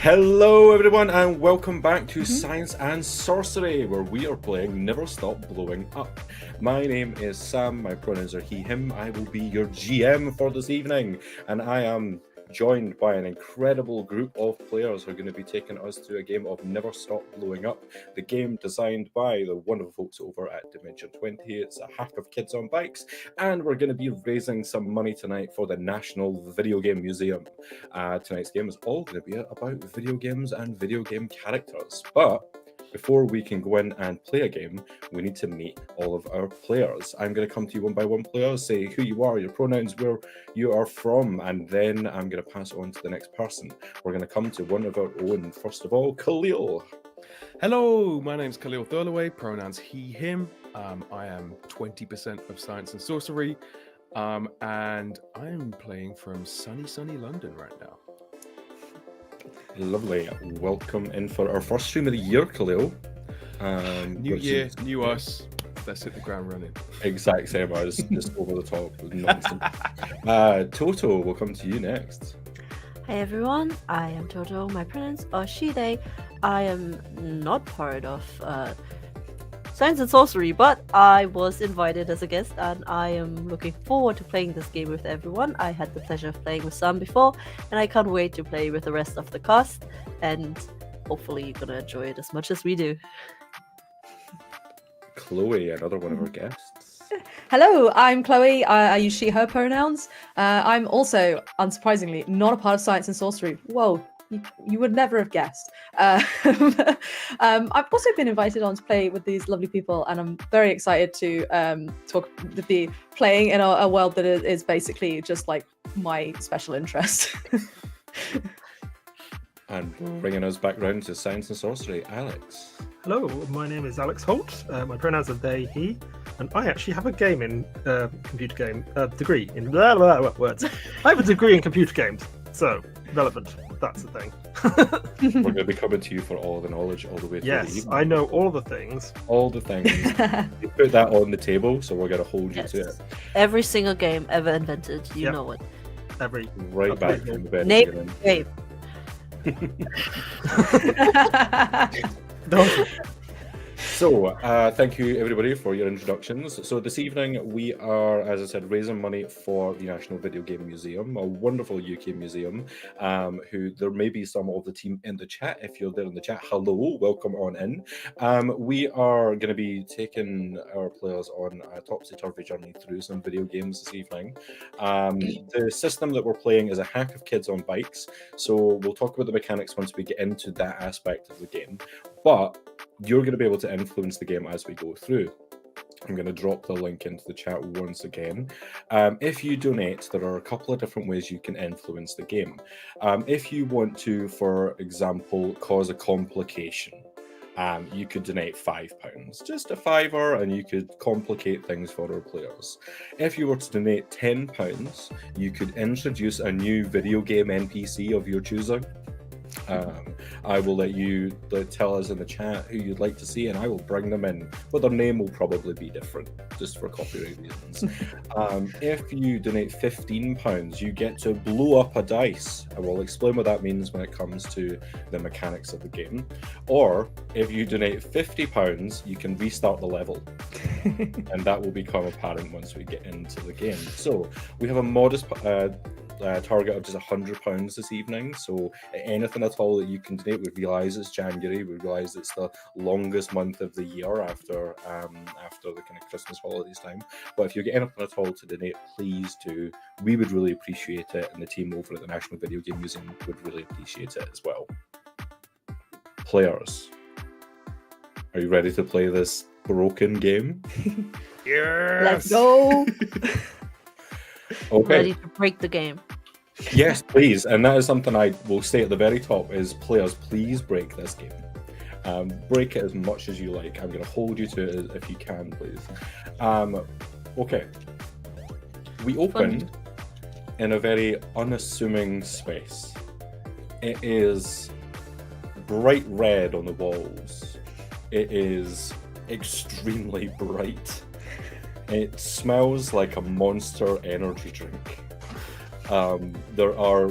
Hello everyone and welcome back to Science and Sorcery, where we are playing Never Stop Blowing Up. My name is Sam, my pronouns are he, him. I will be your GM for this evening, and I am joined by an incredible group of players who are going to be taking us through a game of Never Stop Blowing Up, the game designed by the wonderful folks over at Dimension 20. It's a hack of kids on bikes, and we're going to be raising some money tonight for the National Video Game Museum. Tonight's game is all going to be about video games and video game characters, but before we can go in and play a game, we need to meet all of our players. I'm going to come to you one by one, players, say who you are, your pronouns, where you are from, and then I'm going to pass it on to the next person. We're going to come to one of our own. First of all, Khalil. Hello, my name's Khalil Thurlaway, pronouns he, him. I am 20% of Science and Sorcery, and I'm playing from sunny London right now. Lovely. Welcome in for our first stream of the year, Khalil. New year, new us. Let's hit the ground running. Exact same as just over the top nonsense. Toto, we'll come to you next. Hi everyone, I am Toto. My pronouns are she, they. I am not part of Science and Sorcery, but I was invited as a guest, and I am looking forward to playing this game with everyone. I had the pleasure of playing with Sam before, and I can't wait to play with the rest of the cast, and hopefully you're gonna enjoy it as much as we do. Chloe, another one of our guests. Hello, I'm Chloe. I use she, her pronouns. I'm also, unsurprisingly, not a part of Science and Sorcery. Whoa. You would never have guessed. I've also been invited on to play with these lovely people, and I'm very excited to be playing in a world that is basically just like my special interest. And bringing us back round to Science and Sorcery, Alex. Hello, my name is Alex Holt. My pronouns are they, he, and I actually have a game in computer game degree in words. I have a degree in computer games, so relevant. That's the thing. We're going to be coming to you for all the knowledge all the way through the Yes, evening. I know all the things. All the things. You put that on the table, so we're going to hold you to it. Every single game ever invented, you Yep. know it. Every Right back from the very Name beginning. game. Don't. So, thank you everybody for your introductions. So this evening we are, as I said, raising money for the National Video Game Museum, a wonderful UK museum, who there may be some of the team in the chat. If you're there in the chat, hello, welcome on in. We are going to be taking our players on a topsy-turvy journey through some video games this evening. The system that we're playing is a hack of kids on bikes, so we'll talk about the mechanics once we get into that aspect of the game. But you're going to be able to influence the game as we go through. I'm going to drop the link into the chat once again. If you donate, there are a couple of different ways you can influence the game. If you want to, for example, cause a complication, you could donate £5, just a fiver, and you could complicate things for our players. If you were to donate £10, you could introduce a new video game NPC of your choosing. I will let you tell us in the chat who you'd like to see, and I will bring them in, but their name will probably be different, just for copyright reasons. If you donate £15, you get to blow up a dice. I will explain what that means when it comes to the mechanics of the game. Or if you donate £50, you can restart the level, and that will become apparent once we get into the game. So we have a modest target of just £100 this evening, so anything at all that you can donate. We realise it's January, we realise it's the longest month of the year after the kind of Christmas holidays time, but if you get anything at all to donate, please do. We would really appreciate it, and the team over at the National Video Game Museum would really appreciate it as well. Players, are you ready to play this broken game? Yes! Let's go. Okay. Ready to break the game. Yes, please. And that is something I will say at the very top is, players, please break this game. Break it as much as you like. I'm going to hold you to it if you can, please. Okay. We open in a very unassuming space. It is bright red on the walls. It is extremely bright. It smells like a Monster energy drink. There are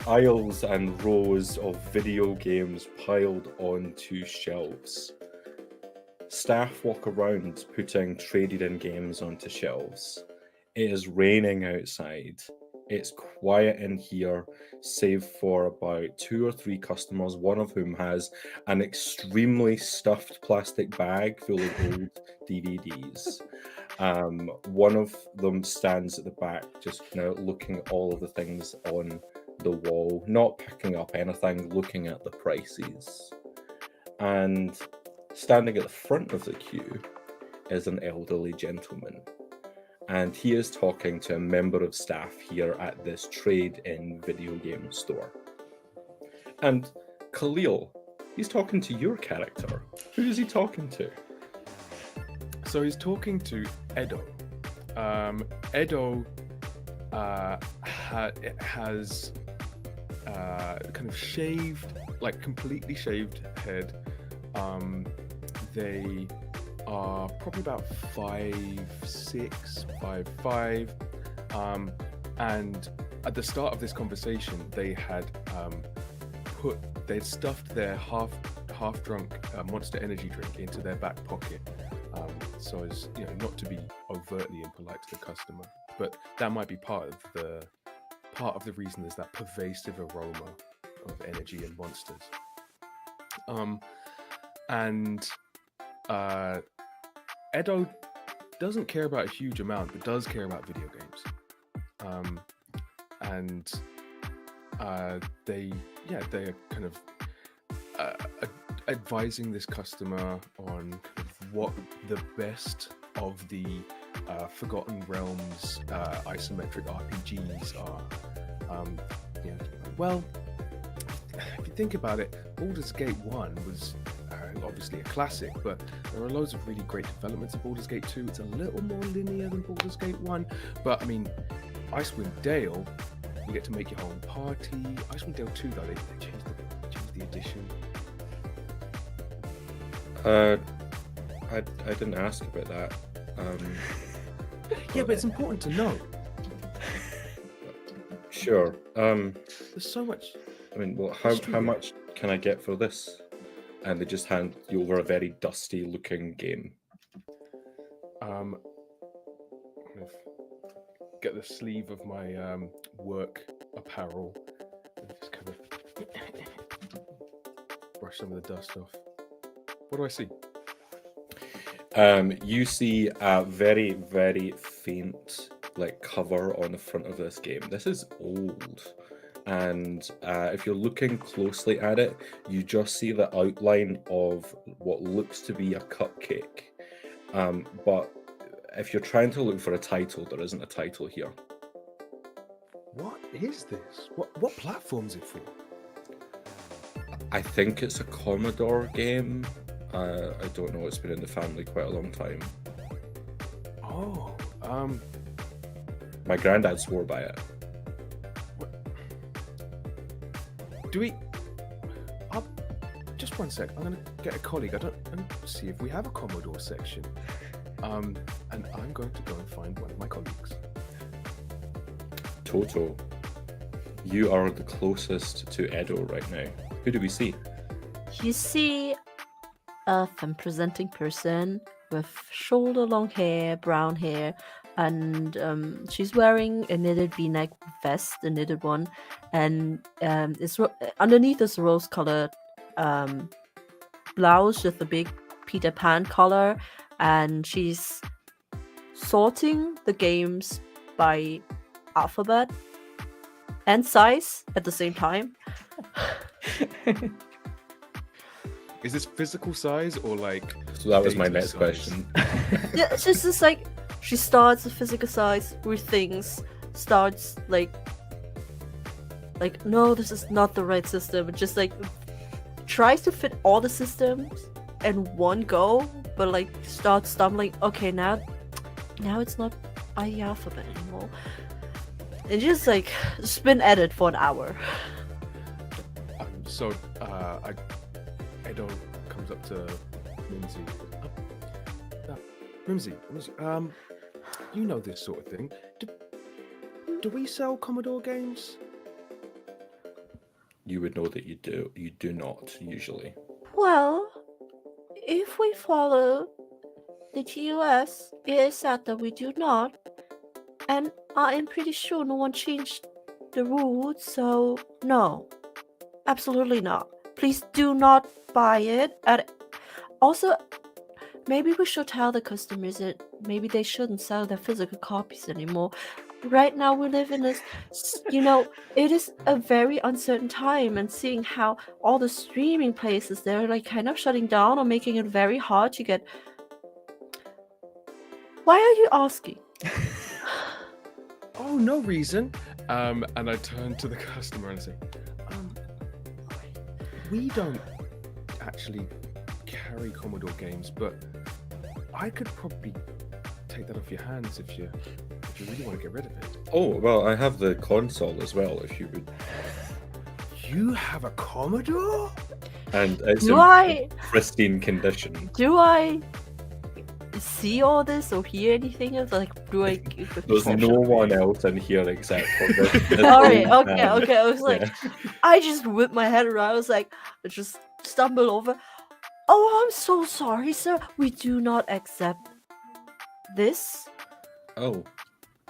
aisles and rows of video games piled onto shelves. Staff walk around putting traded-in games onto shelves. It is raining outside. It's quiet in here, save for about 2 or 3 customers, one of whom has an extremely stuffed plastic bag full of old DVDs. One of them stands at the back, just looking at all of the things on the wall, not picking up anything, looking at the prices. And standing at the front of the queue is an elderly gentleman. And he is talking to a member of staff here at this trade-in video game store. And Khalil, he's talking to your character. Who is he talking to? So he's talking to Edo. Edo has kind of shaved, like completely shaved head. They are probably about 5'6", 5'5", and at the start of this conversation, they'd stuffed their half-drunk Monster energy drink into their back pocket, so as not to be overtly impolite to the customer. But that might be part of the reason there's that pervasive aroma of energy and monsters. Edo doesn't care about a huge amount, but does care about video games. They're kind of advising this customer on kind of what the best of the Forgotten Realms isometric RPGs are. Well, if you think about it, Baldur's Gate 1 was obviously a classic, but there are loads of really great developments of Baldur's Gate 2. It's a little more linear than Baldur's Gate 1, but I mean, Icewind Dale, you get to make your own party. Icewind Dale 2, though, they changed the edition. I didn't ask about that. Yeah, but it's important to know. Sure. There's so much. I mean, well, how much can I get for this? and they just hand you over a very dusty-looking game. Kind of get the sleeve of my work apparel and just kind of brush some of the dust off. What do I see? You see a very, very faint cover on the front of this game. This is old, and if you're looking closely at it, you just see the outline of what looks to be a cupcake. But if you're trying to look for a title, there isn't a title here. What is this? What platform is it for? I think it's a Commodore game. I don't know. It's been in the family quite a long time. Oh, My granddad swore by it. do we? Just one sec. I'm gonna get a colleague. I don't see if we have a Commodore section. And I'm going to go and find one of my colleagues. Toto, you are the closest to Edo right now. Who do we see? You see a femme-presenting person with shoulder-long hair, brown hair, and she's wearing a knitted V-neck vest, a knitted one, and underneath is rose-colored blouse with a big Peter Pan collar, and she's sorting the games by alphabet and size at the same time. Is this physical size or So that was my data next size? question. Yeah, it's just like she starts the physical size, rethinks, starts like no, this is not the right system. It just tries to fit all the systems in one go, but starts stumbling. Okay, now it's not the alphabet anymore. And just spin at it for an hour. So Edo comes up to Mimsy. Mimsy, you know this sort of thing. Do we sell Commodore games? You would know that you do. You do not usually. Well, if we follow the TOS, it is said that we do not. And I am pretty sure no one changed the rules, so no. Absolutely not. Please do not buy it. And also, maybe we should tell the customers that maybe they shouldn't sell their physical copies anymore. Right now we live in this, it is a very uncertain time, and seeing how all the streaming places, they're kind of shutting down or making it very hard to get. Why are you asking? Oh, no reason. And I turn to the customer and say, we don't actually carry Commodore games, but I could probably take that off your hands if you really want to get rid of it. Oh, well, I have the console as well, if you would. You have a Commodore? And it's Do in I pristine condition. do I see all this or hear anything else? Do I? There's no one else in here except for this. Alright, old okay. man. I was like, Yeah. I just whipped my head around. I was like, I just stumbled over. Oh, I'm so sorry, sir. We do not accept this. Oh,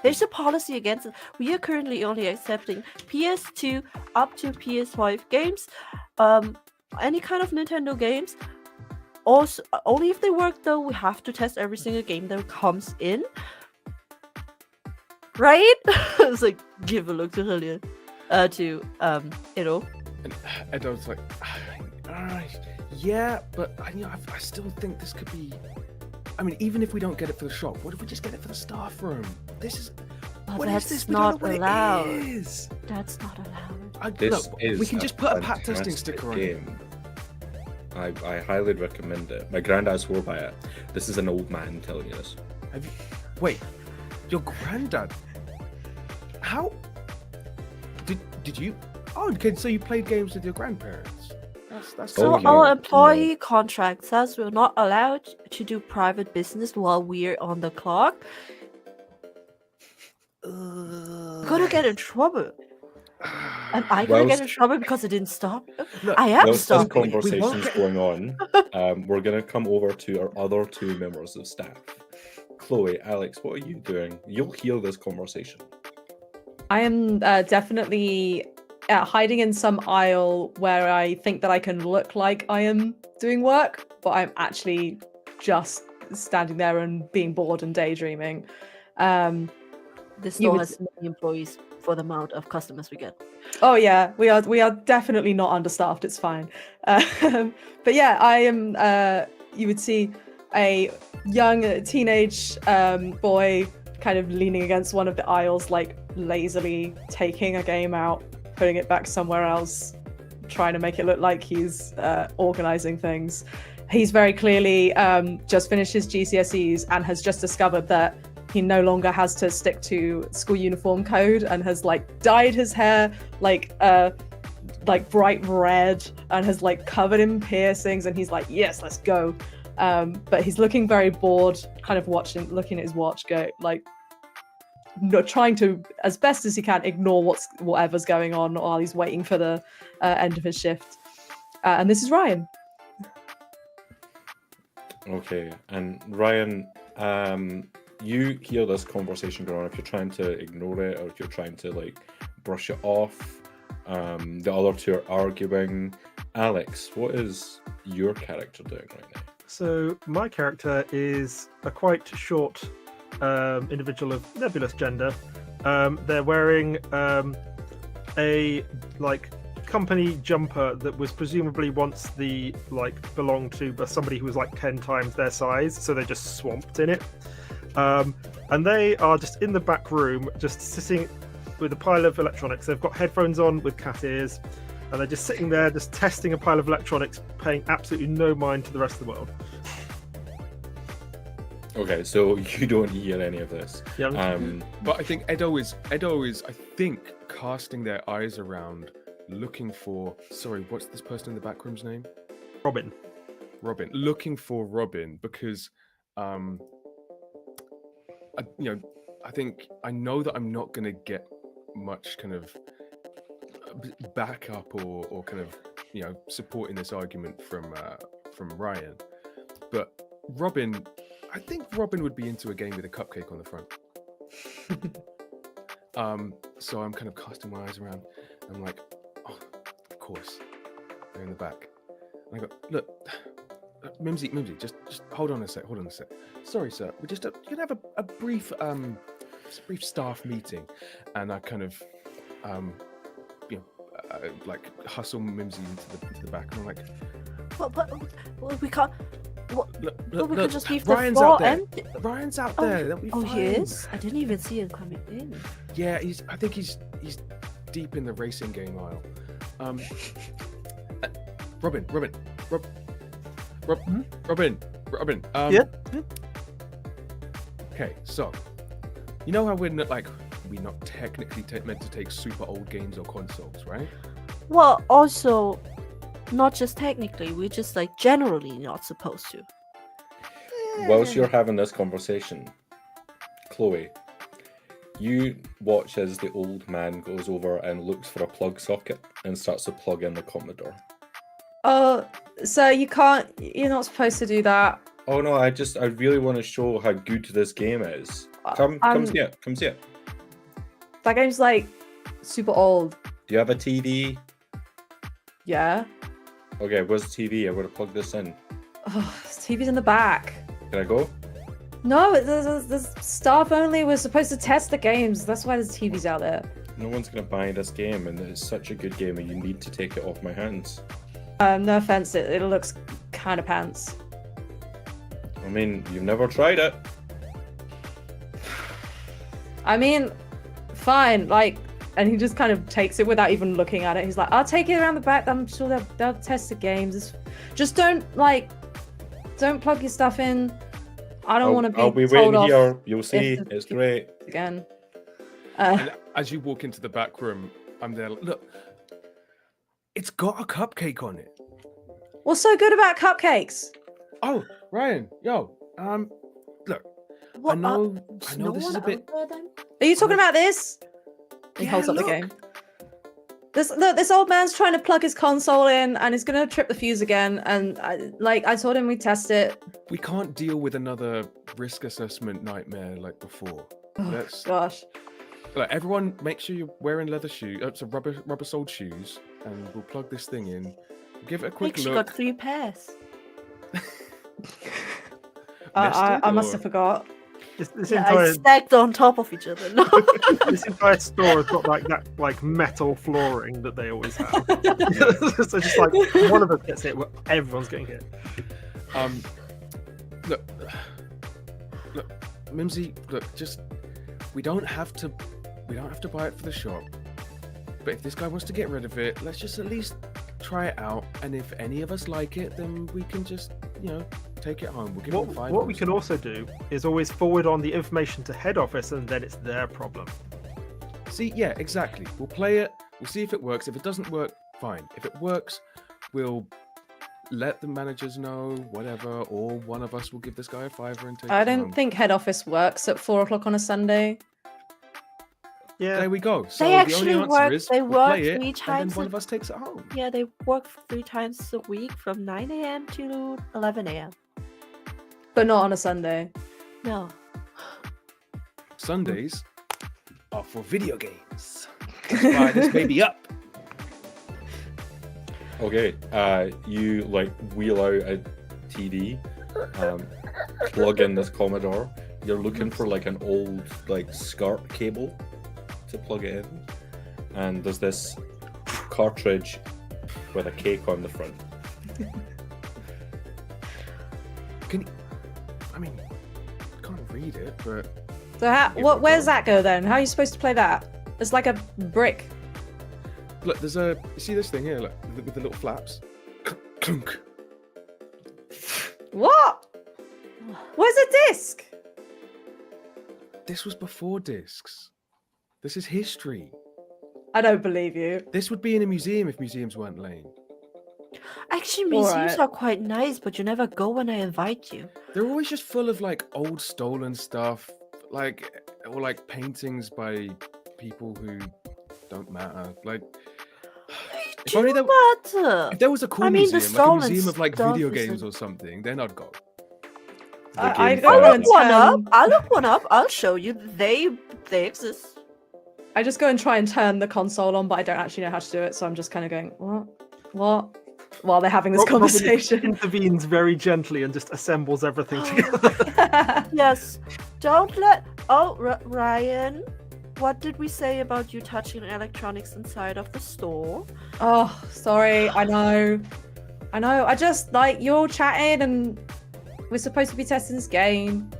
There's a policy against it. We are currently only accepting PS2 up to PS5 games, any kind of Nintendo games. Also, only if they work though. We have to test every single game that comes in. Right? It's like give a look to Hillian, And Edo's like, yeah, but I still think this could be. I mean, even if we don't get it for the shop, what if we just get it for the staff room? This is. Well, What is that's this? We don't know not what allowed. it is. That's not allowed. this Look, is we can just put a pat testing fantastic sticker on it. game. I highly recommend it. My granddad swore by it. This is an old man telling you this. Have you? Wait, your granddad? How? Did you? Oh, okay. So you played games with your grandparents. That's So Oh, yeah, our yeah. employee contract says we're not allowed to do private business while we're on the clock. We're gonna get in trouble. Am I gonna get in Whilst- trouble because it didn't stop? Look, I am Whilst this stopping. conversation's get- going on, we're going to come over to our other two members of staff. Chloe, Alex, what are you doing? You'll hear this conversation. I am definitely hiding in some aisle where I think that I can look like I am doing work, but I'm actually just standing there and being bored and daydreaming. This You store would- has many employees for the amount of customers we get. Oh yeah, we are definitely not understaffed. It's fine. But yeah, I am. You would see a young teenage boy kind of leaning against one of the aisles, like lazily taking a game out, putting it back somewhere else, trying to make it look like he's organizing things. He's very clearly just finished his GCSEs and has just discovered that he no longer has to stick to school uniform code and has like dyed his hair like bright red and has like covered in piercings, and he's like, yes, let's go. But he's looking very bored, kind of looking at his watch, trying to, as best as he can, ignore whatever's going on while he's waiting for the end of his shift. And this is Ryan. Okay, and Ryan, you hear this conversation going on. If you're trying to ignore it or if you're trying to like brush it off, the other two are arguing. Alex, what is your character doing right now? So my character is a quite short individual of nebulous gender. They're wearing a like company jumper that was presumably once belonged to somebody who was like 10 times their size, so they're just swamped in it. And they are just in the back room, just sitting with a pile of electronics. They've got headphones on with cat ears, and they're just sitting there, just testing a pile of electronics, paying absolutely no mind to the rest of the world. Okay, so you don't hear any of this. Yeah. But I think Edo is I think casting their eyes around, looking for. Sorry, what's this person in the back room's name? Robin. Robin. Looking for Robin because, I think I know that I'm not going to get much kind of backup or kind of supporting this argument from Ryan, but Robin. I think Robin would be into a game with a cupcake on the front. So I'm kind of casting my eyes around. And I'm like, oh, of course, they're in the back. And I go, look, Mimsy, just hold on a sec. Sorry, sir, we just can have a brief staff meeting. And I kind of like hustle Mimsy into the back, and I'm like, But we can't. look, we could just leave the Ryan's floor out there. empty. Ryan's out Oh, there. That'll be fine. He is? I didn't even see him coming in. Yeah, I think he's deep in the racing game aisle. Robin. Yeah? Okay, so you know how we're not technically meant to take super old games or consoles, right? Well, also, not just technically, we're just like generally not supposed to. Whilst you're having this conversation, Chloe, you watch as the old man goes over and looks for a plug socket and starts to plug in the Commodore. Oh, so you're not supposed to do that. Oh no, I really want to show how good this game is. Come see it. That game's like super old. Do you have a TV? Yeah. Okay, where's the TV? I'm going to plug this in. Oh, TV's in the back. Can I go? No, there's staff only. We're supposed to test the games. That's why there's TVs out there. No one's going to buy this game, and it's such a good game, and you need to take it off my hands. No offense, it looks kind of pants. I mean, you've never tried it. I mean, fine. And he just kind of takes it without even looking at it. He's like, I'll take it around the back. I'm sure they'll test the games. Just don't plug your stuff in. I don't want to be I'll be told waiting off here. You'll see. if the- It's great. again. And as you walk into the back room, I'm there. Look, it's got a cupcake on it. What's so good about cupcakes? Oh, Ryan, look, What, I know there's this is one a bit. out there then? Are you talking about this? He holds up the look. game. This old man's trying to plug his console in, and he's gonna trip the fuse again. And I told him we'd test it. We can't deal with another risk assessment nightmare like before. Oh, Let's gosh. like everyone make sure you're wearing leather shoes, so rubber soled shoes, and we'll plug this thing in. Give it a I quick think she look. got 3 pairs. I must or- have forgot. This Yeah, I entire stacked on top of each other. No. this entire store has got like that metal flooring that they always have. So just like one of us gets hit, everyone's getting hit. Look, Mimsy, look, just we don't have to buy it for the shop. But if this guy wants to get rid of it, let's just at least try it out. And if any of us like it, then we can just, take it home. We'll give him 5. What we can also do is always forward on the information to head office, and then it's their problem. See, yeah, exactly. We'll play it. We'll see if it works. If it doesn't work, fine. If it works, we'll let the managers know, whatever, or one of us will give this guy a $5 and take I it don't home. think head office works at 4 o'clock on a Sunday. Yeah, There we go. So They the actually only answer work. is They we'll work play it, 3 and times. then one of us takes it home. Yeah, they work 3 times a week from 9 a.m. to 11 a.m. But not on a Sunday. No. Sundays are for video games. That's why this baby up. Okay, you like wheel out a TD, plug in this Commodore. You're looking for like an old like SCART cable to plug it in, and there's this cartridge with a cake on the front. I can't read it, but So Give it a where's go. that go then? How are you supposed to play that? It's like a brick. look, you see this thing here, look, with the little flaps? Clunk. What? Where's a disc? This was before discs. This is history. I don't believe you. This would be in a museum if museums weren't lame. Actually, museums Alright. are quite nice, but you never go when I invite you. They're always just full of like old stolen stuff, or like paintings by people who don't matter. Like, if Do only there, matter. if there was a cool I mean, the museum, like a stolen museum of like stuff video isn't- games or something, then I'd go. I game don't I'll know file. look one up. turn- I'll look one up. I'll show you. They exist. I just go and try and turn the console on, but I don't actually know how to do it, so I'm just kind of going, what? While they're having this Robin conversation. intervenes very gently and just assembles everything together. Yes. Don't let. Oh, Ryan. What did we say about you touching electronics inside of the store? Oh, sorry. I know. I just like you're all chatting, and we're supposed to be testing this game.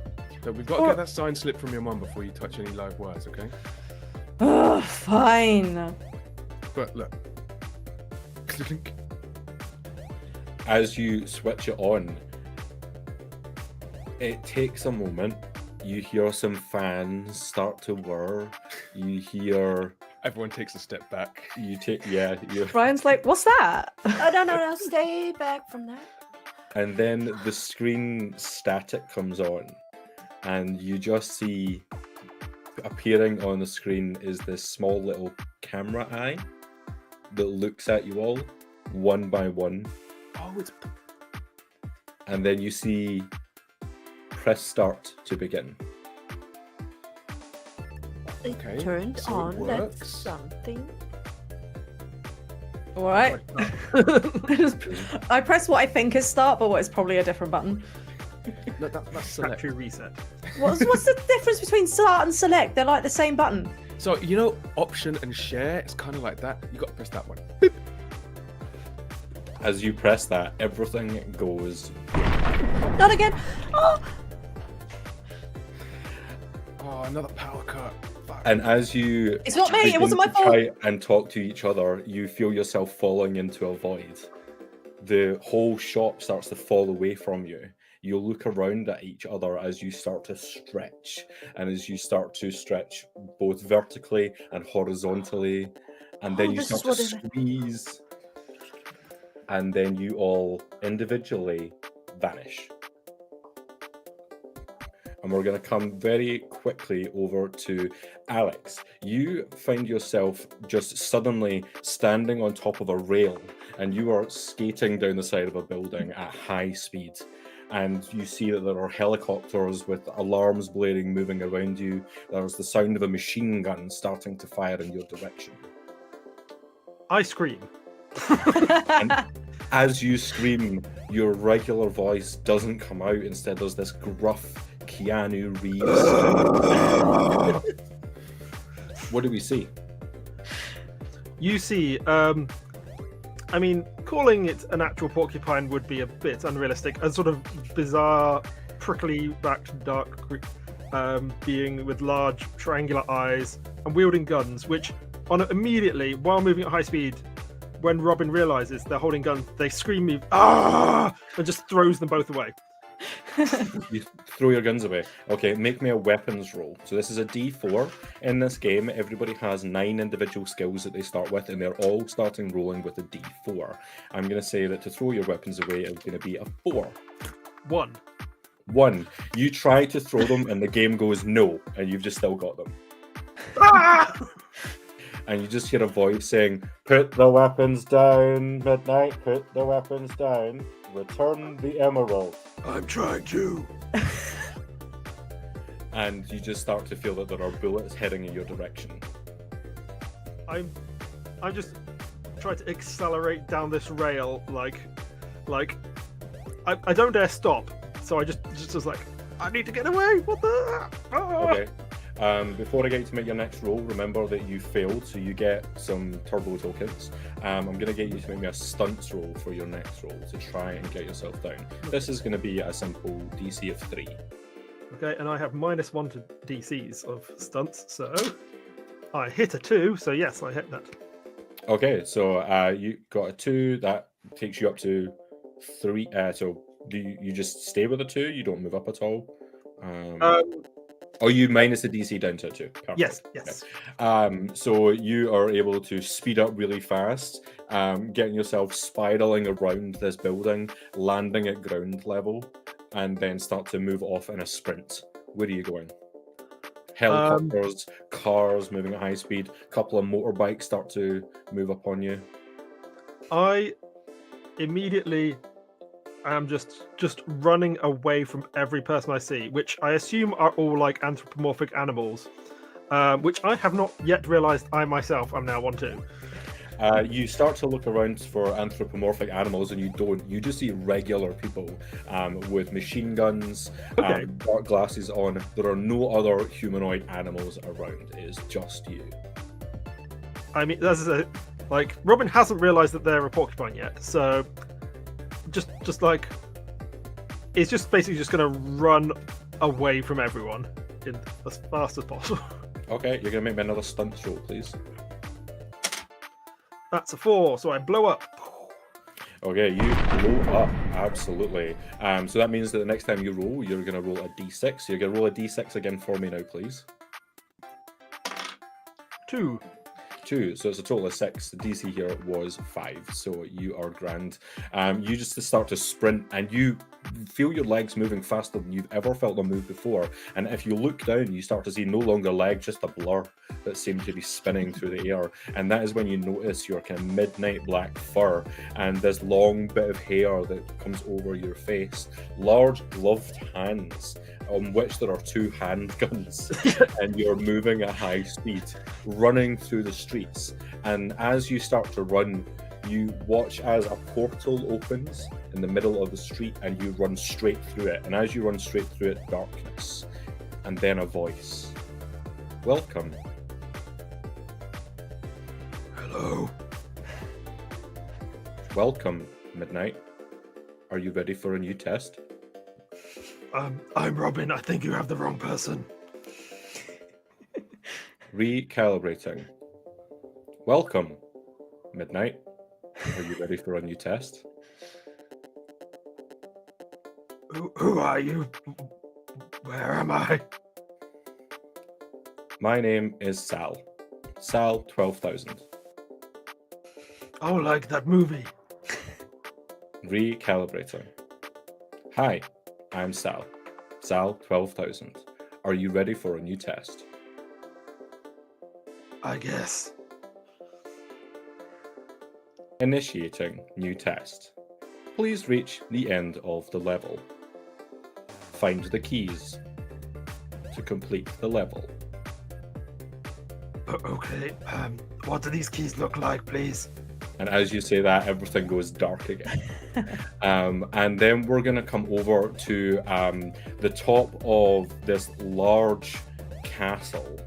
So we've got to get that signed slip from your mum before you touch any live wires, okay? Oh, fine. But look. Clink. As you switch it on, it takes a moment. You hear some fans start to whir. You hear Everyone takes a step back. you. Ryan's like, what's that? Oh, no. Stay back from that. And then the screen static comes on, and you just see appearing on the screen is this small little camera eye that looks at you all one by one, Oh, it's and then you see press start to begin. It Okay, turned so it on. That's works. something. All right. I press what I think is start, but what is probably a different button. no, that's select. Factory reset. What's the difference between start and select? They're like the same button. So option and share. It's kind of like that. You got to press that one. As you press that, everything goes. Not again. Oh, Oh, another power cut. Fuck. And as you It's not me. It begin wasn't my to fault. try and talk to each other, you feel yourself falling into a void. The whole shop starts to fall away from you. You look around at each other as you start to stretch, and as you start to stretch both vertically and horizontally, and then Oh, you this is start to what it- squeeze, and then you all individually vanish. and we're going to come very quickly over to Alex. You find yourself just suddenly standing on top of a rail, and you are skating down the side of a building at high speed. And you see that there are helicopters with alarms blaring moving around you. There's the sound of a machine gun starting to fire in your direction. I scream. And as you scream, your regular voice doesn't come out. Instead, there's this gruff Keanu Reeves. What do we see? You see, I mean, calling it an actual porcupine would be a bit unrealistic. A sort of bizarre, prickly-backed, dark being with large triangular eyes and wielding guns, which immediately, while moving at high speed, when Robin realizes they're holding guns, they scream, "Ah!" and just throws them both away. You throw your guns away. Okay, make me a weapons roll. So this is a D4. In this game, everybody has 9 individual skills that they start with, and they're all starting rolling with a D4. I'm going to say that to throw your weapons away, it's going to be a 4. 1. You try to throw them, and the game goes no, and you've just still got them. Ah! And you just hear a voice saying, "Put the weapons down, Midnight, put the weapons down. Return the emerald." I'm trying to. And you just start to feel that there are bullets heading in your direction. I'm just trying to accelerate down this rail, like I don't dare stop. So I just like, I need to get away. What the? Ah! Okay. Before I get you to make your next roll, remember that you failed, so you get some turbo tokens. I'm going to get you to make me a stunts roll for your next roll to try and get yourself down. This is going to be a simple DC of 3. Okay, and I have -1 to DCs of stunts, so I hit a 2. So yes, I hit that. Okay, so you got a 2. That takes you up to 3. So do you just stay with a 2? You don't move up at all? Oh, you minus the DC down to 2. Perfect. Yes. Okay. So you are able to speed up really fast, getting yourself spiraling around this building, landing at ground level, and then start to move off in a sprint. Where are you going? Helicopters, cars moving at high speed, a couple of motorbikes start to move up on you. I immediately am just running away from every person I see, which I assume are all like anthropomorphic animals, which I have not yet realized I myself am now one too. You start to look around for anthropomorphic animals, and you don't. You just see regular people with machine guns, Okay. dark glasses on. There are no other humanoid animals around. It is just you. I mean, like Robin hasn't realized that they're a porcupine yet, so just like it's just basically just gonna run away from everyone as fast as possible. Okay, you're gonna make me another stunt roll, please. That's a 4, so I blow up. Okay, you blow up, absolutely. So that means that the next time you roll, you're gonna roll a d6. So you're gonna roll a d6 again for me now, please. 2. 2, so it's a total of 6. The DC here was 5, so you are grand. You just start to sprint, and you feel your legs moving faster than you've ever felt them move before. And if you look down, you start to see no longer legs, just a blur that seems to be spinning through the air. And that is when you notice your kind of midnight black fur and this long bit of hair that comes over your face, large gloved hands on which there are 2 handguns, and you're moving at high speed, running through the streets. And as you start to run, you watch as a portal opens in the middle of the street, and you run straight through it. And as you run straight through it, darkness, and then a voice. Welcome. Hello. Welcome, Midnight. Are you ready for a new test? I'm Robin. I think you have the wrong person. Recalibrating. Welcome, Midnight. Are you ready for a new test? Who are you? Where am I? My name is Sal. Sal 12,000. Oh, like that movie. Recalibrating. Hi, I'm Sal. Sal, 12,000. Are you ready for a new test? I guess. Initiating new test. Please reach the end of the level. Find the keys to complete the level. Okay. What do these keys look like, please? And as you say that, everything goes dark again. And then we're going to come over to the top of this large castle.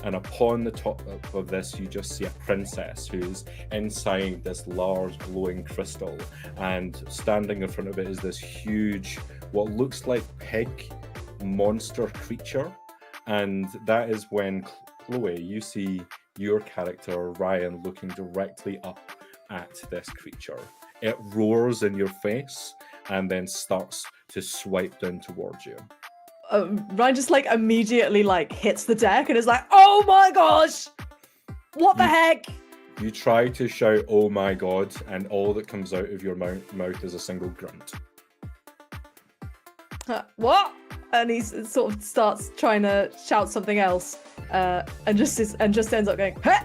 And upon the top of this, you just see a princess who's inside this large glowing crystal. And standing in front of it is this huge, what looks like pig monster creature. And that is when, Chloe, you see your character, Ryan, looking directly up at this creature. It roars in your face and then starts to swipe down towards you. Ryan just like immediately like hits the deck and is like, "Oh my gosh, what the heck?" You try to shout, "Oh my god," and all that comes out of your mouth is a single grunt. What? And he sort of starts trying to shout something else, and just ends up going, "Huh!"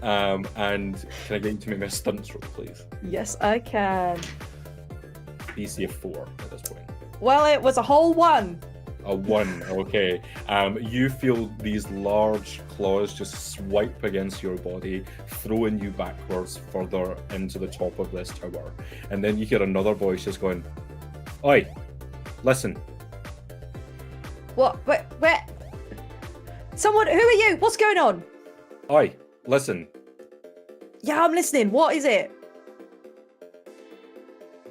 And can I get you to make me a stunts roll, please? Yes, I can. DC of 4 at this point. Well, it was a whole 1. A 1, okay. You feel these large claws just swipe against your body, throwing you backwards further into the top of this tower. And then you hear another voice just going, "Oi, listen." What? Where? Someone? Who are you? What's going on? "Oi, listen. Yeah, I'm listening. What is it?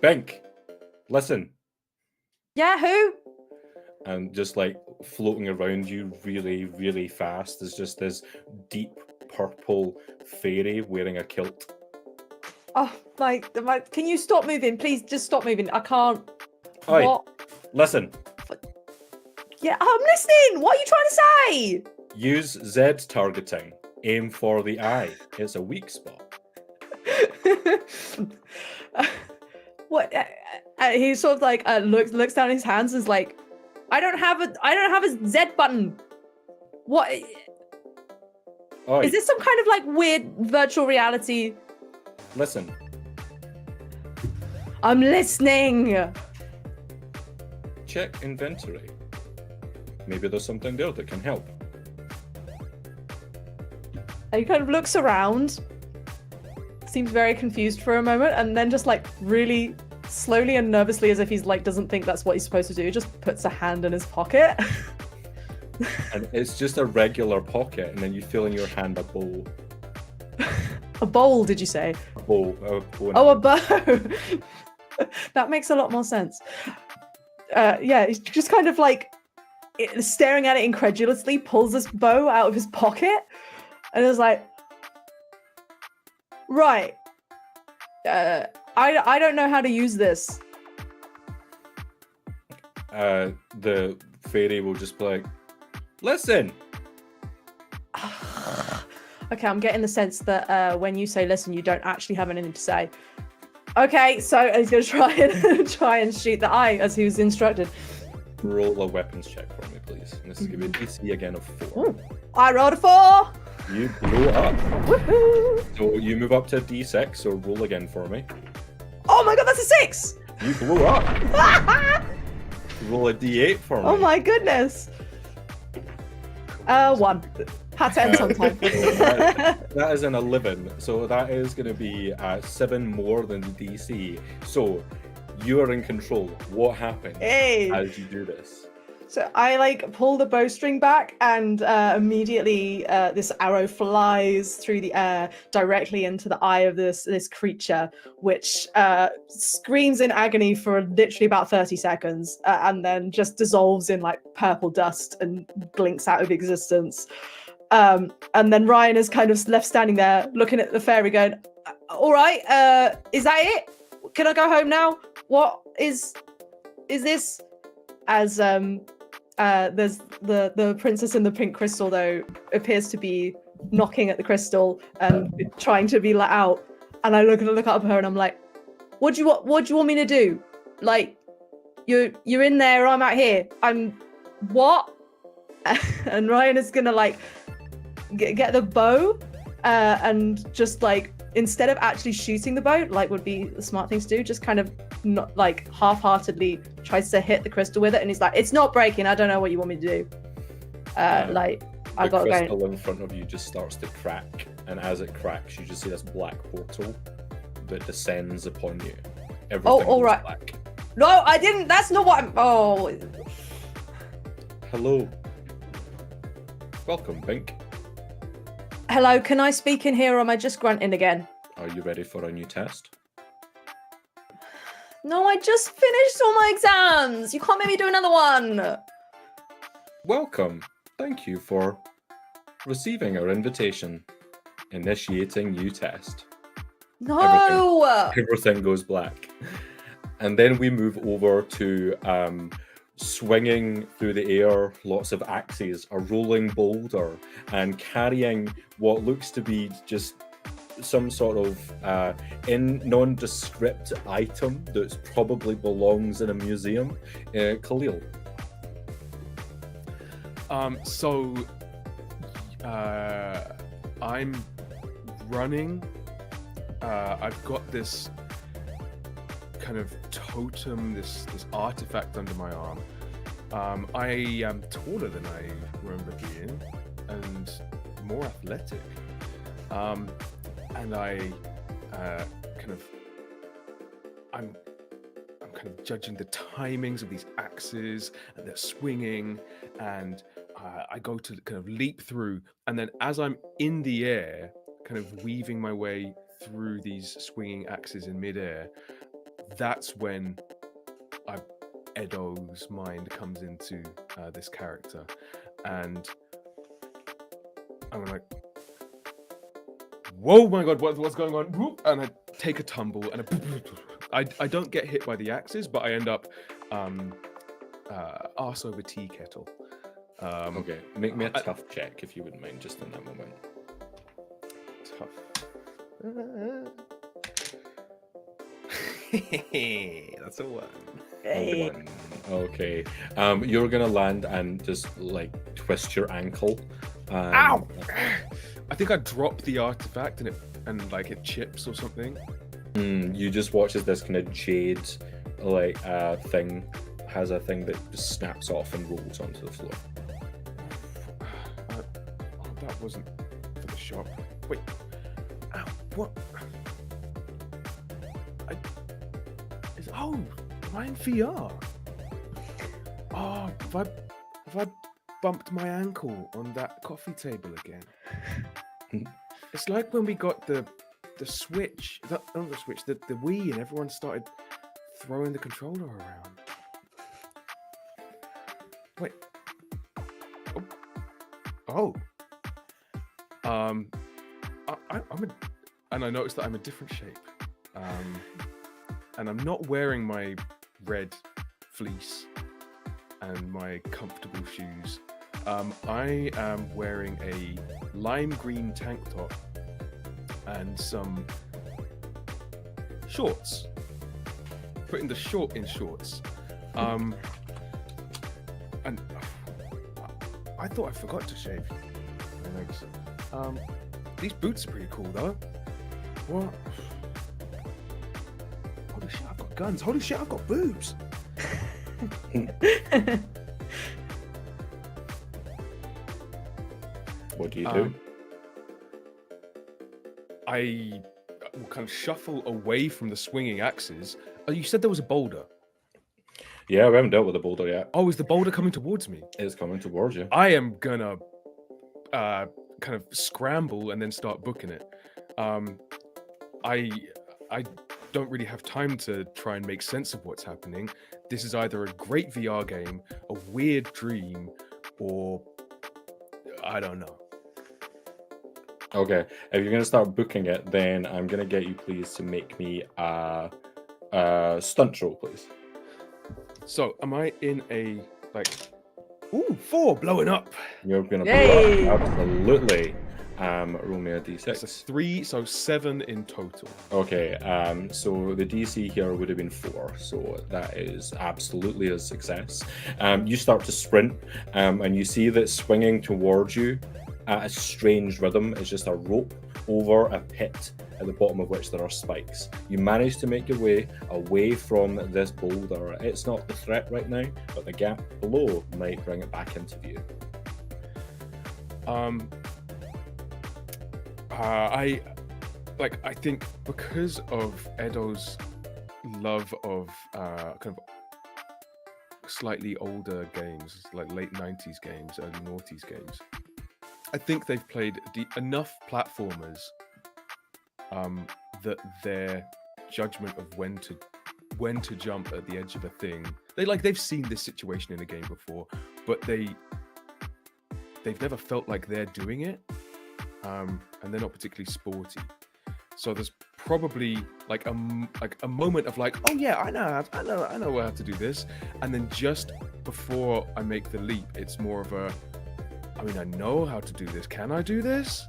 Bink, listen." Yeah, who? And just like floating around you really, really fast is just this deep purple fairy wearing a kilt. Oh, my, can you stop moving? Please just stop moving. I can't. Oi, What? listen. Yeah, I'm listening. What are you trying to say? Use Z targeting. Aim for the eye. It's a weak spot. What? He sort of like looks down at his hands and is like, I don't have a Z button. What? Oi, Is this some kind of like weird virtual reality? listen. I'm listening. Check inventory. Maybe there's something there that can help. And he kind of looks around, seems very confused for a moment, and then just like really slowly and nervously, as if he's like doesn't think that's what he's supposed to do, just puts a hand in his pocket. And it's just a regular pocket, and then you feel in your hand a bowl. A bowl, did you say? A bowl. Oh, a bow. That makes a lot more sense. Yeah, he's just kind of like staring at it incredulously, pulls this bow out of his pocket, and is like, right. I don't know how to use this. The fairy will just be like, listen. Okay, I'm getting the sense that when you say listen, you don't actually have anything to say. Okay, so he's gonna try and shoot the eye as he was instructed. Roll a weapons check for me, please. And this is going to be DC again of 4. Ooh. I rolled a 4. You blow up. Woohoo! So you move up to a D6, so roll again for me. Oh my god, that's a 6! You blow up. Roll a D8 for me. Oh my goodness. 1. Had to end sometime. That is an 11, so that is going to be 7 more than the DC. So you are in control. What happens Hey. as you do this? So I like pull the bowstring back, and immediately this arrow flies through the air directly into the eye of this creature, which screams in agony for literally about 30 seconds, and then just dissolves in like purple dust and blinks out of existence. And then Ryan is kind of left standing there, looking at the fairy, going, "All right, is that it? Can I go home now? What is this?" As there's the princess in the pink crystal, though, appears to be knocking at the crystal and trying to be let out. And I look up at her and I'm like, what do you want me to do? Like, you're in there. I'm out here. I'm what? And Ryan is gonna like get the bow and just like instead of actually shooting the bow, like would be the smart thing to do, just kind of not like half-heartedly tries to hit the crystal with it, and he's like, "It's not breaking. I don't know what you want me to do." Like I The got to go. crystal in front of you just starts to crack, and as it cracks, you just see this black portal that descends upon you. Everything all goes right. black. No, I didn't. That's not what I'm. Oh, Hello. Welcome, Pink. hello. Can I speak in here, or am I just grunting again? Are you ready for a new test? No, I just finished all my exams. You can't make me do another one. Welcome. Thank you for receiving our invitation. Initiating new test. No. Everything goes black. And then we move over to swinging through the air, lots of axes, a rolling boulder, and carrying what looks to be just some sort of nondescript item that probably belongs in a museum. Khalil. So I'm running. I've got this kind of totem, this artifact under my arm. I am taller than I remember being, and more athletic. And I'm kind of judging the timings of these axes, and they're swinging, and I go to kind of leap through, and then as I'm in the air, kind of weaving my way through these swinging axes in midair, that's when Edo's mind comes into this character, and I'm like, whoa, my god, what's going on? Whoop, and I take a tumble, and I don't get hit by the axes, but I end up arse over tea kettle. Okay, make me a tough check if you wouldn't mind, just in that moment. Tough. That's a one. Hey. One. Okay. You're gonna land and just like twist your ankle. Ow! I think I dropped the artifact and it chips or something. You just watch as this kind of jade like thing has a thing that just snaps off and rolls onto the floor. That wasn't for the shop. Wait. Ow, what? Am I in VR? Oh, have I bumped my ankle on that coffee table again? It's like when we got the Switch, not the Switch, the Wii, and everyone started throwing the controller around. Wait. Oh. I'm and I noticed that I'm a different shape. And I'm not wearing my red fleece and my comfortable shoes. I am wearing a lime green tank top and some shorts. Putting the short in shorts. And I thought I forgot to shave my legs. These boots are pretty cool though. What? Holy shit, I've got guns. Holy shit, I've got boobs. What do you do? I will kind of shuffle away from the swinging axes. Oh, you said there was a boulder. Yeah, we haven't dealt with the boulder yet. Oh, is the boulder coming towards me? It's coming towards you. I am gonna kind of scramble and then start booking it. I don't really have time to try and make sense of what's happening. This is either a great VR game, a weird dream, or I don't know. Okay, if you're gonna start booking it, then I'm gonna get you please to make me a stunt roll, please. So, am I in a like? Ooh, 4 blowing up. You're gonna blow Yay! up, absolutely. Roll me a It's a d6. 3, so 7 in total. Okay, so the DC here would have been 4, so that is absolutely a success. You start to sprint, and you see that swinging towards you at a strange rhythm is just a rope over a pit at the bottom of which there are spikes. You manage to make your way away from this boulder. It's not the threat right now, but the gap below might bring it back into view. I think because of Edo's love of kind of slightly older games, like late 90s games, early noughties games, I think they've played enough platformers that their judgment of when to jump at the edge of a thing, they've seen this situation in a game before, but they've never felt like they're doing it, and they're not particularly sporty. So there's probably like a moment of like, oh yeah, I know how to do this, and then just before I make the leap, it's more of a, I mean, I know how to do this. Can I do this?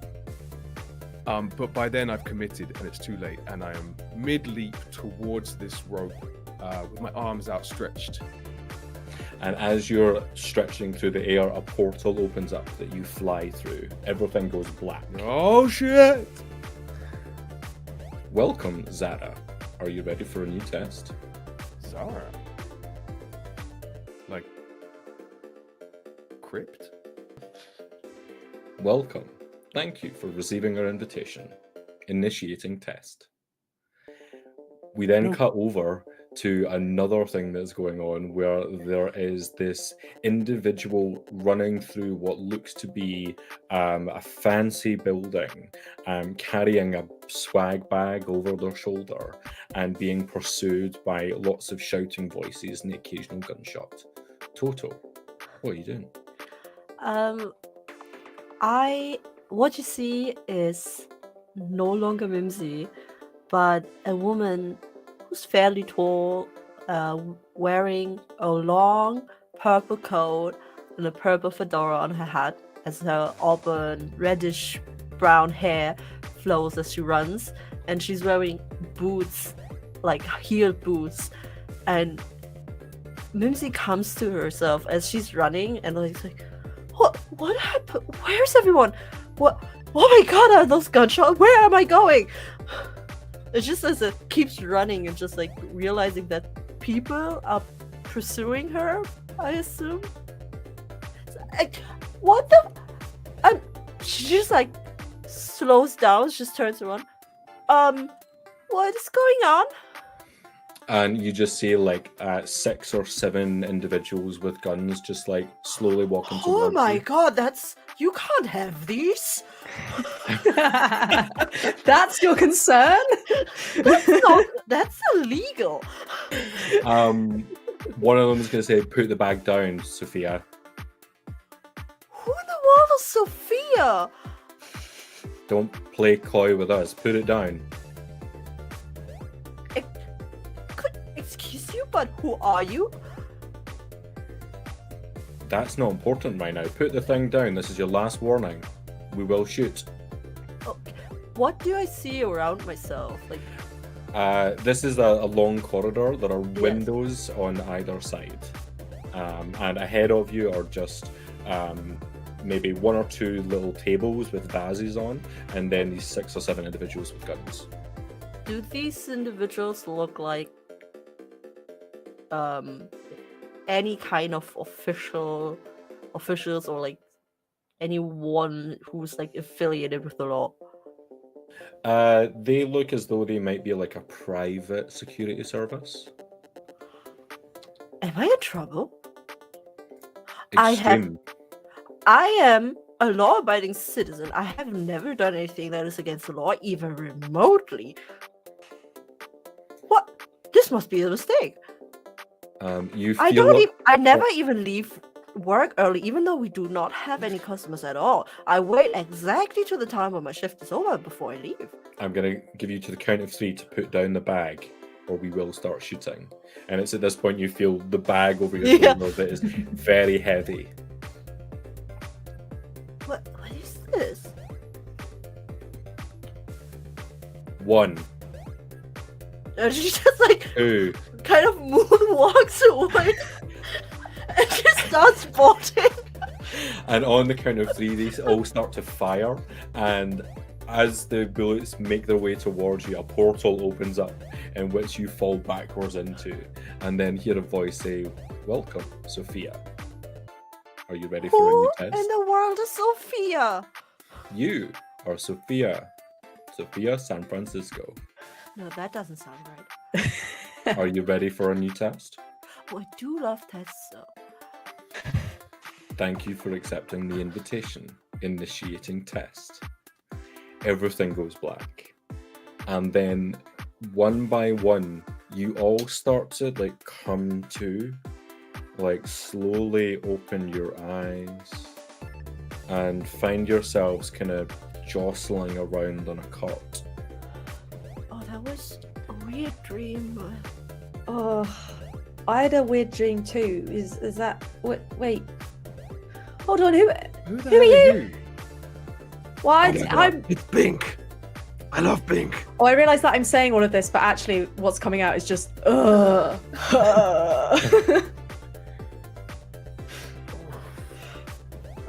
But by then I've committed and it's too late, and I am mid-leap towards this rope with my arms outstretched. And as you're stretching through the air, a portal opens up that you fly through. Everything goes black. Oh shit! Welcome, Zara. Are you ready for a new test? Zara? Like crypt? Welcome. Thank you for receiving our invitation. Initiating test. We then cut over to another thing that's going on where there is this individual running through what looks to be a fancy building, carrying a swag bag over their shoulder and being pursued by lots of shouting voices and the occasional gunshot. Toto, what are you doing? What you see is no longer Mimsy, but a woman who's fairly tall, wearing a long purple coat and a purple fedora on her head as her auburn, reddish brown hair flows as she runs, and she's wearing boots, like heeled boots, and Mimsy comes to herself as she's running and like what happened? Where's everyone? What? Oh my god, are those gunshots? Where am I going? It's just as it keeps running and just like realizing that people are pursuing her, I assume. What the? And she just like slows down, just turns around. What is going on? And you just see like 6 or 7 individuals with guns just like slowly walking towards Oh my you. god, you can't have these. That's your concern? That's illegal. One of them is going to say, "Put the bag down, Sophia." Who in the world is Sophia? Don't play coy with us. Put it down. Excuse you, but who are you? That's not important right now. Put the thing down. This is your last warning. We will shoot. Okay. What do I see around myself? Like, this is a long corridor. There are windows on either side. And ahead of you are just maybe 1 or 2 little tables with vases on, and then these 6 or 7 individuals with guns. do these individuals look like any kind of officials or like anyone who's like affiliated with the law? They look as though they might be like a private security service. Am I in trouble? I Extreme. am a law-abiding citizen. I have never done anything that is against the law, even remotely. What? This must be a mistake. You I feel don't. like- I never even leave work early, even though we do not have any customers at all. I wait exactly to the time when my shift is over before I leave. I'm going to give you to the count of 3 to put down the bag, or we will start shooting. And it's at this point you feel the bag over your Yeah. shoulder that is very heavy. What is this? 1, And she just like 2. kind of moonwalks away and just starts bolting. And on the count of 3, they all start to fire. And as the bullets make their way towards you, a portal opens up in which you fall backwards into. And then hear a voice say, "Welcome, Sophia." Are you ready for a Who new test? in the world is Sophia? You are Sophia. Sophia San Francisco. No, that doesn't sound right. Are you ready for a new test? Oh, I do love tests though. Thank you for accepting the invitation. Initiating test. Everything goes black. And then one by one, you all start to like come to, like slowly open your eyes and find yourselves kind of jostling around on a cot. Oh, that was a weird dream. Oh, I had a weird dream too. Is that wait? Hold on, who Who the Who hell are are you? why Oh my God, I'm It's Bink. I love Bink. Oh, I realise that I'm saying all of this, but actually what's coming out is just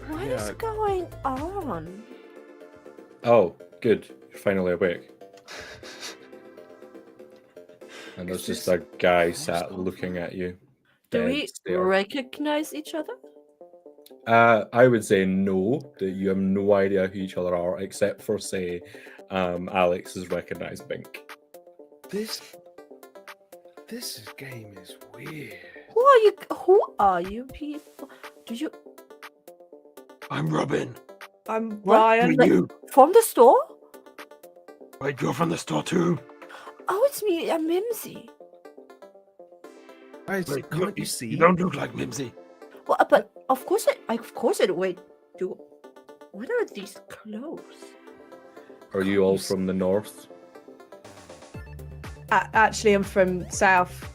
What Yeah. is going on? Oh, good. You're finally awake. And there's just a guy sat looking at you. Do dead we stare. recognize each other? I would say no, that you have no idea who each other are, except for, say, Alex has recognized Bink. This game is weird. Who are you? Who are you people? Do you I'm Robin. I'm Who Ryan. are you? from the store? Wait, you're from the store too? Oh, it's me, I'm Mimsy. Guys, Wait, can't you see? You don't look like Mimsy. Well, but of course I wait. What are these clothes? Are you all from the north? Actually, I'm from South.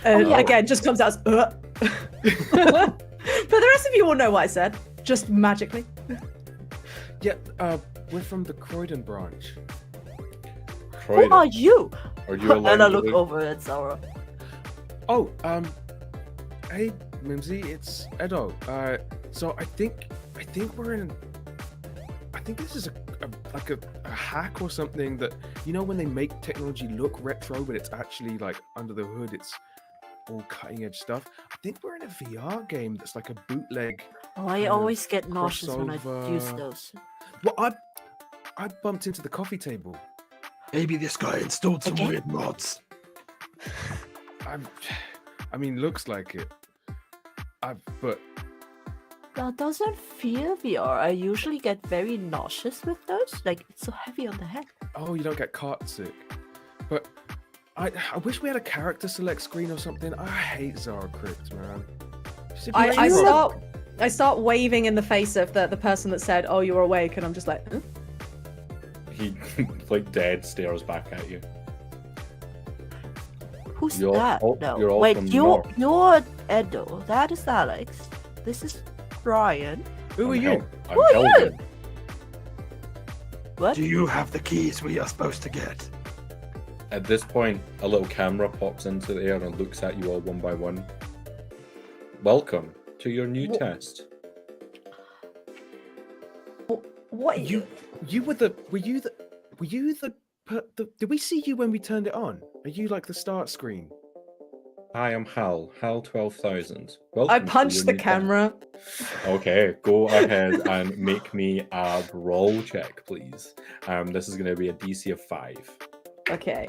yeah. Again, just comes out as But the rest of you all know what I said, just magically. Yeah, we're from the Croydon branch. Croydon. Who are you? Are you And I allowed look to over at Zara. Oh, hey, Mimsy, it's Edo. So I think we're in. I think this is a hack or something that, you know, when they make technology look retro, but it's actually like under the hood, it's all cutting edge stuff. I think we're in a VR game that's like a bootleg. Oh, I kind of always get nauseous when I use crossover. those. Well, I bumped into the coffee table. Maybe this guy installed some Again? weird mods. I mean, looks like it. But That doesn't feel VR. I usually get very nauseous with those. Like, it's so heavy on the head. oh, you don't get cart sick. But I wish we had a character select screen or something. I hate Zara Crypt, man. Should be I intro. start waving in the face of the person that said, "Oh, you're awake," and I'm just like, huh? He, like, dead stares back at you. Who's You're that? all- No. you're all Wait, from you're North. Edo. That is Alex. This is Brian. Who are I'm you? Hel- I'm Who are you? Helgen. What? Do you have the keys we are supposed to get? At this point, a little camera pops into the air and looks at you all one by one. Welcome to your new test. What? Were you the did we see you when we turned it on? Are you like the start screen? I am Hal 12,000. I Welcome to punched your the new test. camera. Okay, go ahead and make me a brawl check, please. This is going to be a DC of 5. Okay.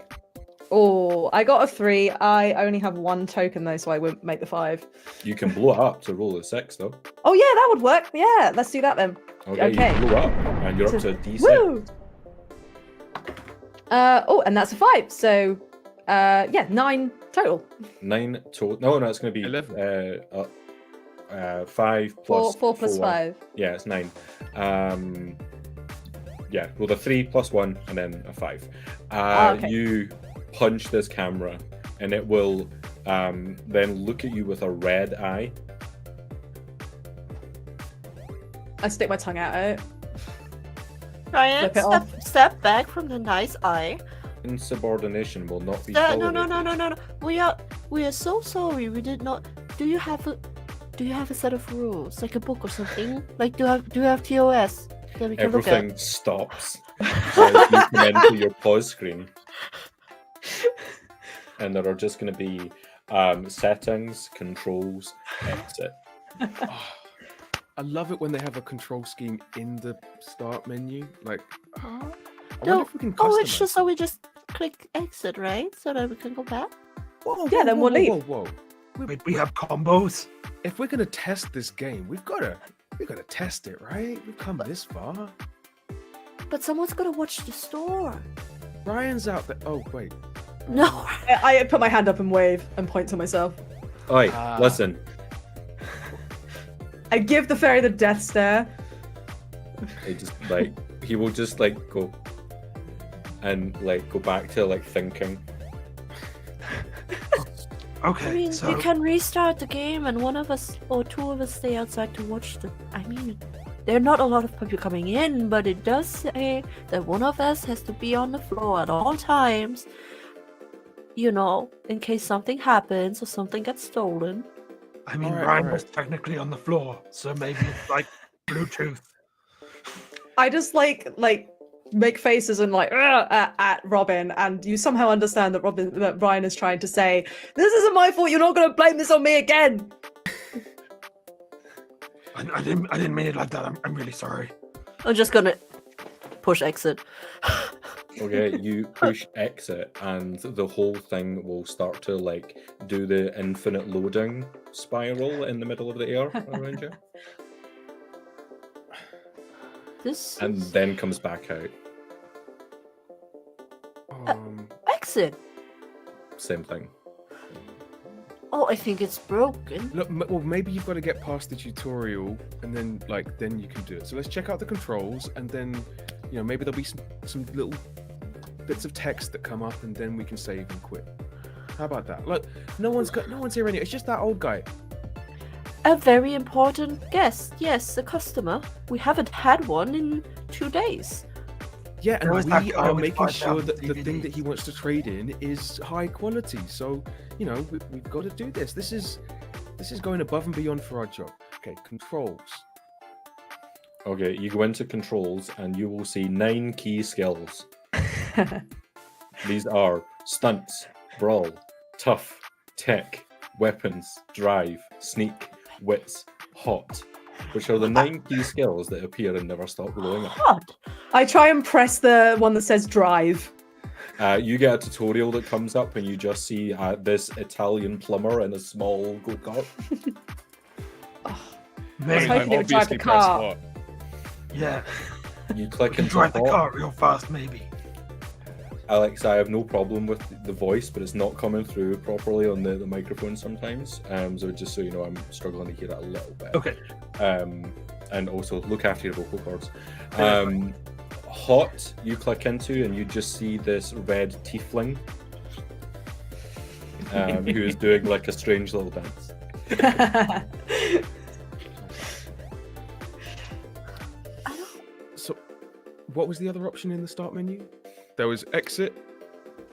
Oh, I got a 3. I only have 1 token though, so I won't make the 5. You can blow it up to roll a 6, though. Oh yeah, that would work. Yeah, let's do that then. Okay, Okay. you blow up, and you're up to a D6. Woo! Oh, and that's a 5. So, yeah, 9 total. 9 total. No, it's going to be 11. 5 plus 4 plus 5. Yeah, it's 9. Yeah, roll a 3 plus 1 and then a 5. Okay. You punch this camera and it will then look at you with a red eye. I stick my tongue out at it. Ryan, Flip it off. step back from the nice eye. Insubordination will not be No, tolerated. no. We are so sorry. We did not. Do you have a set of rules, like a book or something? Like do you have TOS that we can look at? Everything stops as you come into your pause screen. And there are just going to be settings, controls, exit. Oh, I love it when they have a control scheme in the start menu. Like, I wonder if we can customize. Oh, it's just so we just click exit, right? So that we can go back. Whoa, Yeah, then we'll leave. Whoa. Wait, we have combos. If we're gonna test this game, we've gotta test it, right? We've come this far. But someone's gonna watch the store. Ryan's out there. Oh wait. No. I put my hand up and wave and point to myself. Oi, Ah. listen. I give the fairy the death stare. He will just like go and like go back to like thinking. Okay, I mean, so you can restart the game, and one of us or two of us stay outside to watch the. I mean, there are not a lot of people coming in, but it does say that one of us has to be on the floor at all times. You know, in case something happens or something gets stolen. I mean, Alright, Ryan alright. was technically on the floor, so maybe it's like Bluetooth. I just like make faces and like at Robin, and you somehow understand that Ryan is trying to say, "This isn't my fault. You're not going to blame this on me again." I didn't mean it like that. I'm really sorry. I'm just gonna push exit. Okay, you push exit, and the whole thing will start to like do the infinite loading spiral in the middle of the air around you, This and is- then comes back out. exit. Same thing. Oh, I think it's broken. Look, well, maybe you've got to get past the tutorial, and then then you can do it. So let's check out the controls, and then maybe there'll be some little bits of text that come up, and then we can save and quit. How about that? Look, no one's here anyway. It's just that old guy. A very important guest. Yes, a customer. We haven't had one in 2 days. Yeah, and There was that we guy are with making sure 5,000 that the thing that DVDs. he wants to trade in is high quality. So we've got to do this. This is going above and beyond for our job. Okay, controls. Okay, you go into controls, and you will see 9 key skills. These are stunts, brawl, tough, tech, weapons, drive, sneak, wits, hot, which are the 9 key skills that appear and never stop blowing up. Hot. I try and press the one that says drive. You get a tutorial that comes up, and you just see this Italian plumber in a small go-kart. Maybe, hoping it would drive the car. yeah. You click You can into drive the hot. car real fast, maybe. Alex, I have no problem with the voice, but it's not coming through properly on the microphone sometimes. So just so you know, I'm struggling to hear it a little bit. Okay. And also look after your vocal cords. Hot, you click into, and you just see this red tiefling who is doing like a strange little dance. So, what was the other option in the start menu? There was exit.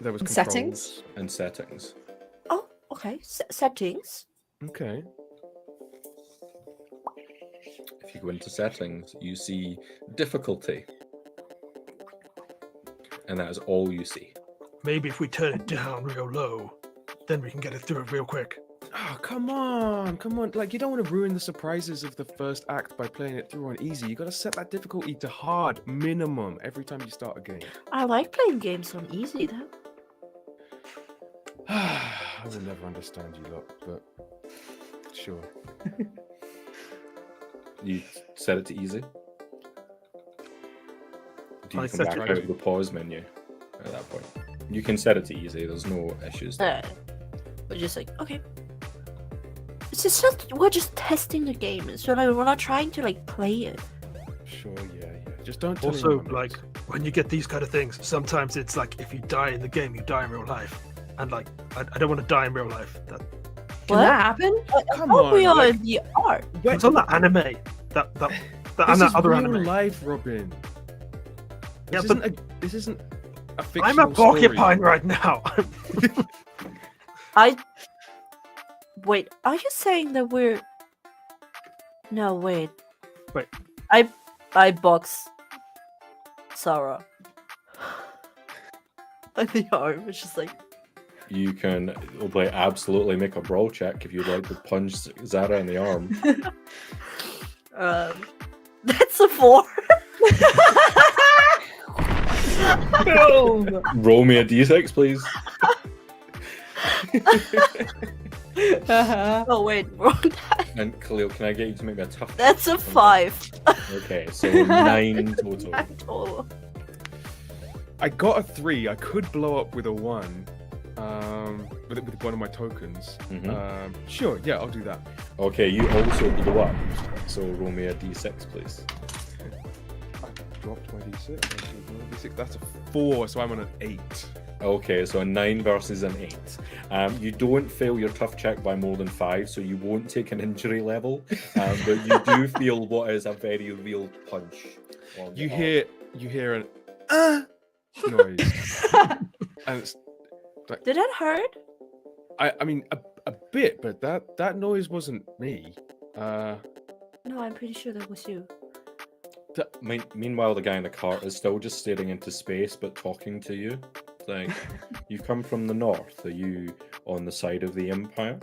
There was controls. Settings? And settings. Oh, okay. Settings. Okay. If you go into settings, you see difficulty. And that is all you see. Maybe if we turn it down real low, then we can get it through it real quick. Oh, come on. Like, you don't want to ruin the surprises of the first act by playing it through on easy. You got to set that difficulty to hard minimum every time you start a game. I like playing games on easy though. I will never understand you lot, but sure. You set it to easy. Do I you come set back it out to- of the pause menu at that point? You can set it to easy. There's no issues there. We're just like, okay. It's just we're just testing the game, so like, we're not trying to like play it. Sure, yeah. Just don't tell Also, anyone like, else. when you get these kind of things, sometimes it's like if you die in the game, you die in real life. And like, I don't want to die in real life. Can What? that happen? Come Oh, we on, are like, in the art. It's on that anime. That this and that is other real anime. life, Robin. This but isn't a I'm fictional a porcupine story. right now. Wait, are you saying that we're... No, wait. Wait. I box Sarah. On the arm, it's just like... You can like absolutely make a brawl check if you'd like to punch Zara in the arm. That's a 4. Boom. Roll me a d6, please. Oh wait, wrong die. And Khalil, can I get you to make me a tough? That's a 5. Okay, so 9 total. Total. I got a 3. I could blow up with a 1. With one of my tokens. Mhm. Sure, yeah, I'll do that. Okay, you also blew up. So roll me a d6, please. I dropped my d6. D6. That's a 4, so I'm on an 8. Okay, so a 9 versus an 8. You don't fail your tough check by more than 5, so you won't take an injury level. But you do feel what is a very real punch. On the You arm. hear an noise, and it's Did it hurt? I mean a bit, but that noise wasn't me. No, I'm pretty sure that was you. Meanwhile, the guy in the cart is still just staring into space, but talking to you. It's like, you've come from the north. Are you on the side of the Empire?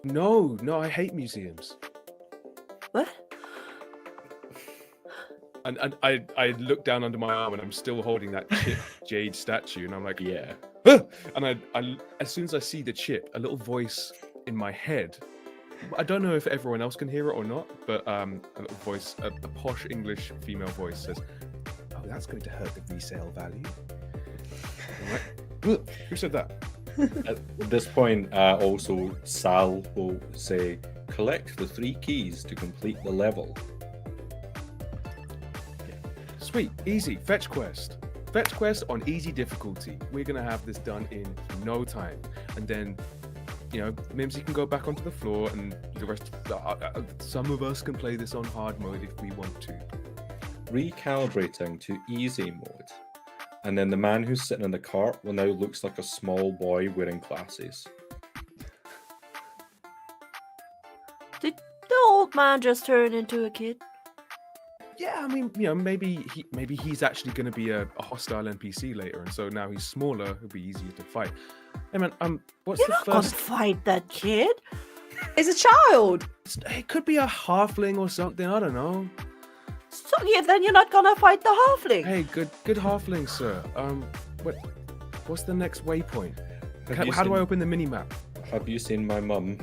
No, I hate museums. What? And I look down under my arm and I'm still holding that chip jade statue, and I'm like, Yeah. "Ah!" And I as soon as I see the chip, a little voice in my head. I don't know if everyone else can hear it or not, but a little voice, a posh English female voice says, "Oh, that's going to hurt the resale value." I'm like, "Ugh, who said that?" At this point, also Sal will say, collect the 3 keys to complete the level. Sweet, easy, fetch quest. Fetch quest on easy difficulty. We're gonna have this done in no time, and then, you know, Mimsy can go back onto the floor, and the rest. Some of us can play this on hard mode if we want to. Recalibrating to easy mode. And then the man who's sitting in the cart will now looks like a small boy wearing glasses. Did the old man just turn into a kid? Yeah, I mean, you know, maybe he's actually going to be a hostile NPC later, and so now he's smaller. It'll be easier to fight. Hey man, what's You're the not gonna first? fight that kid. It's a child. It could be a halfling or something. I don't know. So yeah, then you're not gonna fight the halfling. Hey, good halfling, sir. What's the next waypoint? Have you How do I seen- open the mini map? Have you seen my mum?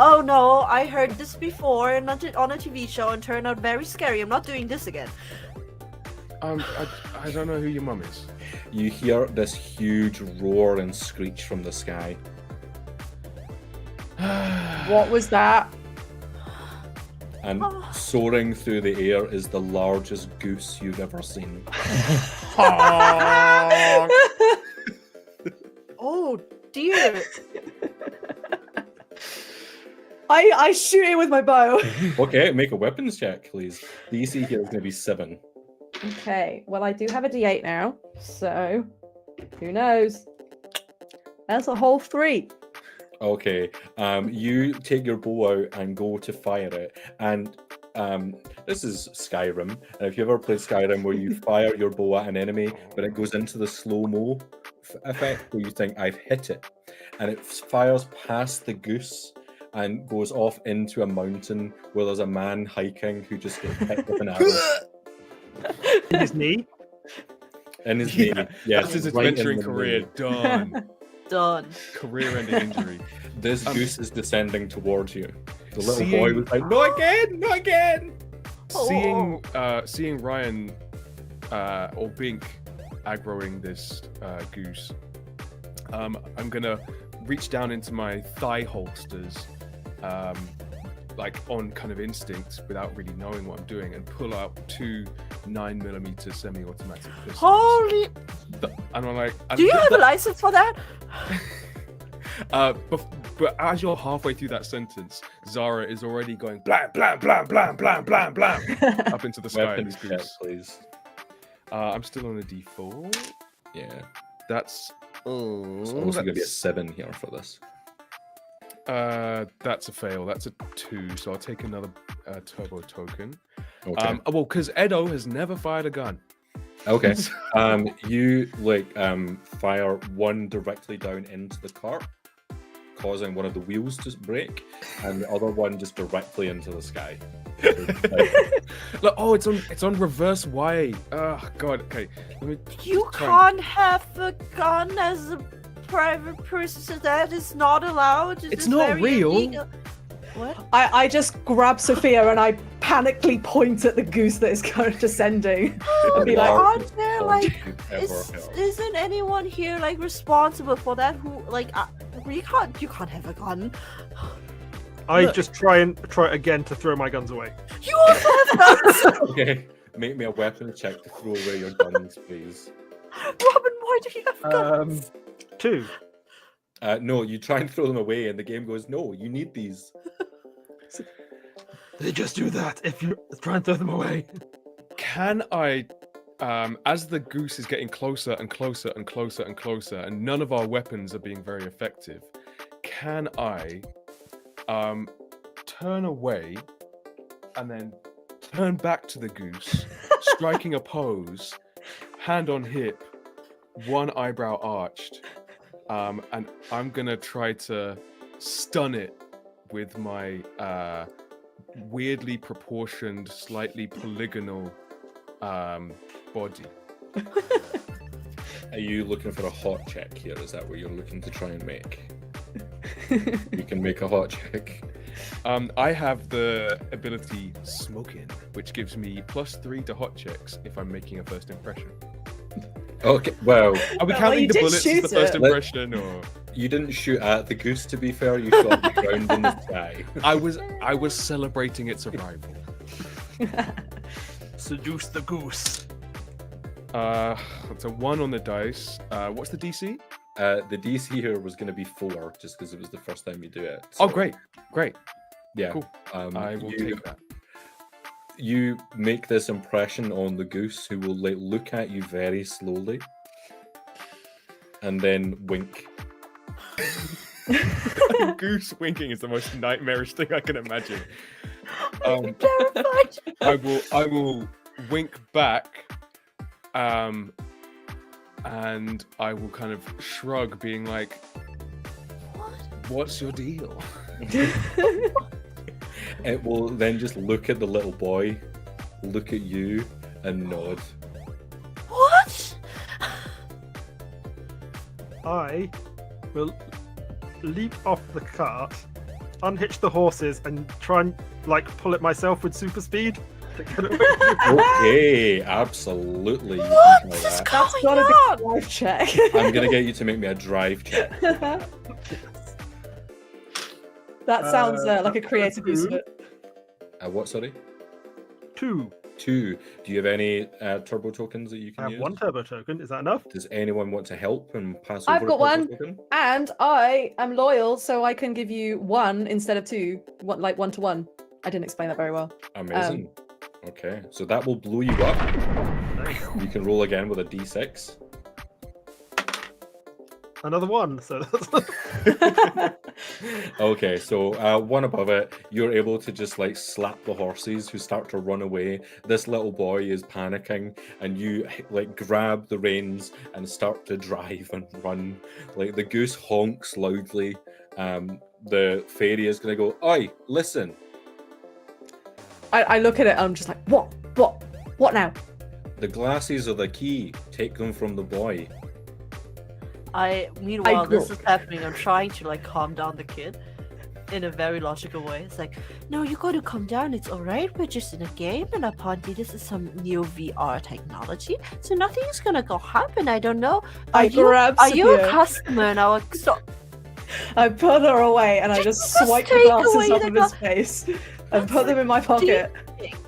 Oh no, I heard this before on a TV show and turned out very scary. I'm not doing this again. I don't know who your mum is. You hear this huge roar and screech from the sky. What was that? And soaring through the air is the largest goose you've ever seen. Oh dear. I shoot it with my bow. Okay, make a weapons check, please. The EC here is going to be 7. Okay, well I do have a D8 now, so who knows? That's a whole 3. Okay, you take your bow out and go to fire it, and this is Skyrim, and if you ever played Skyrim where you fire your bow at an enemy, but it goes into the slow-mo effect where you think, I've hit it, and it fires past the goose and goes off into a mountain where there's a man hiking who just gets hit with an arrow In his knee. in his knee. Yes, That's his right in adventuring the career knee. done. Done. Career-ending injury. This goose is descending towards you. The little Seeing- boy was like, "Not again, not again!" Seeing Ryan or Bink aggroing this goose, I'm gonna reach down into my thigh holsters, like on kind of instinct without really knowing what I'm doing, and pull out 2 9mm semi-automatic pistols. Holy! And I'm like, Do you have a license for that? But as you're halfway through that sentence, Zara is already going blam, blam, blam, blam, blam, blam, blam up into the sky. Weapon This check, goose. please. I'm still on a D4. Yeah. That's It's also going to be a 7 here for this. that's a fail. That's a 2. So I'll take another turbo token. Okay. Well, because Edo has never fired a gun. Okay. You fire one directly down into the cart, causing one of the wheels to break, and the other one just directly into the sky. Look, oh, it's on reverse Y. Oh God. Okay. Let me. You try and- can't have a gun as a private person, so that is not allowed. It It's is not very real. illegal. What? I just grab Sophia and I panically point at the goose that is kind of descending. Oh, be like, aren't there like you've ever heard. isn't anyone here like responsible for that? Who like you can't have a gun. I Look. just try again to throw my guns away. You also have guns. Okay. Make me a weapon check to throw away your guns, please. Robin, why do you have guns? 2. No, you try and throw them away, and the game goes, "No, you need these." They just do that if you try and throw them away. Can I, as the goose is getting closer and closer and closer and closer, and none of our weapons are being very effective, can I, turn away, and then turn back to the goose, striking a pose, hand on hip, one eyebrow arched, and I'm gonna try to stun it with my weirdly proportioned, slightly polygonal body. Are you looking for a hot check here? Is that what you're looking to try and make? You can make a hot check. I have the ability Smokin', which gives me +3 to hot checks if I'm making a first impression. Okay, well, Are we Well, counting you the did bullets as the shoot first it. impression, or you didn't shoot at the goose, to be fair. You shot the ground in the sky. I was celebrating its arrival. Seduce the goose. It's a 1 on the dice. What's the DC? The DC here was going to be 4, just because it was the first time you do it. Oh, so, great. Yeah. Cool. I will you, take that. You make this impression on the goose, who will like look at you very slowly, and then wink. Goose winking is the most nightmarish thing I can imagine. I'm terrified. I will wink back, and I will kind of shrug, being like, "What's your deal?" It will then just look at the little boy, look at you, and nod. What? I will leap off the cart, unhitch the horses, and try and like pull it myself with super speed to get it away. Okay, absolutely. You What can try is that. That's going gotta on? be a life check. I'm gonna get you to make me a drive check. That sounds like a that's creative use of good. it. What? Sorry. 2. 2. Do you have any turbo tokens that you I can have use? 1 turbo token. Is that enough? Does anyone want to help and pass I've over a got turbo one. token? And I am loyal, so I can give you 1 instead of 2, like 1-to-1. I didn't explain that very well. Amazing. Okay, so that will blow you up. Nice. You can roll again with a d6. Another 1. So that's Okay, so one above it, you're able to just like slap the horses who start to run away. This little boy is panicking, and you like grab the reins and start to drive and run. Like the goose honks loudly. The fairy is gonna go, "Oi, listen! I look at it and I'm just like, what now? The glasses are the key. Take them from the boy." Meanwhile, this broke. is happening. I'm trying to like calm down the kid in a very logical way. It's like, no, you got to calm down. It's all right. We're just in a game, and apparently this is some new VR technology, so nothing is gonna go happen. I don't know. I grab Are you a Sophia. customer in our store? I pull her away and I just Just swipe the take glasses away off the of his face and put them in my pocket.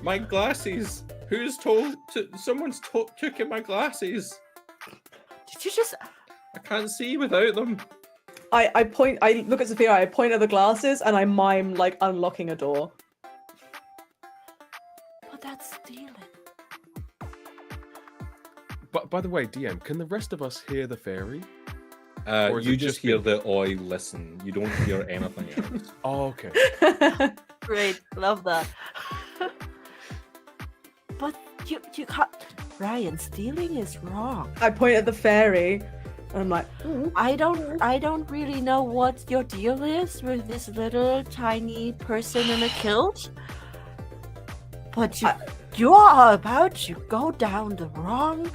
My glasses! Who's told to someone's took in my glasses? Did you just? I can't see without them. I look at Sophia, I point at the glasses, and I mime like unlocking a door. But that's stealing. But by the way, DM, can the rest of us hear the fairy? Or is You it just just hear me? the oi listen. You don't hear anything else. Oh, okay. Great, love that. But you can't. Ryan, stealing is wrong. I point at the fairy, and I'm like, "Ooh." I don't really know what your deal is with this little tiny person in a kilt. But you are about to go down the wrong.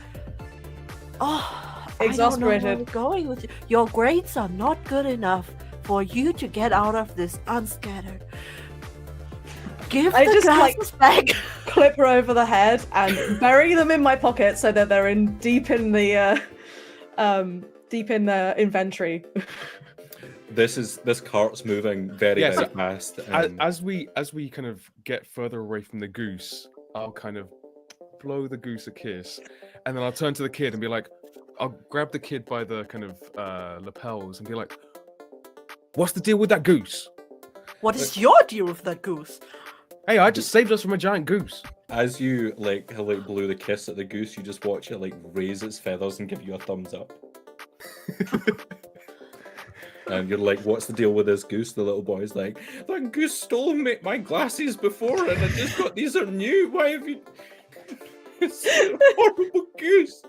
Oh, I don't know Exasperated. where we're going with you. Your grades are not good enough for you to get out of this unscattered. Give I the just, like- glasses back. clip her over the head and bury them in my pocket so that they're deep in the inventory. This cart's moving very Yes. very fast. As we kind of get further away from the goose, I'll kind of blow the goose a kiss, and then I'll turn to the kid and be like, I'll grab the kid by the kind of lapels and be like, "What's the deal with that goose? What is your deal with that goose? Hey, I just saved us from a giant goose." As you like blew the kiss at the goose, you just watch it like raise its feathers and give you a thumbs up. And you're like, "What's the deal with this goose?" The little boy's like, "That goose stole my glasses before, and I just got these are new. Why have you? It's a horrible goose."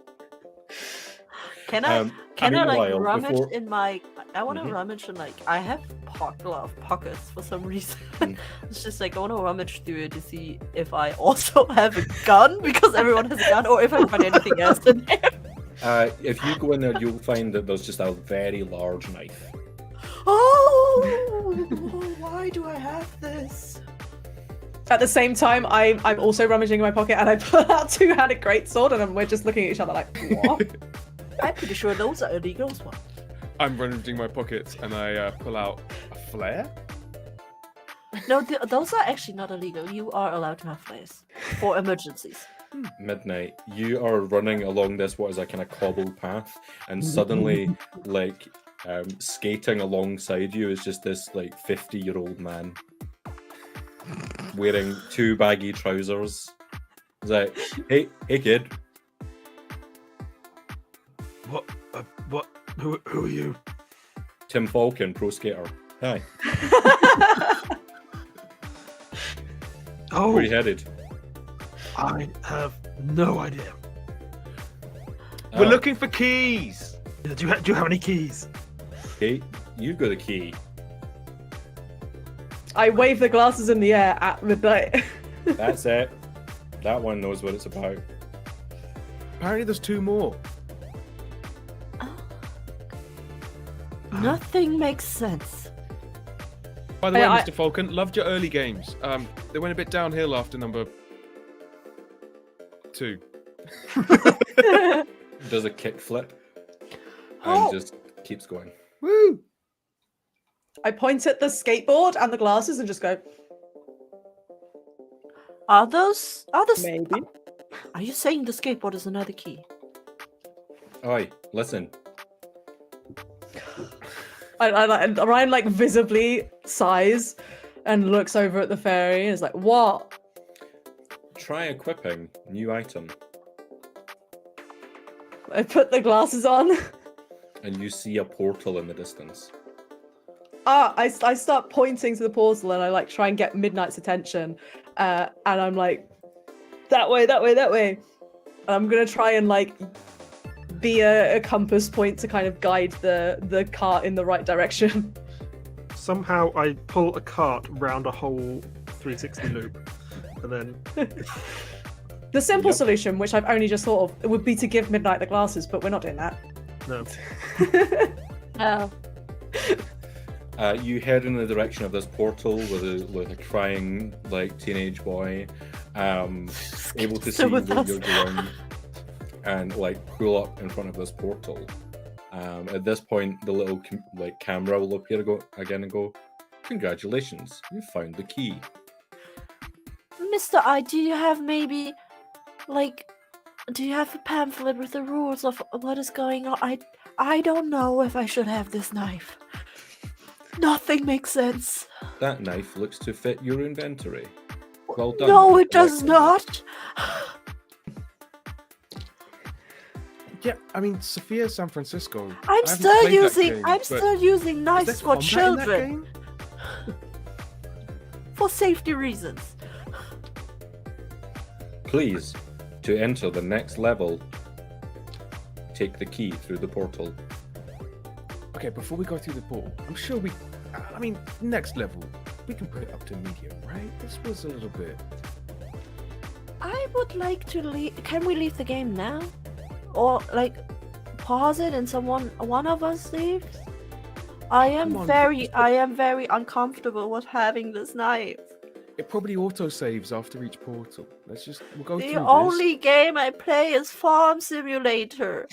Can I like meanwhile, rummage before- in my? I want to Mhm. rummage in like I have a lot of pockets for some reason. Mm. It's just like I want to rummage through it to see if I also have a gun because everyone has a gun, or if I find anything else in there. If you go in there, you'll find that there's just a very large knife. Oh, why do I have this? At the same time, I'm also rummaging in my pocket and I pull out two-handed greatsword and we're just looking at each other like, what? I'm pretty sure those are illegal as well. I'm rummaging my pockets and I pull out a flare. No, those are actually not illegal. You are allowed to have flares for emergencies. Midnight, you are running along this what is a kind of cobble path, and suddenly, like, skating alongside you is just this like 50-year-old man wearing two baggy trousers. He's like, hey kid. What? Who are you? Tim Falcon, pro skater. Hi. Oh, Where are you headed? I have no idea. We're Oh, looking for keys. Do you have any keys? Hey, you've got a key. I wave the glasses in the air at midnight. That's it. That one knows what it's about. Apparently, there's two more. Nothing makes sense. By the way, I- Mr. Falcon, loved your early games. They went a bit downhill after number 2. Does a kickflip and Oh. just keeps going. Woo! I point at the skateboard and the glasses and just go, Are those maybe. Are you saying the skateboard is another key? Oi, listen. And Ryan like visibly sighs and looks over at the fairy and is like, what? Try equipping new item, I put the glasses on. and you see a portal in the distance. I start pointing to the portal and I like try and get Midnight's attention. And I'm like, that way. And I'm gonna try and like be a compass point to kind of guide the cart in the right direction. Somehow I pull a cart round a whole 360 loop, and then The simple Yep. solution, which I've only just thought of, would be to give Midnight the glasses, but we're not doing that. no. Oh. You head in the direction of this portal with a crying like teenage boy, able to see Still with where us. you're going, and like pull up in front of this portal. At this point, the little camera will appear again and go, "Congratulations, you found the key." Mr. I, do you have maybe do you have a pamphlet with the rules of what is going on? I don't know if I should have this knife. Nothing makes sense. That knife looks to fit your inventory. Well done. No, for it does collecting not. Yeah, I mean, Sophia San Francisco. I'm I haven't still played that using. game, I'm but still using is there knives for combat in that children game? for safety reasons. Please, to enter the next level, take the key through the portal. Okay, before we go through the portal, I'm sure we. I mean, next level, we can put it up to medium, right? This was a little bit. I would like to leave. Can we leave the game now, or like pause it and one of us leaves? I Come am on, very uncomfortable with having this knife. It probably auto saves after each portal. We'll go The through only game I play is Farm Simulator.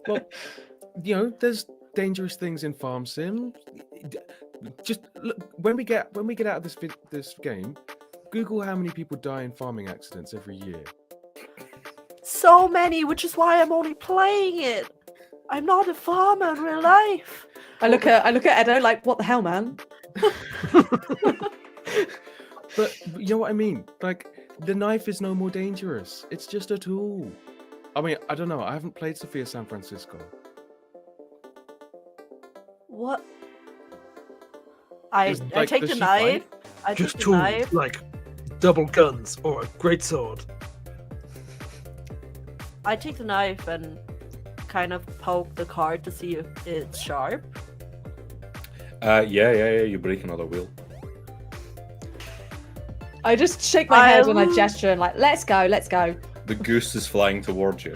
Well, there's dangerous things in Farm Sim. Just look, when we get out of this game, Google how many people die in farming accidents every year. So many, which is why I'm only playing it. I'm not a farmer in real life. I look at Edo like, what the hell, man? But you know what I mean? Like, the knife is no more dangerous. It's just a tool. I mean, I don't know. I haven't played Sophia San Francisco. What? I Like, take does the she knife. fight? I take Just the tools knife. like double guns or a great sword. I take the knife and kind of poke the card to see if it's sharp. Yeah. You break another wheel. I just shake my head and I gesture and like, let's go. The goose is flying towards you.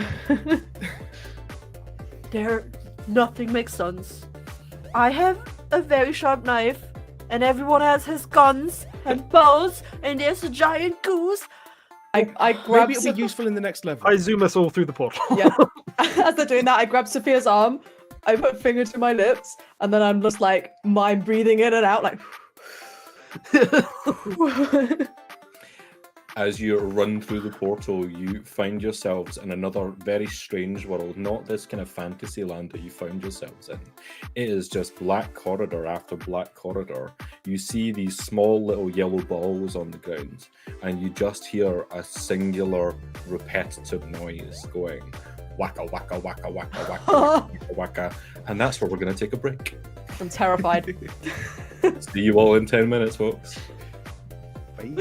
Nothing makes sense. I have a very sharp knife, and everyone has his guns and bows, and there's a giant goose. I grab. Maybe it'll be useful in the next level. I zoom us all through the portal. Yeah. As they're doing that, I grab Sophia's arm, I put a finger to my lips, and then I'm just like mind breathing in and out, like. As you run through the portal, you find yourselves in another very strange world, not this kind of fantasy land that you found yourselves in. It is just black corridor after black corridor. You see these small little yellow balls on the ground, and you just hear a singular repetitive noise going waka waka waka waka waka waka waka, and that's where we're going to take a break. I'm terrified. See you all in 10 minutes, folks. Bye.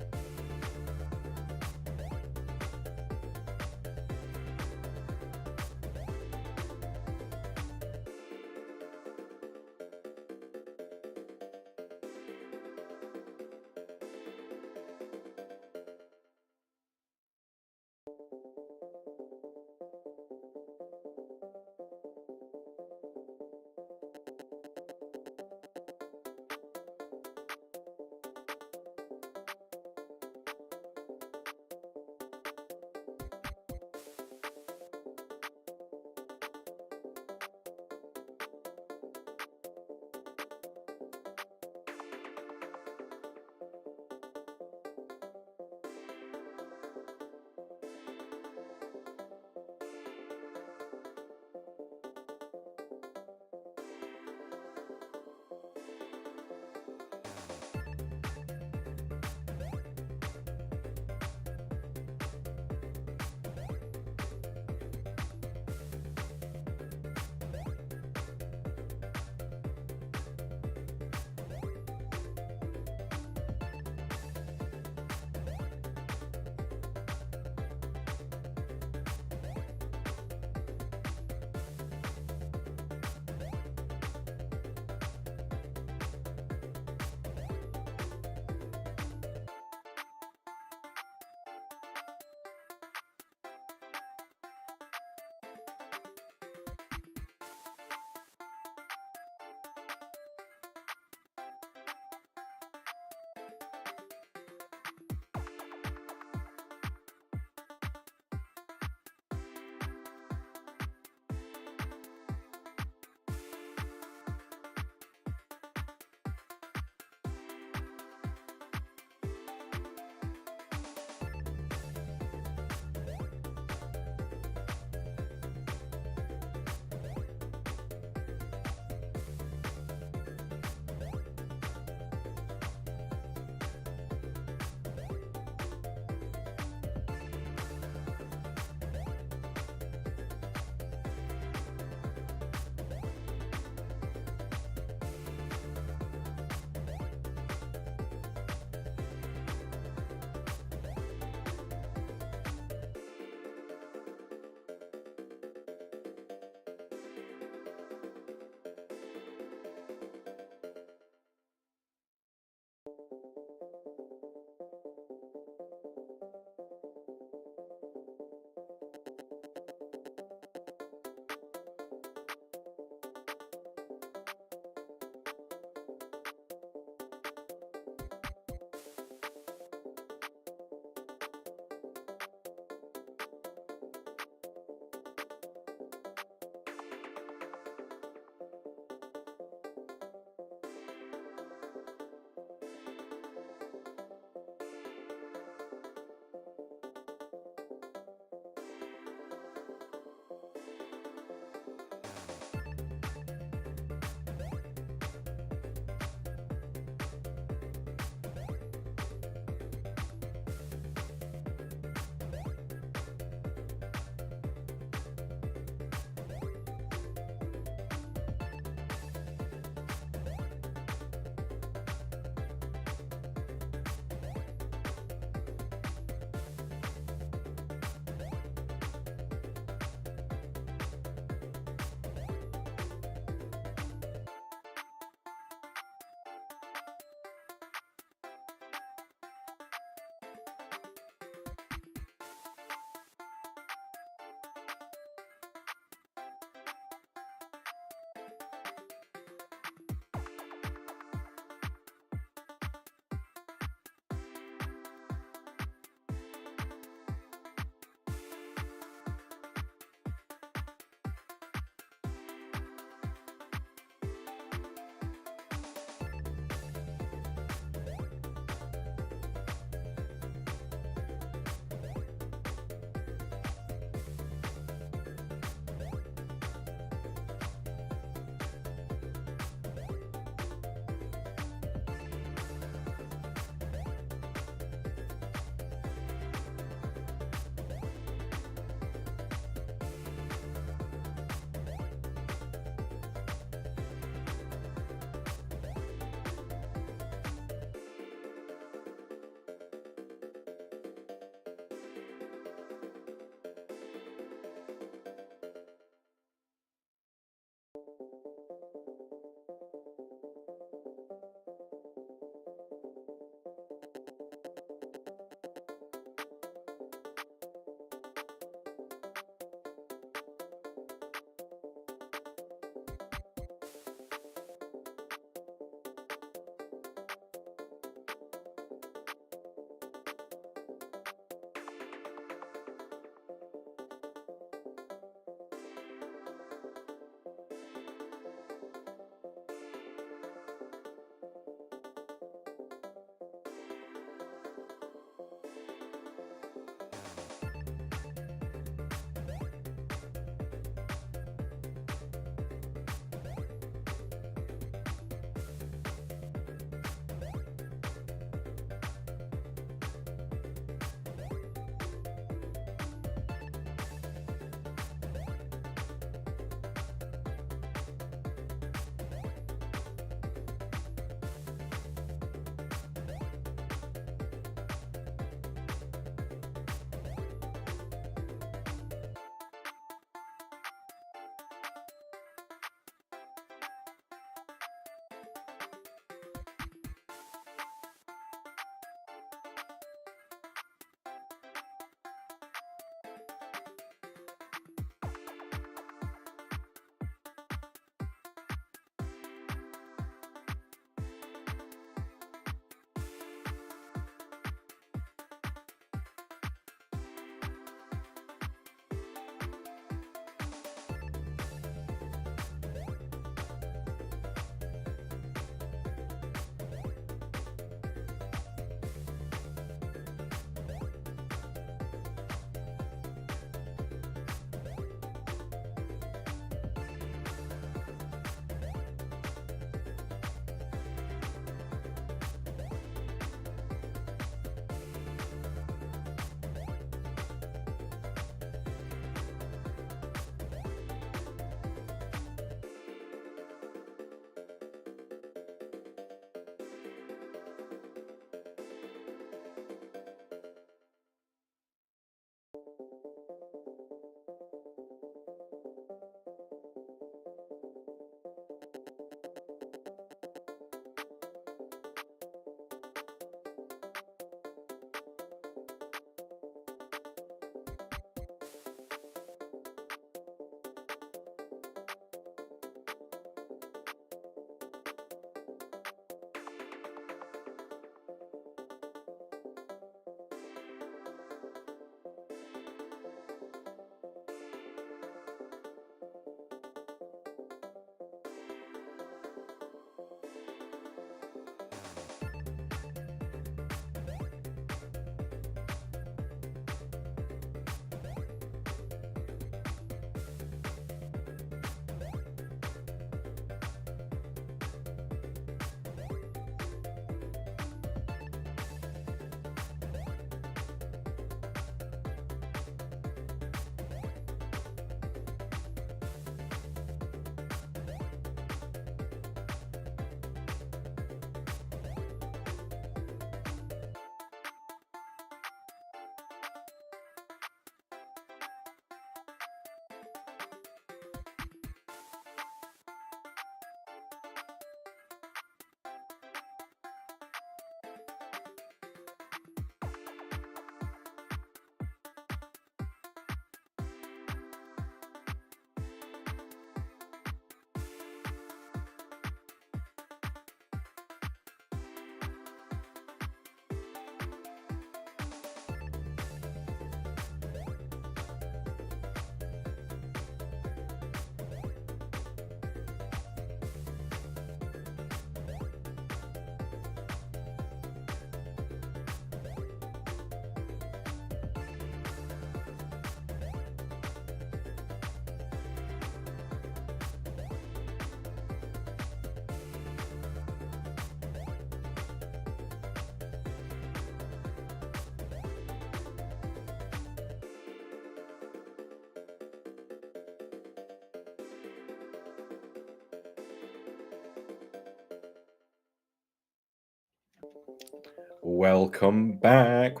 Welcome back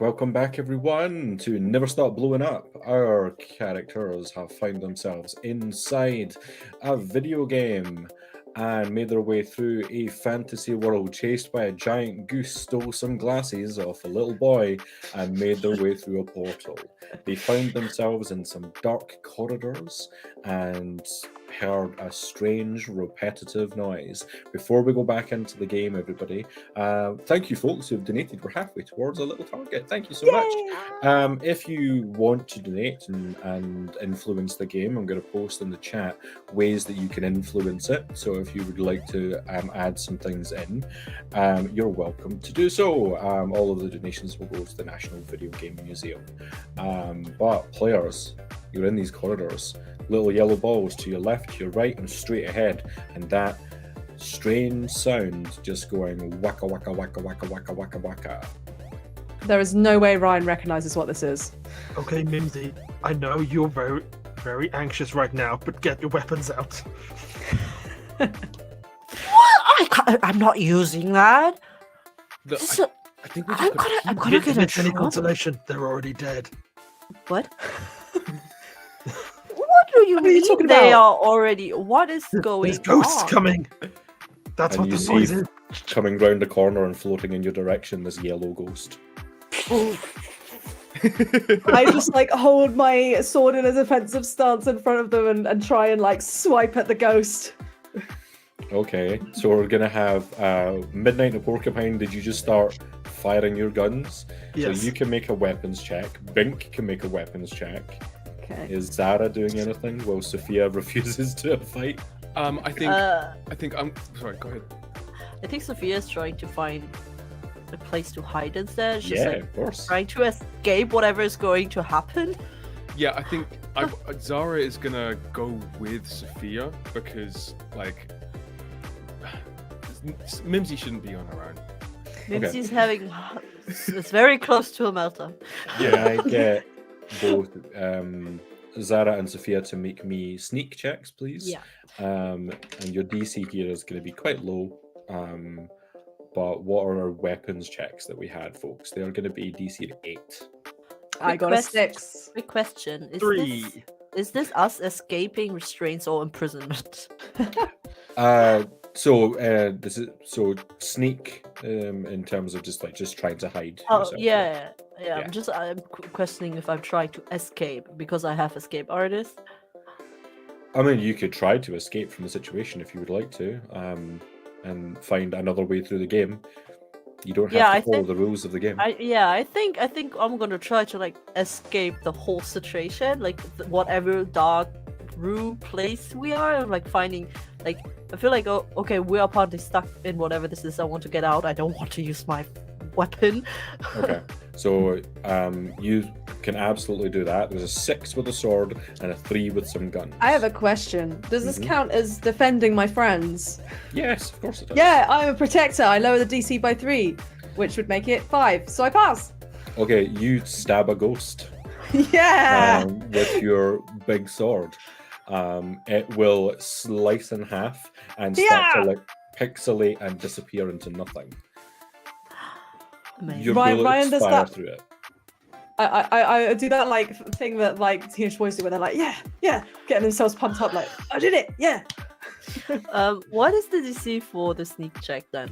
everyone to Never Stop Blowing Up. Our characters have found themselves inside a video game and made their way through a fantasy world, chased by a giant goose, stole some glasses off a little boy, and made their way through a portal. They found themselves in some dark corridors and heard a strange repetitive noise. Before we go back into the game, everybody, thank you folks who've donated. We're halfway towards a little target. Thank you so much. If you want to donate and influence the game, I'm going to post in the chat ways that you can influence it. So if you would like to add some things in, you're welcome to do so. All of the donations will go to the National Video Game Museum. But players, you're in these corridors, little yellow balls to your left, to your right, and straight ahead, and that strange sound just going waka waka waka waka waka waka waka. There is no way Ryan recognizes what this is. Okay, Mimsy, I know you're very, very anxious right now, but get your weapons out. What? I'm not using that. I think we just I'm got gonna If get in it's any trouble. consolation, they're already dead. What? What do you What are you mean talking they about? are already? What is going There's ghosts on? coming. That's And what you the see noise is. coming round the corner and floating in your direction, this yellow ghost. I just like hold my sword in a defensive stance in front of them and try and like swipe at the ghost. Okay, so we're gonna have Midnight and Porcupine. Did you just start firing your guns? Yes. So you can make a weapons check. Bink can make a weapons check. Okay. Is Zara doing anything while Sophia refuses to fight? I think I'm sorry. Go ahead. I think Sophia's trying to find a place to hide instead. She's Yeah, like of course. trying to escape whatever is going to happen. Yeah, I think Zara is gonna go with Sophia because like Mimsy shouldn't be on her own. Mimsy's having it's very close to a meltdown. Can I get both Zara and Sophia to make me sneak checks, please? Yeah. And your DC here is going to be quite low. But what are our weapons checks that we had, folks? They are going to be DC 8. I got a Request- 6. Quick question: Three. Is this us escaping restraints or imprisonment? This is so sneak in terms of just trying to hide. Oh yourself, yeah. Yeah. I'm questioning if I'm trying to escape because I have escape artist. I mean, you could try to escape from the situation if you would like to, and find another way through the game. You don't have Yeah, to I follow think- the rules of the game. I think I'm gonna try to like escape the whole situation, like whatever dark room place we are, like finding like I feel like oh okay we are partly stuck in whatever this is. I want to get out. I don't want to use my weapon. Okay, so you can absolutely do that. There's a 6 with a sword and a 3 with some guns. I have a question. Does this Mhm. count as defending my friends? Yes, of course it does. Yeah, I'm a protector. I lower the DC by 3, which would make it 5. So I pass. Okay, you stab a ghost Yeah. with your big sword. It will slice in half and start Yeah. to like pixelate and disappear into nothing. Amazing. Your Ryan bullets does fire that- through it. I do that like thing that like teenage boys do where they're like, yeah, getting themselves pumped up like, I did it, yeah. What is the DC for the sneak check then?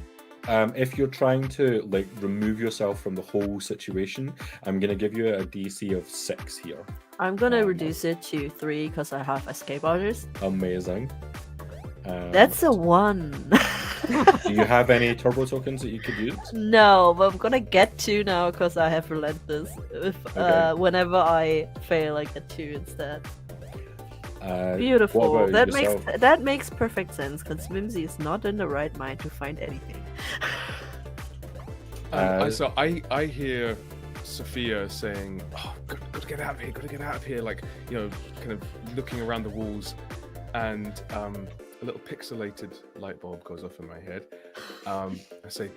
If you're trying to like remove yourself from the whole situation, I'm gonna give you a DC of 6 here. I'm gonna Um, reduce it to 3 because I have escape artist. Amazing. That's a 1. Do you have any turbo tokens that you could use? No, but I'm gonna get 2 now because I have relentless. If Okay. whenever I fail, I get 2 instead. What Beautiful. about That yourself? makes perfect sense because Mimsy is not in the right mind to find anything. So I hear Sophia saying, "Oh, got to get out of here! Got to get out of here!" Like kind of looking around the walls, and a little pixelated light bulb goes off in my head. I say,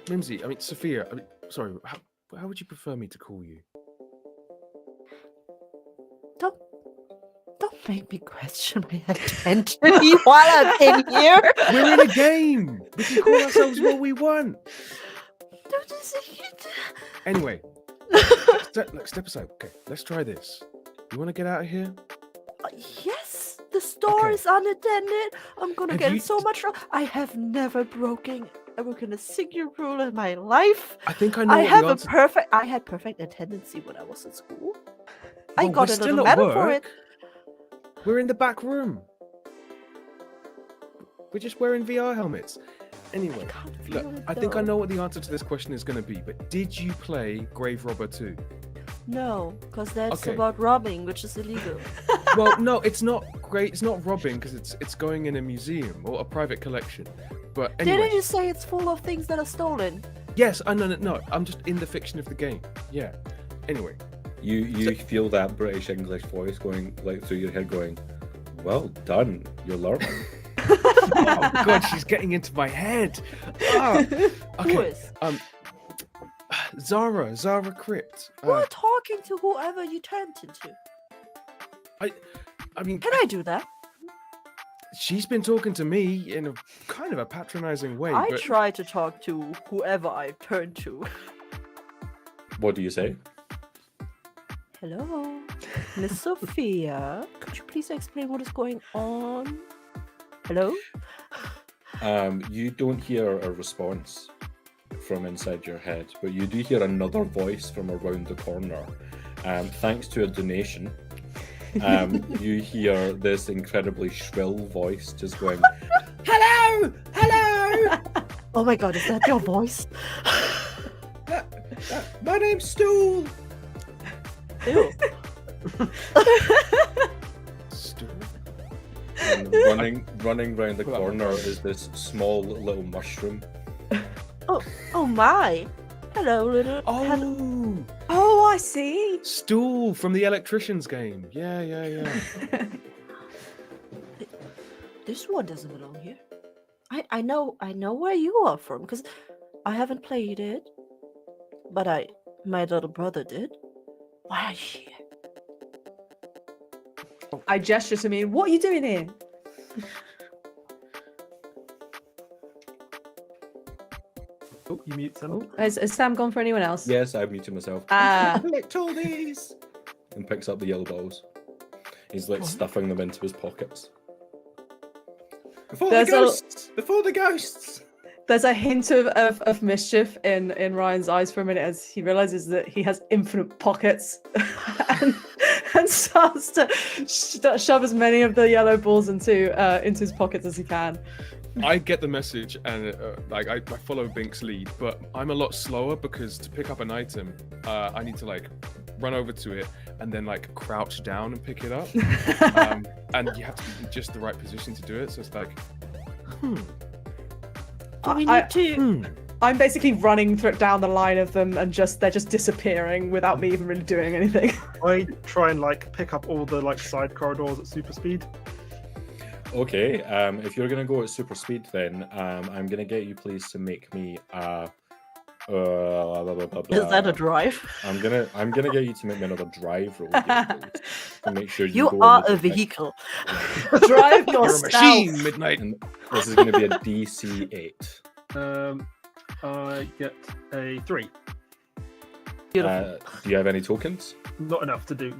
"Mimsy, I mean Sophia. I mean, sorry. How would you prefer me to call you?" Don't make me question my identity while I'm in here. We're in a game. We can call ourselves what we want. Don't you see it? Anyway, step aside. Okay, let's try this. You want to get out of here? Yes, the store Okay. is unattended. I'm gonna Have get you- in so much trouble. I have never broken a single rule in my life. I think I know I what have the a answer. I had perfect attendance when I was in school. I Well, got we're a still little at medal for it. work. We're in the back room. We're just wearing VR helmets. Anyway, can't look, feel it, I think I though. know what the answer to this question is going to be, but did you play Grave Robber 2? No, because that's Okay. about robbing, which is illegal. Well, no, it's not great. It's not robbing because it's going in a museum or a private collection. But anyway, Didn't you say it's full of things that are stolen? yes, I no. I'm just in the fiction of the game. Yeah. Anyway, You feel that British English voice going like through your head, going, "Well done, you're learning." oh god, she's getting into my head. Ah, Who okay. is? Zara Crypt. We're talking to whoever you turned into. I mean, Can I do that? she's been talking to me in a kind of a patronizing way. I but try to talk to whoever I turn to. What do you say? Hello, Miss Sophia. Could you please explain what is going on? Hello? You don't hear a response from inside your head, but you do hear another voice from around the corner. Thanks to a donation, you hear this incredibly shrill voice just going, "Hello, hello, Oh my god, is that your voice? my name's Stool." Ew. Stu- And running round the corner is this small little mushroom. Oh my. Hello, little. hello- Oh, Oh, I see. Stool from the Electricians game. Yeah. This one doesn't belong here. I know where you are from because I haven't played it, but my little brother did. Why are you here? I gesture to me. What are you doing here? Oh, you mute Sam. Oh, has Sam gone for anyone else? Yes, I've muted myself. Ah. Collect all these! And picks up the yellow balls. He's like What? stuffing them into his pockets. Before There's the a- ghosts! Before the ghosts! There's a hint of mischief in Ryan's eyes for a minute as he realizes that he has infinite pockets and starts to shove as many of the yellow balls into his pockets as he can. I get the message and I follow Bink's lead, but I'm a lot slower because to pick up an item, I need to like run over to it and then like crouch down and pick it up. And you have to be in just the right position to do it. So it's like, Do we I- need to? I'm basically running down the line of them and they're just disappearing without me even really doing anything. I try and like pick up all the like side corridors at super speed. Okay, if you're gonna go at super speed, then I'm gonna get you please to make me blah, blah, blah, blah. Is that a drive? I'm gonna get you to make me another drive roll here, please, to make sure you You go are in a the direct- vehicle. Drive you're a yourself. machine, Midnight. And this is gonna be a DC 8. I get a 3. Beautiful. Do you have any tokens? Not enough to do.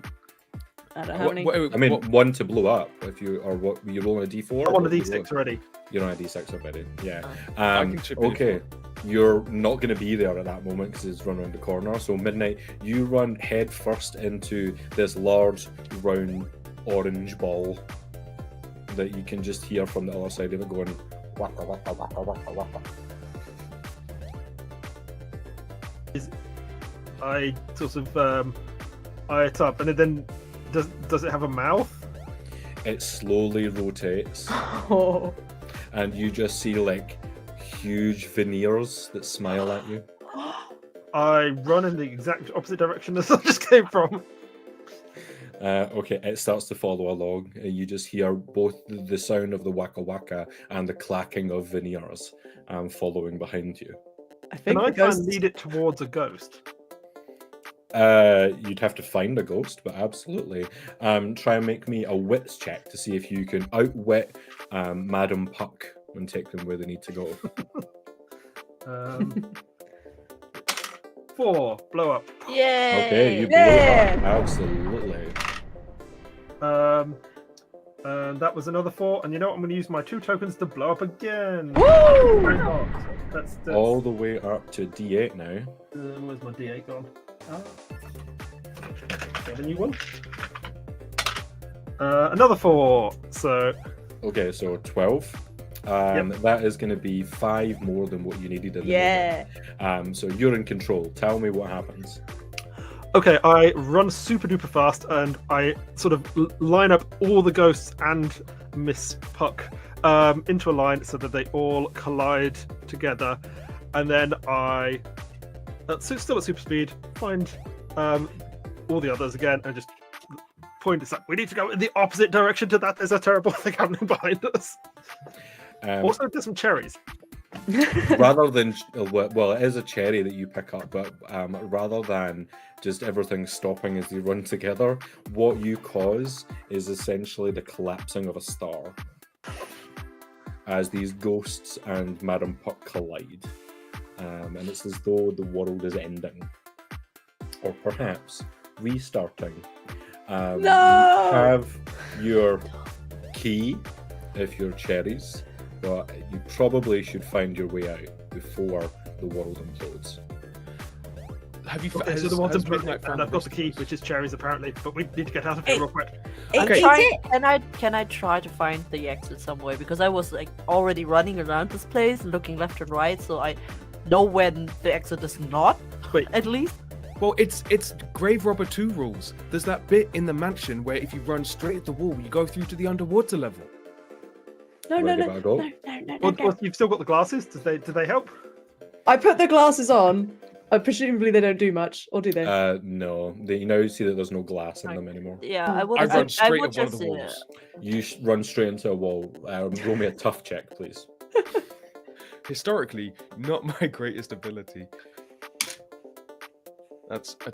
I don't have any. I mean, one to blow up. If you or what you're rolling a D4. I'm on a or you D6 roll- already. You're on a D6 already. Yeah. I can chip in if you Okay. You're not going to be there at that moment because it's run around the corner. So Midnight, you run head first into this large, round, orange ball that you can just hear from the other side of it going waka waka waka waka waka. I sort of eye it up, and it then does it have a mouth? It slowly rotates, Oh. and you just see like huge veneers that smile at you. I run in the exact opposite direction as I just came from. Okay, it starts to follow along. You just hear both the sound of the waka waka and the clacking of veneers following behind you. I think Can I the try ghost. and lead it towards a ghost? You'd have to find a ghost, but absolutely. Try and make me a wits check to see if you can outwit Madam Puck and take them where they need to go. 4, blow up. Yay! Okay, you blew Yeah. it up. Absolutely. And that was another 4. And you know what? I'm going to use my 2 tokens to blow up again. Woo! Very hot. That's All the way up to D8 now. where's my D8 gone? Get a new one. Another 4. So Okay, so 12. That is going to be 5 more than what you needed in the Yeah. moment. So you're in control. Tell me what happens. okay, I run super duper fast and I sort of line up all the ghosts and Miss Puck into a line so that they all collide together, and then I, still at super speed, find all the others again and just point. It's like, we need to go in the opposite direction to that. There's a terrible thing happening behind us. Also, there's some cherries. Rather than well, it is a cherry that you pick up, but rather than just everything stopping as they run together, what you cause is essentially the collapsing of a star as these ghosts and Madam Puck collide, and it's as though the world is ending, or perhaps restarting. No! You have your key if you're cherries, but you probably should find your way out before the world implodes. Have you Okay, so the ones has in Midnight and found I've got the rest key, of which is cherries apparently, but we need to get out of here real quick. Okay. Can I try to find the exit somewhere? Because I was like already running around this place, looking left and right, so I know when the exit is not. Wait. At least. Well, it's Grave Robber 2 rules. There's that bit in the mansion where if you run straight at the wall, you go through to the underwater level. No, Wanna no, give no, it a go? no. Well, you've still got the glasses. Do they help? I put the glasses on. Presumably they don't do much, or do they? No, you now see that there's no glass in them anymore. Yeah, I would. I run I straight would at one of just the walls. You run straight into a wall. Roll me a tough check, please. Historically, not my greatest ability. That's a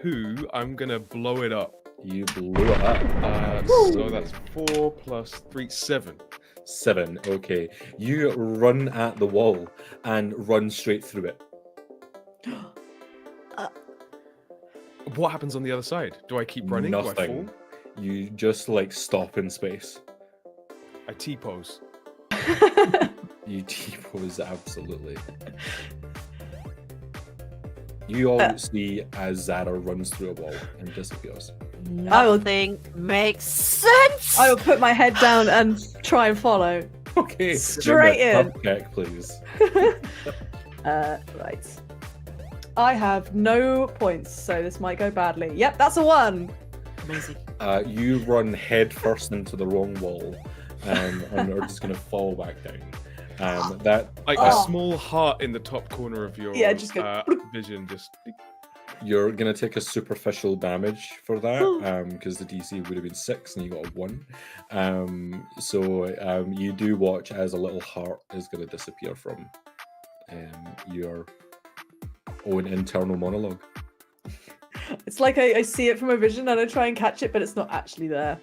2. I'm gonna blow it up. You blew it up. So that's 4 plus 3, 7. 7. Okay. You run at the wall and run straight through it. What happens on the other side? Do I keep running? Do I Nothing. fall? You just like stop in space. I T-pose. You T-pose absolutely. You all see as Zara runs through a wall and disappears. Nothing makes sense. I will put my head down and try and follow. Okay. Straight give me a in. tough check, please. Right. I have no points, so this might go badly. Yep, that's a 1. Amazing. You run head first into the wrong wall, and are just going to fall back down. Like a small heart in the top corner of your just go vision. Just You're going to take a superficial damage for that, because the DC would have been 6 and you got a 1. So you do watch as a little heart is going to disappear from your own internal monologue. It's like I see it from a vision and I try and catch it, but it's not actually there.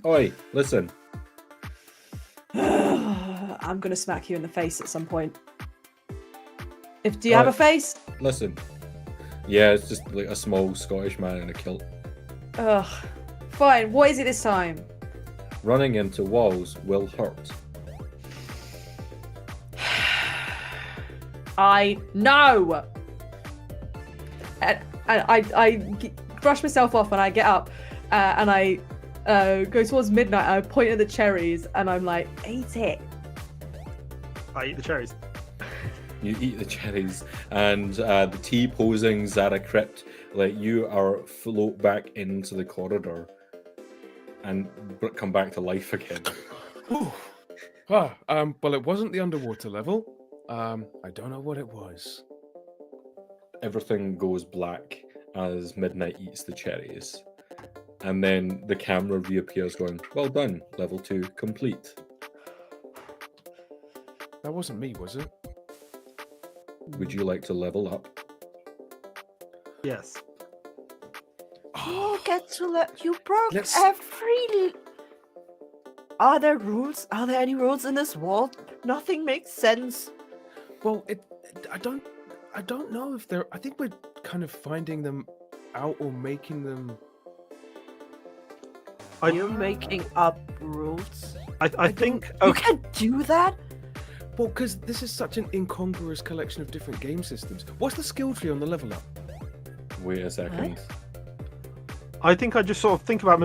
Oi, listen. I'm gonna smack you in the face at some point. Do you have a face? Listen. Yeah, it's just like a small Scottish man in a kilt. Ugh. Fine. What is it this time? Running into walls will hurt. I know. And I brush myself off and I get up and I go towards midnight. I point at the cherries and I'm like, eat it. I eat the cherries. You eat the cherries, and the T-posing Zara Crypt, like you are float back into the corridor and come back to life again. well, it wasn't the underwater level. I don't know what it was. Everything goes black as Midnight eats the cherries. And then the camera reappears going, well done, level 2 complete. That wasn't me, was it? Would you like to level up? Yes. You get to you broke Let's- every. Are there rules? Are there any rules in this world? Nothing makes sense. Well, I don't know if they're. I think we're kind of finding them out or making them. You're making up rules. I think. You Okay. can't do that. Well, because this is such an incongruous collection of different game systems. What's the skill tree on the level up? Wait a second. I think I just sort of think about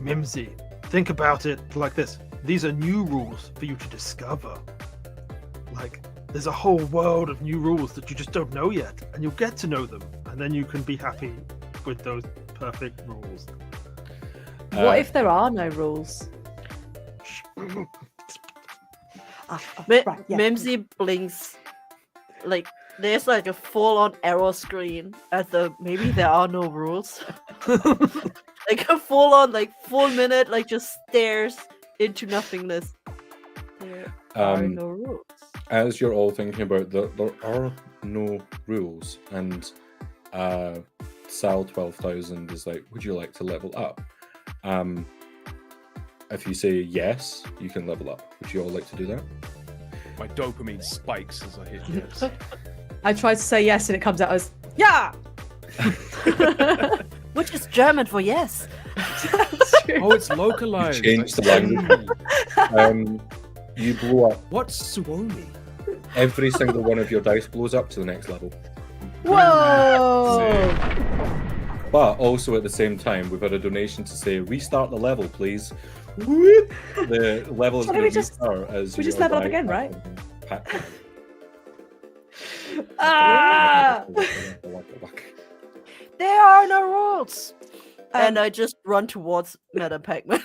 Mimsy. Think about it like this. These are new rules for you to discover. Like, there's a whole world of new rules that you just don't know yet, and you'll get to know them, and then you can be happy with those perfect rules. What if there are no rules? Right, yeah. Mimsy blinks. Like, there's like a full-on error screen at the maybe there are no rules. Like a full-on, like full minute, like just stares into nothingness. There are no rules. As you're all thinking about there are no rules, and Sal 12,000 is like, would you like to level up? If you say yes, you can level up. Would you all like to do that? My dopamine spikes as I hit yes. I tried to say yes, and it comes out as yeah. Which is German for yes. Oh, it's localized. Change the language. You blow up. What's Suomi? Every single one of your dice blows up to the next level. Whoa! But also at the same time, we've had a donation to say, restart the level, please. Whoop! The level is So going we to just- restart as we you just level up die again, right? Pac-Man. Ah! There are no rules. And I just run towards Meta Pac-Man.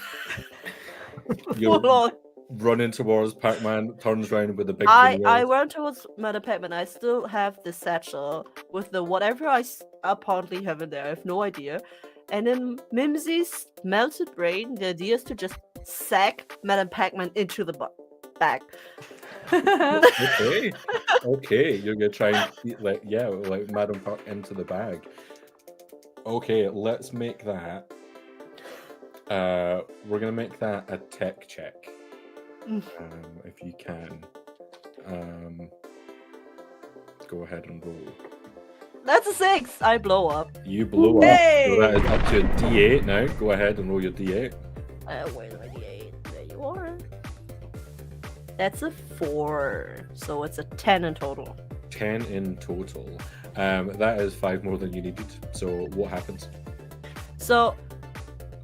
You're Full on. running towards Pac-Man, turns around with a big I wheel. run towards Meta Pac-Man. I still have the satchel with the whatever I apparently have in there. I have no idea. And in Mimsy's melted brain, the idea is to just sack Meta Pac-Man into the bag. Okay. Okay, you're gonna try and keep, like Madam Park into the bag. Okay, let's make that. We're gonna make that a tech check. If you can. Go ahead and roll. That's a 6. I blow up. You blow up. So that is up to a D8 now. Go ahead and roll your D8. Where's my D8? There you are. That's a 4. So it's a 10 in total. 10 in total. That is 5 more than you needed. So what happens? So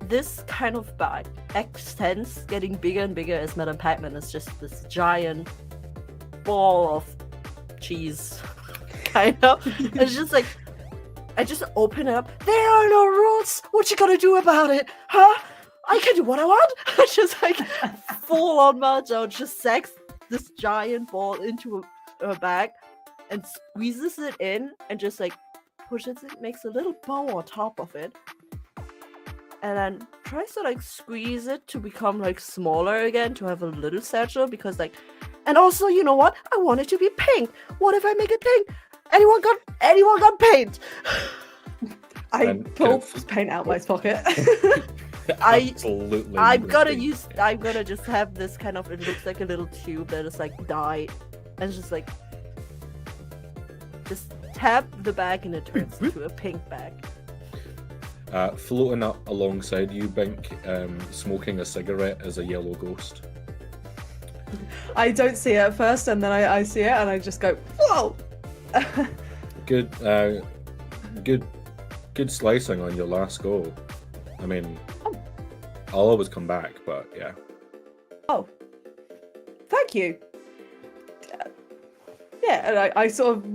this kind of bag extends, getting bigger and bigger as Madame Pac-Man is just this giant ball of cheese. Kind of. It's just like, I just open it up. There are no rules. What you gonna do about it? Huh? I can do what I want. I just like full on Majo just sacks this giant ball into a bag and squeezes it in and just like pushes it, makes a little bow on top of it. And then tries to like squeeze it to become like smaller again to have a little satchel because like, and also you know what? I want it to be pink. What if I make it pink? Anyone got paint? I And pull can- paint out my pocket. Absolutely. I'm gonna nothing. just have this kind of, it looks like a little tube that is like dye, and it's just like, just tap the bag and it turns into a pink bag. Floating up alongside you, Bink, smoking a cigarette as a yellow ghost. I don't see it at first, and then I see it, and I just go, whoa! Good, good slicing on your last go. I mean, I'll always come back, but yeah. Oh, thank you. Yeah, and I sort of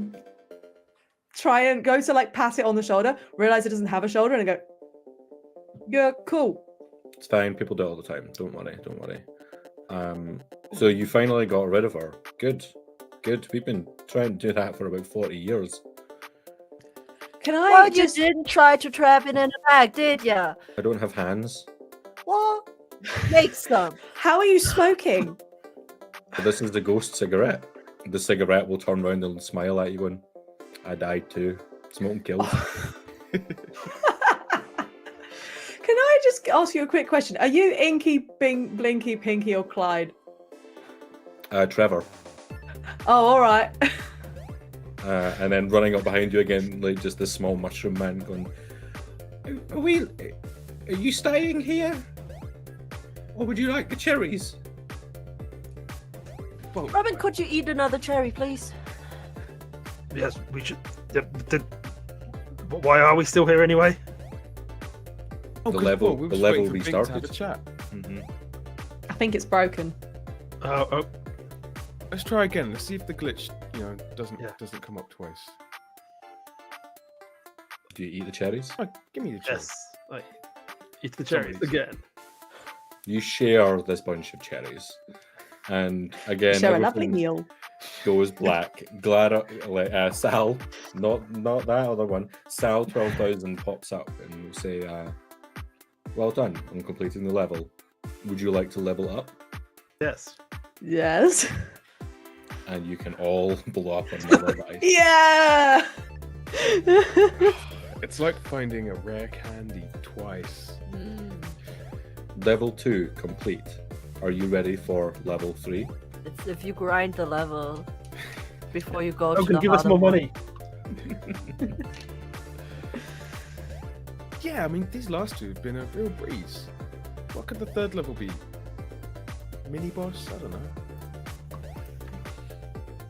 try and go to like pat it on the shoulder, realize it doesn't have a shoulder, and I go, "Yeah, cool." It's fine. People do it all the time. Don't worry. Don't worry. So you finally got rid of her. Good. Good. We've been trying to do that for about 40 years. Can I Well, you just? didn't try to trap it in a bag, did ya? I don't have hands. Well, make some. How are you smoking? But this is the ghost cigarette. The cigarette will turn around and smile at you and I died too. Smoking kills. Can Can I just ask you a quick question? Are you Inky, Blinky, Pinky, or Clyde? Trevor. Oh, all right. And then running up behind you again, like just this small mushroom man going, are you staying here? Or would you like the cherries? Well, Robin, could you eat another cherry, please? Yes, we should. Why are we still here anyway? oh, the 'cause, level- well, we were the just level waiting for Bing to have restarted. a chat. Mm-hmm. I think it's broken. Oh, Let's try again. Let's see if the glitch, doesn't Yeah. come up twice. Do you eat the cherries? Oh, give me the cherry. yes. Like, eat the cherries Somebody's- again. You share this bunch of cherries, and again, Share a lovely everything meal. goes black. Sal, not that other one. Sal 12,000 pops up and will say, "Well done on completing the level. Would you like to level up?" Yes. Yes. And you can all blow up another dice. Yeah. It's like finding a rare candy twice. Level 2 complete. Are you ready for level 3? It's if you grind the level before you go Oh, to can the give us harder more one. money. Yeah, I mean, these last two have been a real breeze. What could the third level be? Mini boss? I don't know.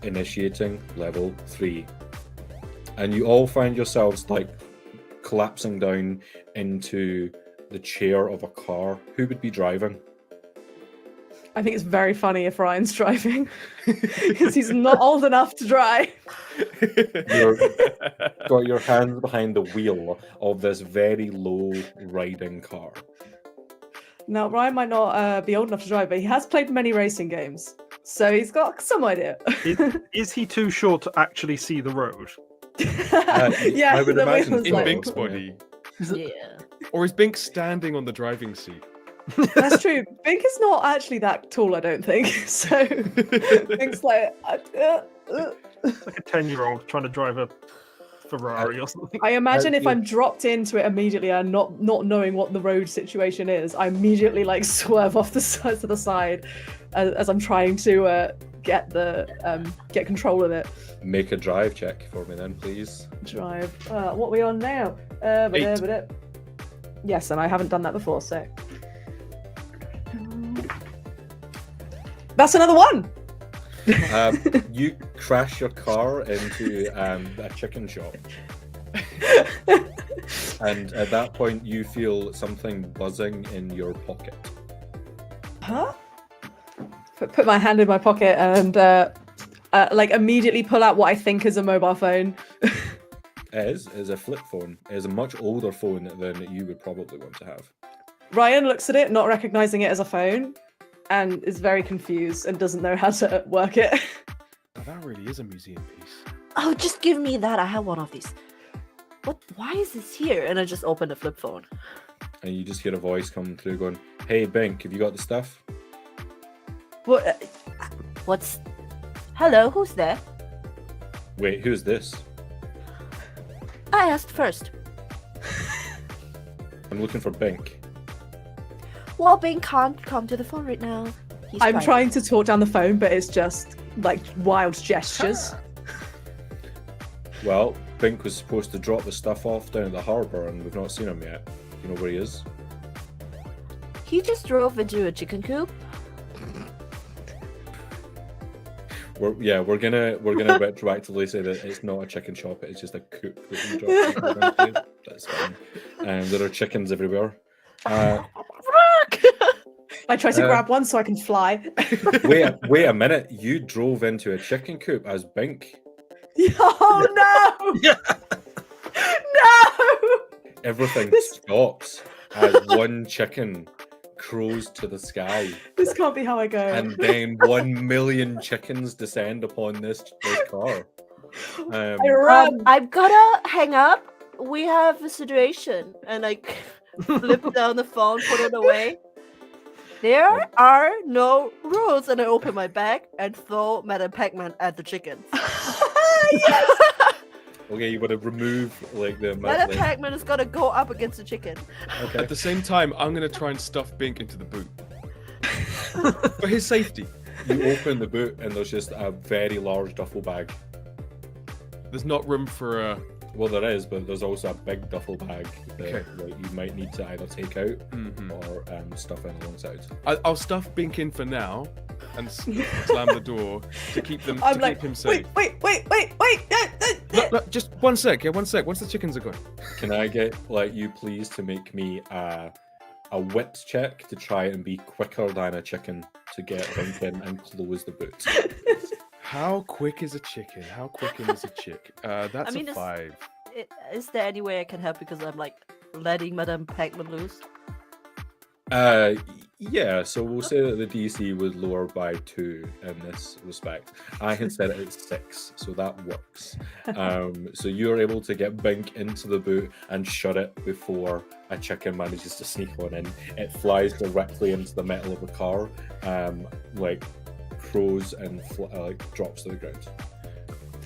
Initiating level 3. And you all find yourselves like collapsing down into the chair of a car. Who would be driving? I think it's very funny if Ryan's driving because he's not old enough to drive. You're got your hands behind the wheel of this very low riding car. Now, Ryan might not be old enough to drive, but he has played many racing games, so he's got some idea. Is he too short to actually see the road? Yeah, I would the imagine wheels In so. like- Bink's body. Yeah. Or is Bink standing on the driving seat? That's true. Bink is not actually that tall, I don't think. So Bink's like, It's like a 10-year-old trying to drive a Ferrari or something. I imagine if you- I'm dropped into it immediately and not knowing what the road situation is, I immediately like swerve off the side to the side as I'm trying to get control of it. Make a drive check for me then, please. Drive. What are we on now? Yes, and I haven't done that before, so. That's another one! You crash your car into a chicken shop. And at that point, you feel something buzzing in your pocket. Huh? Put my hand in my pocket and like immediately pull out what I think is a mobile phone. It is a flip phone. It is a much older phone than you would probably want to have. Ryan looks at it, not recognizing it as a phone, and is very confused and doesn't know how to work it. Oh, that really is a museum piece. Oh, just give me that. I have one of these. What? Why is this here? And I just open the flip phone. And you just hear a voice come through going, "Hey, Bink, have you got the stuff?" What? What's? Hello, who's there? Wait, who's this? I asked first. I'm looking for Bink. Well, Bing can't come to the phone right now. He's I'm driving. trying to talk down the phone, but it's just like wild gestures. Well, Bink was supposed to drop the stuff off down at the harbour, and we've not seen him yet. Do you know where he is? He just drove into a chicken coop. We're gonna retroactively say that it's not a chicken shop; it's just a coop that you drop people into. That's fine. There are chickens everywhere. I try to grab one so I can fly. Wait a minute! You drove into a chicken coop as Bink. Oh no! Yeah. No! Everything This- stops as one chicken crows to the sky, This can't be how I go. and then 1 million chickens descend upon this car. I run. I've gotta hang up. We have a situation, and I flip down the phone, put it away. There are no rules, and I open my bag and throw Madame Pac-Man at the chicken. Okay, you want to remove like the Madam Pac-Man is gonna go up against the chicken. Okay. At the same time, I'm gonna try and stuff Bink into the boot for his safety. You open the boot and there's just a very large duffel bag. There's not room for a. Well, there is, but there's also a big duffel bag that Okay. like, you might need to either take out Mhm. or stuff in alongside. I'll stuff Bink in for now and slam the door to keep them. I'm to like, keep him safe. wait. Look, just 1 sec. Yeah, 1 sec. Once the chickens are gone. Can I get like you please to make me a wit check to try and be quicker than a chicken to get Link in and close the boot? How quick is a chicken? How quick is a chick? That's mean, a it's- 5. Is there any way I can help because I'm like letting Madame Pac-Man loose? Yeah, so we'll say that the DC was lower by 2 in this respect. I had set it at 6, so that works. So you're able to get Bink into the boot and shut it before a chicken manages to sneak one in. It flies directly into the metal of the car, like crows and like drops to the ground.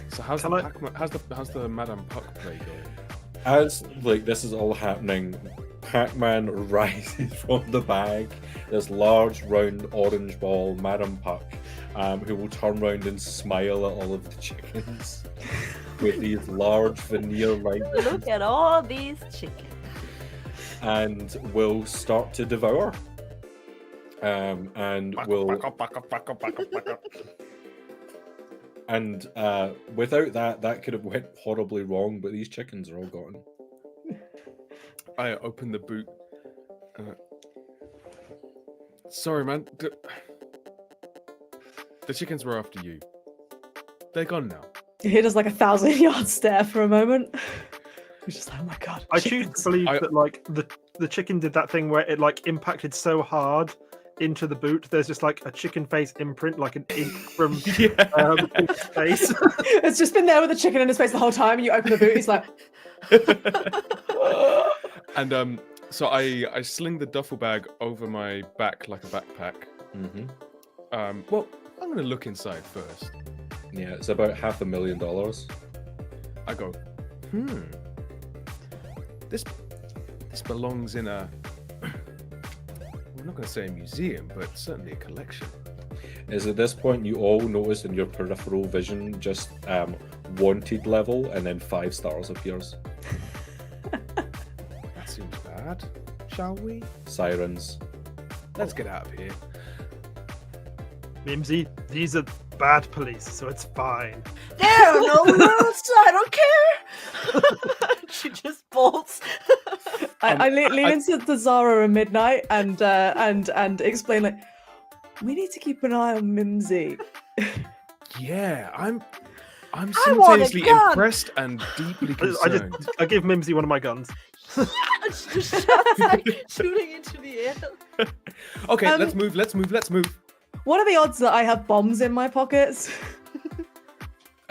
So how's Can the I- Pac-Man, how's the Madame Puck play going? As like this is all happening, Pac-Man rises from the bag. This large, round, orange ball, Madam Puck, who will turn round and smile at all of the chickens with these large veneer-like Look at all these chickens. and will start to devour. And will and without that could have went horribly wrong. But these chickens are all gone. I open the boot. Sorry, man. The chickens were after you. They're gone now. He does like 1,000-yard stare for a moment. He's just like, oh my god. I choose chickens." to believe I- that like the chicken did that thing where it like impacted so hard into the boot. There's just like a chicken face imprint, like an ink from Yeah. its face. It's just been there with the chicken in his face the whole time, and you open the boot, he's like, And so I sling the duffel bag over my back like a backpack. Mm-hmm. Well, I'm gonna look inside first. Yeah, it's about $500,000. I go, This belongs in a. I'm not gonna say a museum, but certainly a collection. Is at this point you all notice in your peripheral vision just wanted level and then 5 stars appears. That seems bad. Shall we? Sirens. Let's get out of here. Mimsy, these are bad police, so it's fine. There are no rules. I don't care. She just bolts. I lean into the Zara and Midnight and explain like, we need to keep an eye on Mimsy. Yeah, I'm I want a simultaneously gun! impressed and deeply concerned. I give Mimsy one of my guns. She just shouts like shooting into the air. Okay, Um, let's move. What are the odds that I have bombs in my pockets?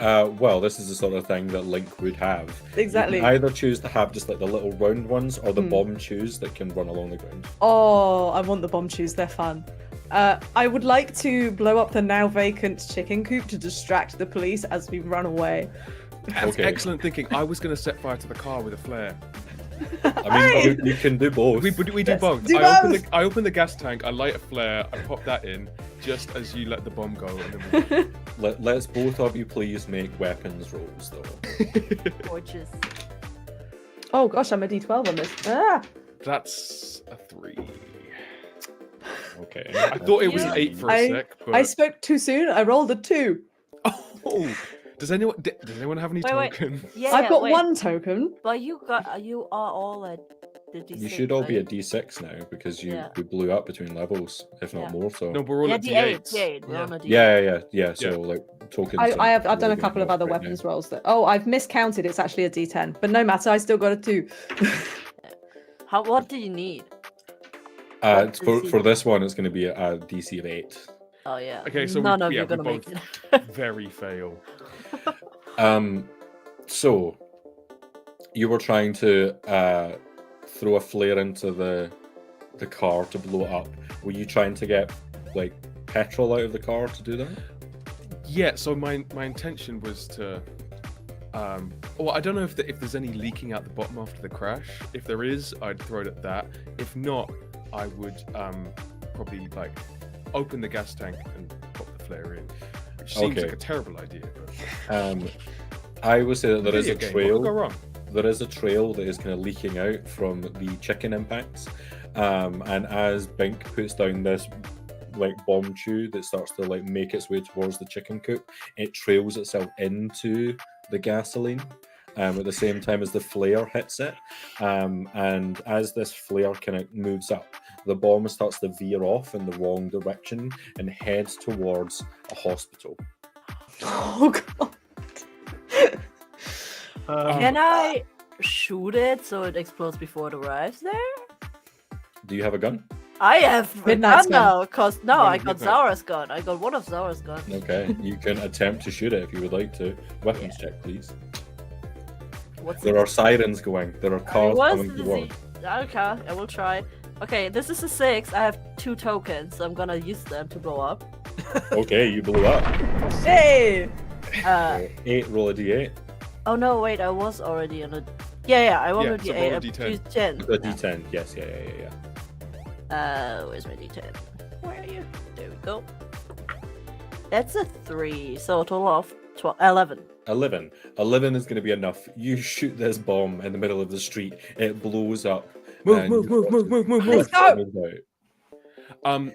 Well, this is the sort of thing that Link would have. Exactly. You can either choose to have just like the little round ones or the Hmm. bomb shoes that can run along the ground. Oh, I want the bomb shoes. They're fun. I would like to blow up the now vacant chicken coop to distract the police as we run away. That's Okay. excellent thinking. I was going to set fire to the car with a flare. I mean, you can do both. We do Let's both. do I open the gas tank. I light a flare. I pop that in just as you let the bomb go. And then Let's both of you please make weapons rolls though. Gorgeous. Oh gosh, I'm a D12 on this. Ah! that's a 3. Okay. I thought it was an Yeah. 8 for a I- sec. But... I spoke too soon. I rolled a 2. Oh, does anyone have any Wait. token? Yeah, I've got wait. 1 token. But you are all at the D6. You should all be right? at D6 now because Yeah. we blew up between levels, if not Yeah. more. So No, we're all Yeah, at D8. D8s. D8. We're on a D8. yeah. So like tokens. I've are done a really couple of going other up right weapons rolls that. Oh, I've miscounted. It's actually a D10, but no matter. I still got a 2. What do you need? now. what For DC? this one, it's going to be a DC of 8. Oh yeah. Okay, so none we, of yeah, you are gonna we make both it. very fail. So you were trying to throw a flare into the car to blow it up. Were you trying to get like petrol out of the car to do that? Yeah, so my intention was to Well, I don't know if there's any leaking out the bottom after the crash. If there is, I'd throw it at that. If not, I would probably like open the gas tank and pop the flare in, which seems Okay. like a terrible idea. But I would say that there is a video game, what could go trail. wrong? There is a trail that is kind of leaking out from the chicken impacts, and as Bink puts down this like bomb tube that starts to like make its way towards the chicken coop, it trails itself into the gasoline. At the same time as the flare hits it, and as this flare kind of moves up, the bomb starts to veer off in the wrong direction and heads towards a hospital. Oh god. Can I shoot it so it explodes before it arrives there? Do you have a gun? I have a Midnight's gun gun. now, cause no, One I of got Midnight. Zara's gun. I got one of Zara's gun. Okay, you can attempt to shoot it if you would like to. Weapons check, please. What's There are sirens going. There are cars coming towards. Okay, I will try. Okay, this is a 6. I have 2 tokens, so I'm gonna use them to blow up. Okay, you blew up. Hey! 8, roll a d8. Oh no, wait, I was already on a. Yeah, I was Yeah, already so roll a D10. D10. A d10, yes, yeah. Where's my D10? Where are you? There we go. That's a 3, so a total of 11. 11. 11 is going to be enough. You shoot this bomb in the middle of the street, it blows up. Move, and move, you've move, got move, to- move, move, Let's move.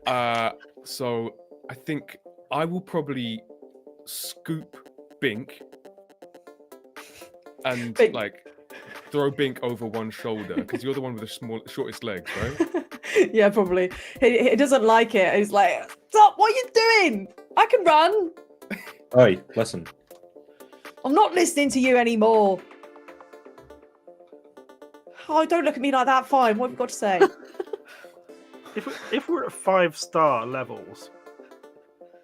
go! So I think I will probably scoop Bink and Bink. like throw Bink over one shoulder because you're the one with the shortest legs, right? Yeah, probably. He doesn't like it. He's like, stop, what are you doing? I can run. Oi, listen. I'm not listening to you anymore. Oh, don't look at me like that. Fine. What have you got to say? If we're at 5-star levels,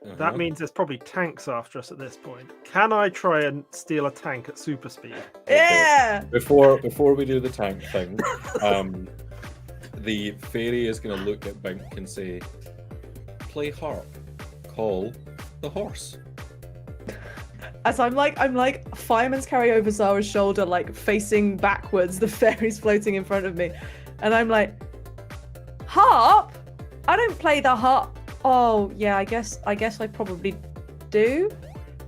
Uh-huh. that means there's probably tanks after us at this point. Can I try and steal a tank at super speed? Yeah. Before we do the tank thing, the fairy is going to look at Bink and say, "Play harp. Call the horse." As I'm like fireman's carry over Zara's shoulder, like facing backwards. The fairy's floating in front of me, and I'm like, harp? I don't play the harp. Oh yeah, I guess I probably do,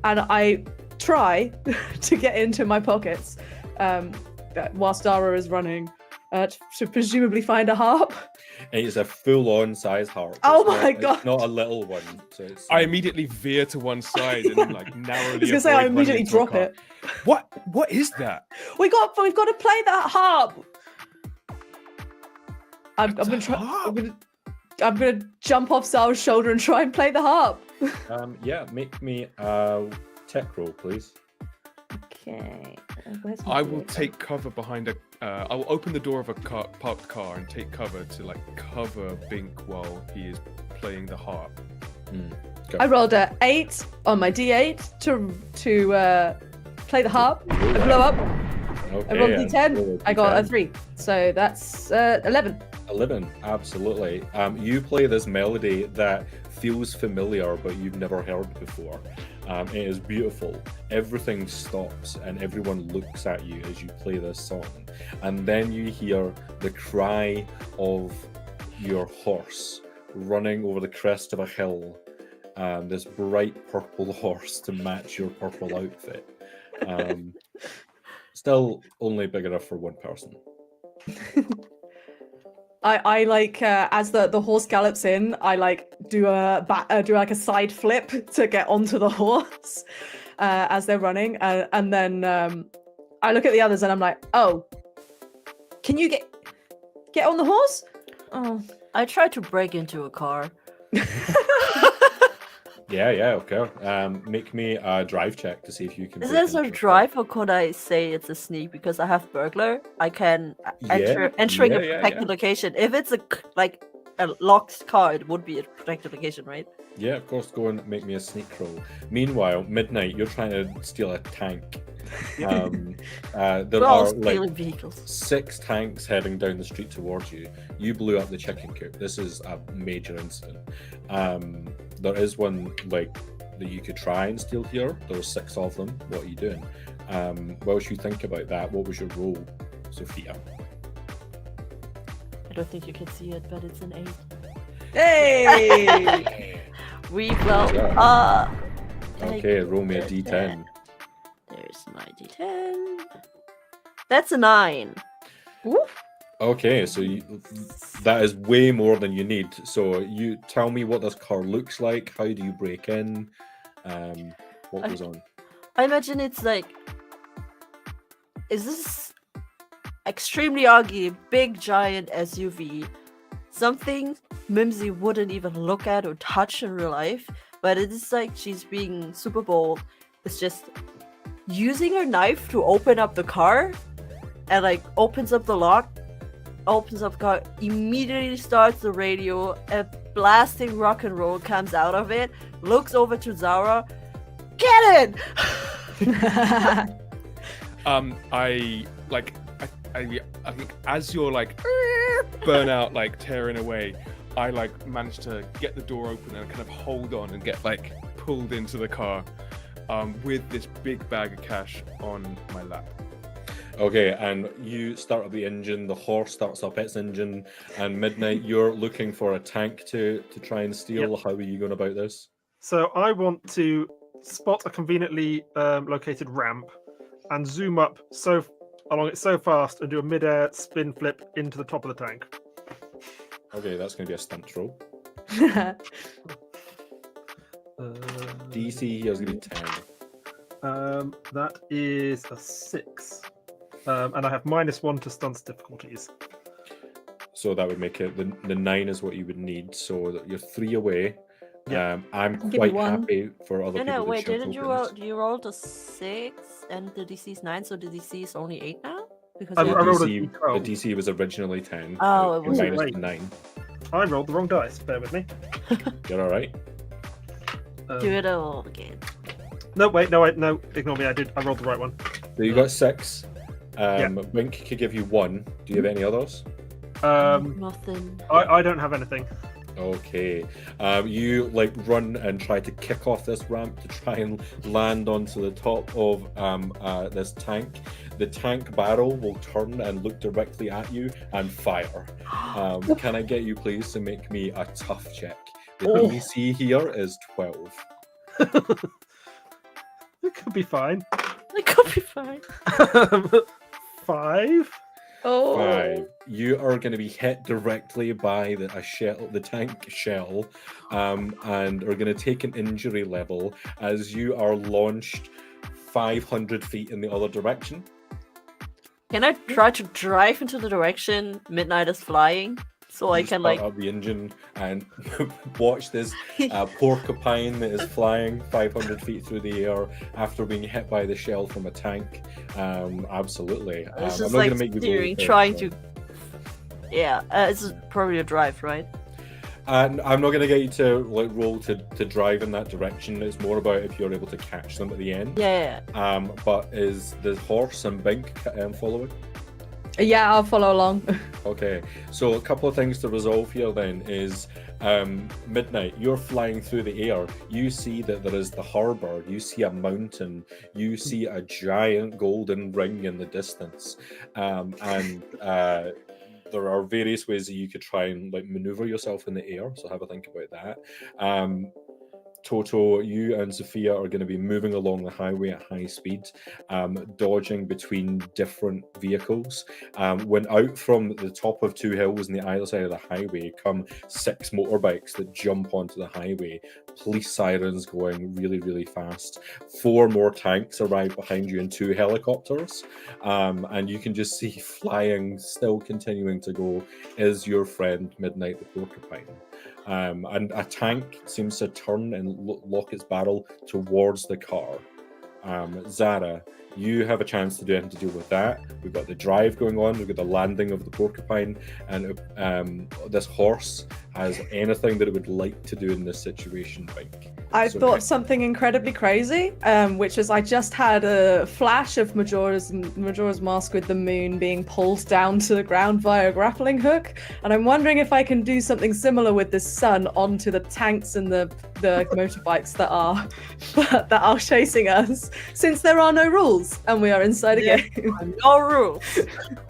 and I try to get into my pockets whilst Zara is running to presumably find a harp. And it's a full-on size harp. Oh It's my not, God. It's not a little one. So it's, I immediately veer to one side and like narrowly. I was gonna say I avoid running immediately into a drop car. it. What is that? We've got to play that harp. I'm It's gonna a try. harp? I'm gonna jump off Zara's shoulder and try and play the harp. yeah, make me a tech roll, please. Okay. Where's my I will D8? take cover behind a. I will open the door of a parked car and take cover to like cover Bink while he is playing the harp. I rolled a 8 on my D8 to play the harp. I blow up. Okay, I rolled a and D10. roll I got a D10. 3. So that's 11. 11, absolutely. You play this melody that feels familiar, but you've never heard before. It is beautiful. Everything stops and everyone looks at you as you play this song. And then you hear the cry of your horse running over the crest of a hill. This bright purple horse to match your purple outfit. Still only big enough for one person. I like as the horse gallops in, I like do like a side flip to get onto the horse as they're running, and then I look at the others and I'm like, oh, can you get on the horse? Oh, I tried to break into a car. Yeah, okay. Make me a drive check to see if you can. Is break this a into car. drive or could I say it's a sneak because I have burglar? I can entering a yeah, protected location. If it's like a locked car, it would be a protected location, right? Yeah, of course. Go and make me a sneak roll. Meanwhile, midnight, you're trying to steal a tank. There We're all are stealing like vehicles. 6 tanks heading down the street towards you. You blew up the chicken coop. This is a major incident. There is one like that you could try and steal here. There were 6 of them. What are you doing? Whilst you think about that, what was your role, Sophia? I don't think you can see it, but it's an 8. Hey! We will. Yeah. I Okay, roll me a did d10. There's my d10. That's a 9. Ooh. Okay, so that is way more than you need. So you tell me what this car looks like. How do you break in? What goes on? I imagine it's like. Is this extremely ugly, big, giant SUV? Something Mimsy wouldn't even look at or touch in real life, but it is like she's being super bold. It's just using her knife to open up the car and like opens up the lock, opens up the car, immediately starts the radio, and blasting rock and roll comes out of it, looks over to Zara, get it! I think as you're like burn out, like tearing away, I like manage to get the door open and kind of hold on and get like pulled into the car with this big bag of cash on my lap. Okay, and you start up the engine, the horse starts up its engine, and Midnight, you're looking for a tank to try and steal. How are you going about this? So I want to spot a conveniently located ramp and zoom up along it so fast and do a mid-air spin flip into the top of the tank. Okay, that's going to be a stunt roll. DC here is going to be 10. That is a 6. And I have -1 to stunts difficulties. So that would make it the 9 is what you would need. So that you're 3 away. Yeah. I'm Give me quite 1. happy for other people. No, to wait, show didn't you roll? tokens. You rolled a 6 and the DC is 9, so the DC is only 8 now? Because I you The have- rolled a DC, D12. the DC was originally 10. Oh, it was minus right. 9. I rolled the wrong dice. Bear with me. You're all right. do it all again. No, wait, no, ignore me. I rolled the right one. So you got 6. Yeah. Wink could give you 1. Do you have any others? Nothing. I don't have anything. Okay. You like run and try to kick off this ramp to try and land onto the top of this tank. The tank barrel will turn and look directly at you and fire. Can I get you please to make me a tough check? The DC here is 12. It could be fine. It could be fine. 5. Oh. 5. You are going to be hit directly by the tank shell, and are going to take an injury level as you are launched 500 feet in the other direction. Can I try to drive into the direction Midnight is flying? So I You can start like up the engine and watch this porcupine that is flying 500 feet through the air after being hit by the shell from a tank. Absolutely. it's I'm just not like going to make you roll steering, first, trying so- to. Yeah, it's probably a drive, right? And I'm not going to get you to like roll to drive in that direction. It's more about if you're able to catch them at the end. Yeah. But is the horse and Bink following? Yeah, I'll follow along. Okay, so a couple of things to resolve here then is Midnight, you're flying through the air. You see that there is the harbour, you see a mountain, you see a giant golden ring in the distance. And there are various ways that you could try and like maneuver yourself in the air, so have a think about that. Toto, you and Sophia are going to be moving along the highway at high speed, dodging between different vehicles. When out from the top of 2 hills on the either side of the highway come 6 motorbikes that jump onto the highway, police sirens going really, really fast. 4 more tanks arrive behind you and 2 helicopters. And you can just see flying, still continuing to go, is your friend Midnight the Porcupine. And a tank seems to turn and lock its barrel towards the car. Zara, you have a chance to do anything to deal with that. We've got the drive going on. We've got the landing of the porcupine, and this horse has anything that it would like to do in this situation, Bink. I So thought something incredibly crazy, which is I just had a flash of Majora's Mask with the moon being pulled down to the ground via a grappling hook, and I'm wondering if I can do something similar with the sun onto the tanks and the motorbikes that are chasing us, since there are no rules and we are inside a game. No rules.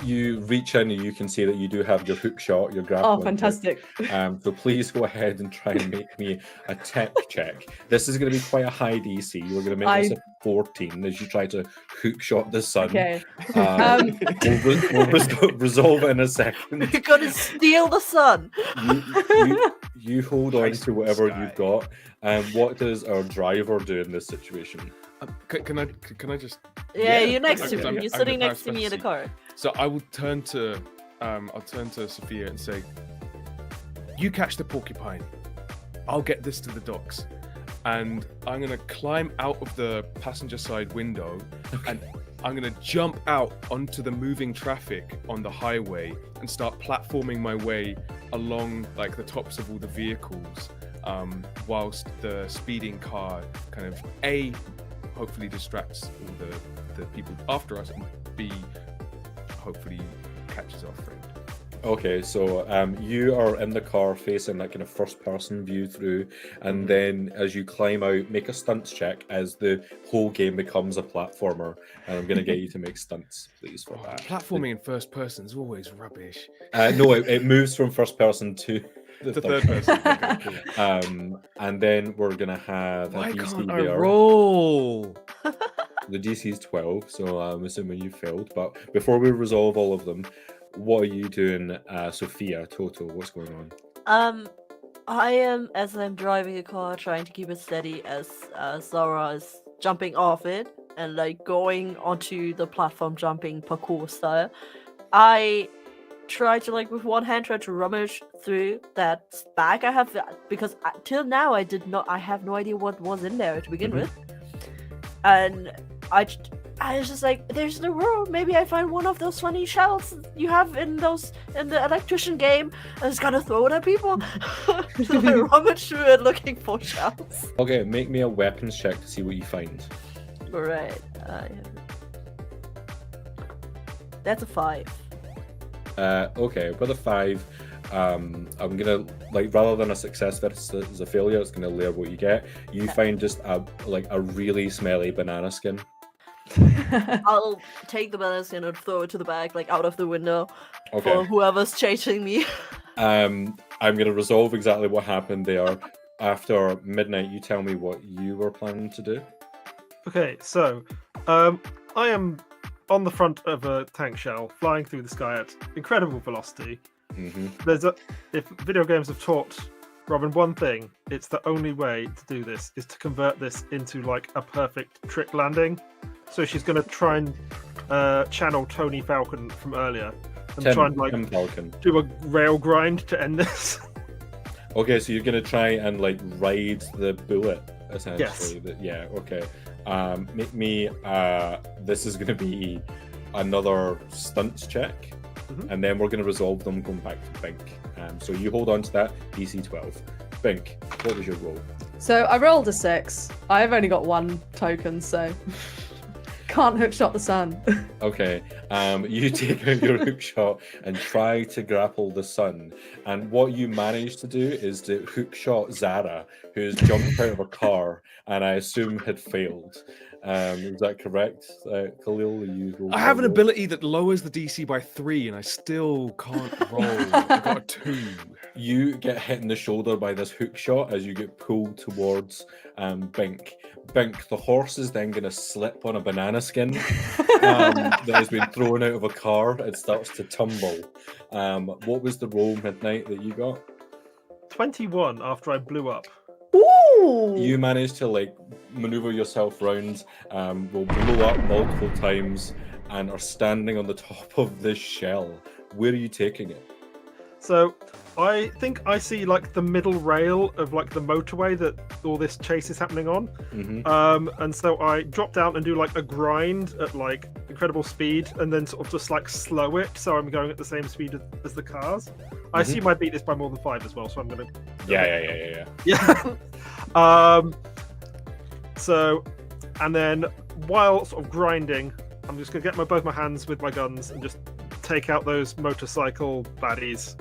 You reach in and you can see that you do have your hook shot, your grappling. Oh, fantastic. So please go ahead and try and make me a tech check. This is going to be quite a high DC. We're going to make this a 14 as you try to hook shot the sun. Okay. We'll resolve it in a second. You're gonna steal the sun. You hold on Christ to whatever sky. you've got. What does our driver do in this situation? Can I just? Yeah, Yeah, you're next to I'm- me. You're I'm sitting the next to me in the Paris car. So I will turn to Sophia and say, "You catch the porcupine. I'll get this to the docks." And I'm gonna climb out of the passenger side window, and I'm gonna jump out onto the moving traffic on the highway and start platforming my way along like the tops of all the vehicles, whilst the speeding car kind of hopefully distracts all the people after us, and B, hopefully catches our friend. Okay, so you are in the car facing that kind of first-person view through, and then as you climb out, make a stunts check as the whole game becomes a platformer. And I'm going to get you to make stunts, please, for that. Platforming in first person is always rubbish. No, it moves from first person to The third person. Okay, cool. And then we're going to have a Why DC can't I there. roll? The DC is 12, so I'm assuming you failed. But before we resolve all of them, what are you doing, Sophia, Toto? What's going on? I am, as I'm driving the car, trying to keep it steady as Zara is jumping off it and like going onto the platform, jumping parkour style. I try to with one hand try to rummage through that bag I have, because till now I have no idea what was in there to begin with, and I was just like, there's no room. Maybe I find one of those funny shells you have in the electrician game. I just gotta throw it at people. So I rummage through it looking for shells. Okay, make me a weapons check to see what you find. Right. That's a 5. Okay, with a 5, I'm gonna rather than a success versus a failure, it's gonna layer what you get. You find just a really smelly banana skin. I'll take the banana skin and throw it to the back, out of the window, Okay. for whoever's chasing me. I'm gonna resolve exactly what happened there. After midnight, you tell me what you were planning to do. Okay, so I am on the front of a tank shell, flying through the sky at incredible velocity. If video games have taught Robin one thing, it's the only way to do this is to convert this into a perfect trick landing. So she's going to try and channel Tony Falcon from earlier and try and Falcon. do a rail grind to end this. Okay, so you're gonna try and ride the bullet essentially. Yes. Yeah. Okay. Make me. This is gonna be another stunts check, and then we're gonna resolve them going back to Bink. So you hold on to that DC 12. Bink, what was your roll? So I rolled a 6. I've only got 1 token, so can't hookshot the sun. Okay, you take out your hook shot and try to grapple the sun. And what you manage to do is to hook shot Zara, who's jumped out of a car and I assume had failed. Is that correct? Khalil, you rolled I have an roll. ability that lowers the DC by 3, and I still can't roll. I got a 2. You get hit in the shoulder by this hook shot as you get pulled towards Bink. Bink, the horse is then going to slip on a banana skin that has been thrown out of a car. It starts to tumble. What was the roll, Midnight, that you got? 21 after I blew up. Ooh! You managed to maneuver yourself round, will blow up multiple times, and are standing on the top of this shell. Where are you taking it? So I think I see like the middle rail of like the motorway that all this chase is happening on. And so I drop down and do like a grind at like incredible speed, and then sort of just like slow it so I'm going at the same speed as the cars. I assume I beat this by more than 5 as well, so I'm gonna. Yeah. Yeah. So, and then while sort of grinding, I'm just gonna get both my hands with my guns and just take out those motorcycle baddies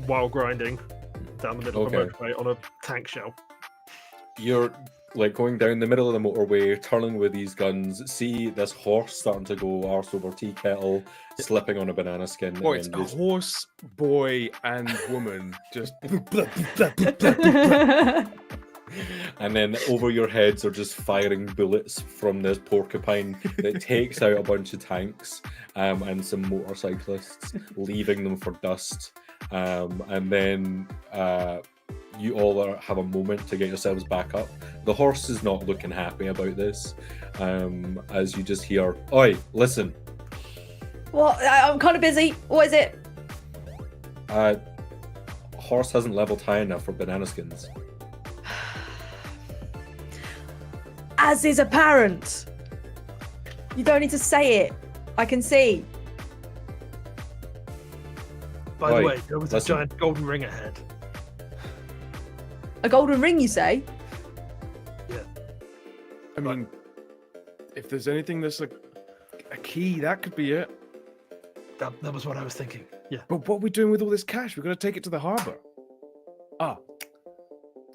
while grinding down the middle of the motorway on a tank shell. You're like going down the middle of the motorway, turning with these guns. See this horse starting to go arse over tea kettle, slipping on a banana skin. Boy, and it's then a horse, boy, and woman just. And then over your heads are just firing bullets from this porcupine that takes out a bunch of tanks and some motorcyclists, leaving them for dust. And then you all have a moment to get yourselves back up. The horse is not looking happy about this, as you just hear, "Oi, listen." What? I'm kind of busy. What is it? Horse hasn't leveled high enough for banana skins. As is apparent. You don't need to say it. I can see. By the Right, way, there was a listen. giant golden ring ahead. A golden ring, you say? I mean, if there's anything that's like a key, that could be it. That was what I was thinking. Yeah. But what are we doing with all this cash? We've got to take it to the harbor.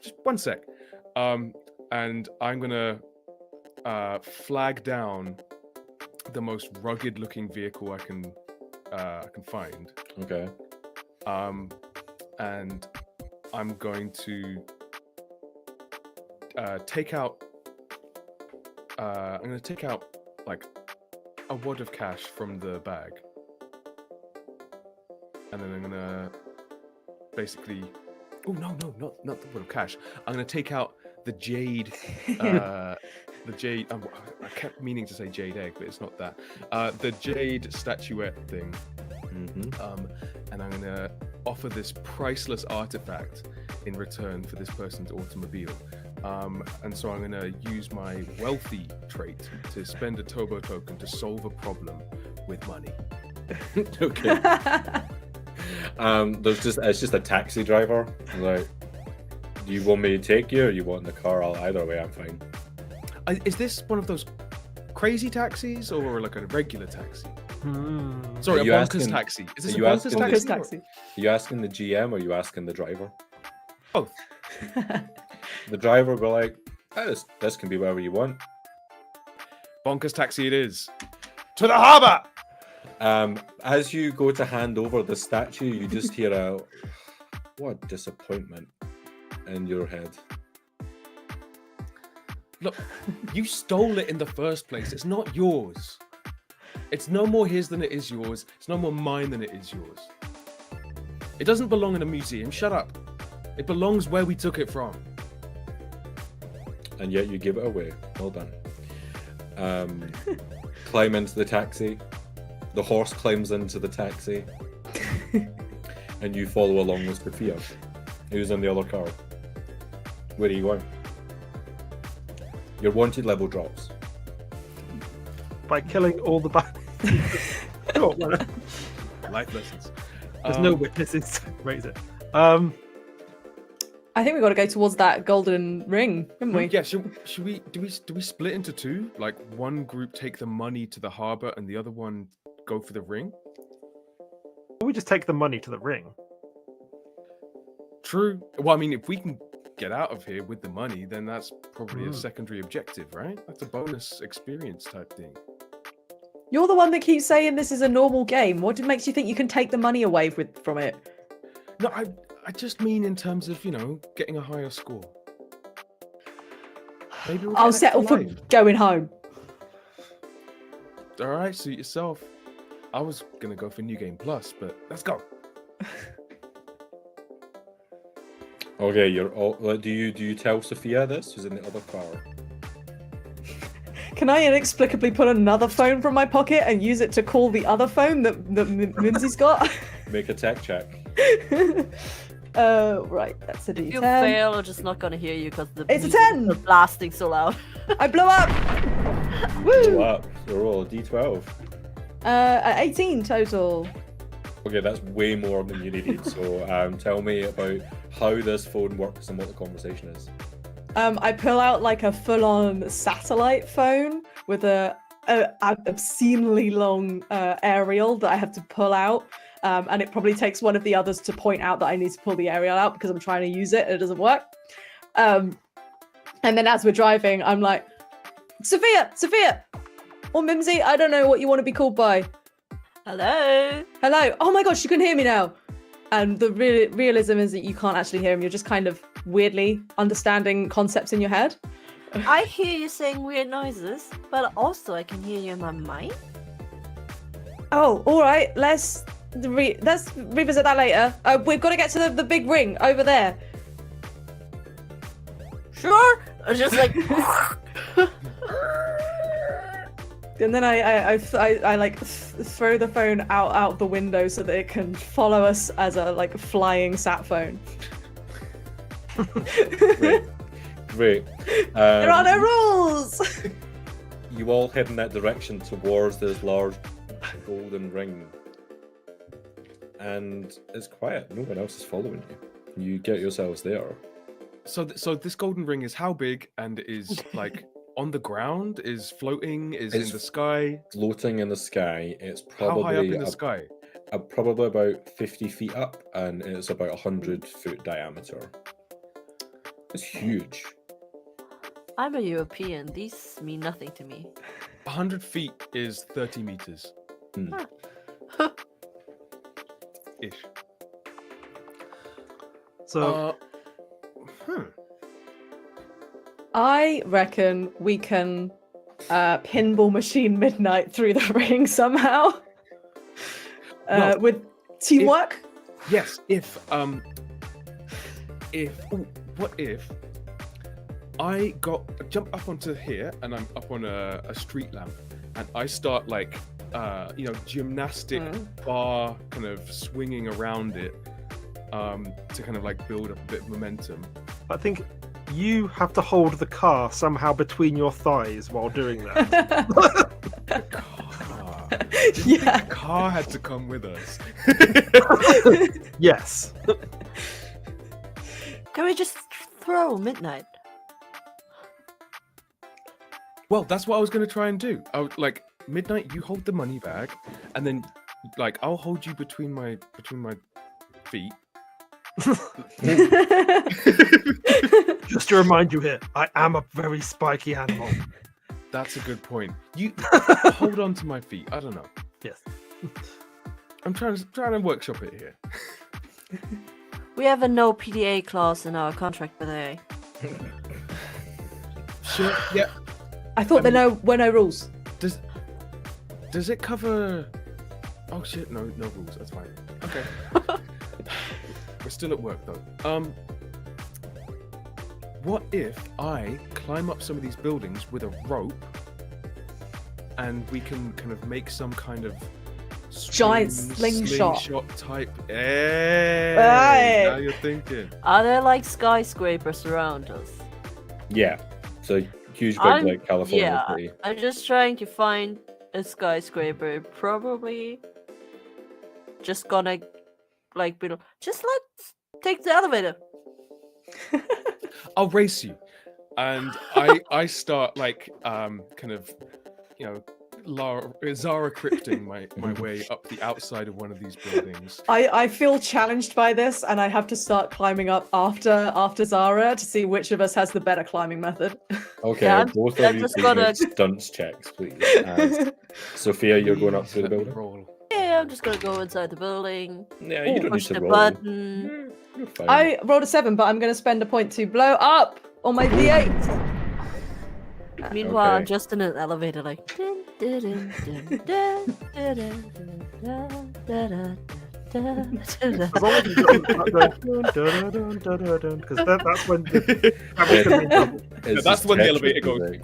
Just one sec. And I'm gonna flag down the most rugged-looking vehicle I can find. Okay. And I'm going to take out. I'm going to take out like a wad of cash from the bag, and then I'm going to basically. Oh no, not the wad of cash. I'm going to take out the jade. The jade. I kept meaning to say jade egg, but it's not that. The jade statuette thing. And I'm gonna offer this priceless artifact in return for this person's automobile. And so I'm gonna use my wealthy trait to spend a Tobo token to solve a problem with money. Okay. It's just a taxi driver. Like, do you want me to take you, or you want in the car? Either way, I'm fine. Is this one of those crazy taxis or like a regular taxi? Sorry, Are a you bonkers asking- taxi. Is this are a you bonkers asking taxi? this- taxi. Are you asking the GM or are you asking the driver? Both. The driver will be like, this can be wherever you want. Bonkers taxi it is. To the harbour! As you go to hand over the statue, you just hear a what disappointment in your head. Look, you stole it in the first place. It's not yours. It's no more his than it is yours. It's no more mine than it is yours. It doesn't belong in a museum. Shut up. It belongs where we took it from. And yet you give it away. Well done. Climb into the taxi. The horse climbs into the taxi. And you follow along with Sophia, who's in the other car. Where are you going? Your wanted level drops. By killing all the bad. Sure, why not? Life lessons. There's no witnesses to raise it. I think we've got to go towards that golden ring, haven't we? Yeah, should we do we split into two? Like one group take the money to the harbor and the other one go for the ring? Or we just take the money to the ring. True. Well, I mean, if we can get out of here with the money, then that's probably a secondary objective, right? That's a bonus experience type thing. You're the one that keeps saying this is a normal game. What makes you think you can take the money away from it? No, I just mean in terms of, getting a higher score. Maybe we'll get I'll an settle extra for life. going home. All right, suit yourself. I was gonna go for New Game Plus, but let's go. Okay, you're all. Do you tell Sophia this? Who's in the other car? Can I inexplicably pull another phone from my pocket and use it to call the other phone that Lindsay's got? Make a tech check. Right, that's a If you D10. fail, we're just not gonna hear you because the It's a music 10! is blasting so loud. I blow up! Go Woo! up. So roll a d12. 18 total. Okay, that's way more than you needed. So tell me about how this phone works and what the conversation is. I pull out like a full-on satellite phone with a obscenely long aerial that I have to pull out. And it probably takes one of the others to point out that I need to pull the aerial out because I'm trying to use it and it doesn't work. And then as we're driving, I'm like, Sophia, or Mimsy, I don't know what you want to be called by. Hello. Hello. Oh my gosh, you can hear me now. And the realism is that you can't actually hear him. You're just kind of weirdly understanding concepts in your head. I hear you saying weird noises, but also I can hear you in my mind. Oh, all right. Let's revisit that later. We've got to get to the big ring over there. Sure. It's just like. And then I like throw the phone out the window so that it can follow us as a like flying sat phone. Great. There are no rules. You all head in that direction towards this large golden ring. And it's quiet. No one else is following you. You get yourselves there. So this golden ring is how big and is like on the ground, is floating, is It's in the sky? Floating in the sky. It's How high up probably in the sky? probably about 50 feet up, and it's about 100-foot diameter. It's huge. I'm a European. These mean nothing to me. 100 feet is 30 meters. Ish. So I reckon we can pinball machine Midnight through the ring somehow. Well, with teamwork. Yes, what if I jump up onto here and I'm up on a street lamp and I start like gymnastic bar kind of swinging around it to kind of like build up a bit of momentum. I think you have to hold the car somehow between your thighs while doing that. Car. Yeah. The car had to come with us. Yes. Can we just throw Midnight? Well, that's what I was going to try and do. I would, like, Midnight, you hold the money bag, and then like I'll hold you between my feet. Just to remind you here, I am a very spiky animal. That's a good point. You hold on to my feet. I don't know. Yes. I'm trying to workshop it here. We have a no PDA clause in our contract with AA. Sure. Yeah. I thought there were no rules. Does it cover? Oh shit! No rules. That's fine. Okay. We're still at work though. What if I climb up some of these buildings with a rope, and we can kind of make some kind of Giant slingshot type? Hey, Right. now you're thinking. Are there like skyscrapers around us? Yeah. So huge, big, I'm- like California yeah. city. I'm just trying to find a skyscraper. Probably just gonna like be. Just let's take the elevator. I'll race you, and I start like kind of Zara crypting my way up the outside of one of these buildings. I feel challenged by this, and I have to start climbing up after Zara to see which of us has the better climbing method. Okay, Yeah, both I'm of you just please gonna- make stunts checks, please. And Sophia, you're going up Please through the let me building? roll. Yeah, I'm just gonna go inside the building. Yeah, you don't need Push to the roll. button. You're fine. I rolled a 7, but I'm going to spend a point to blow up on my D8. Meanwhile, I'm Okay. just in an elevator, like. Dun, dun, dun, dun, dun, dun, dun, dun, dun, dun, dun, dun. As long as you don't because that's when the gonna be in trouble. It's that's just when the Tetris elevator goes. music,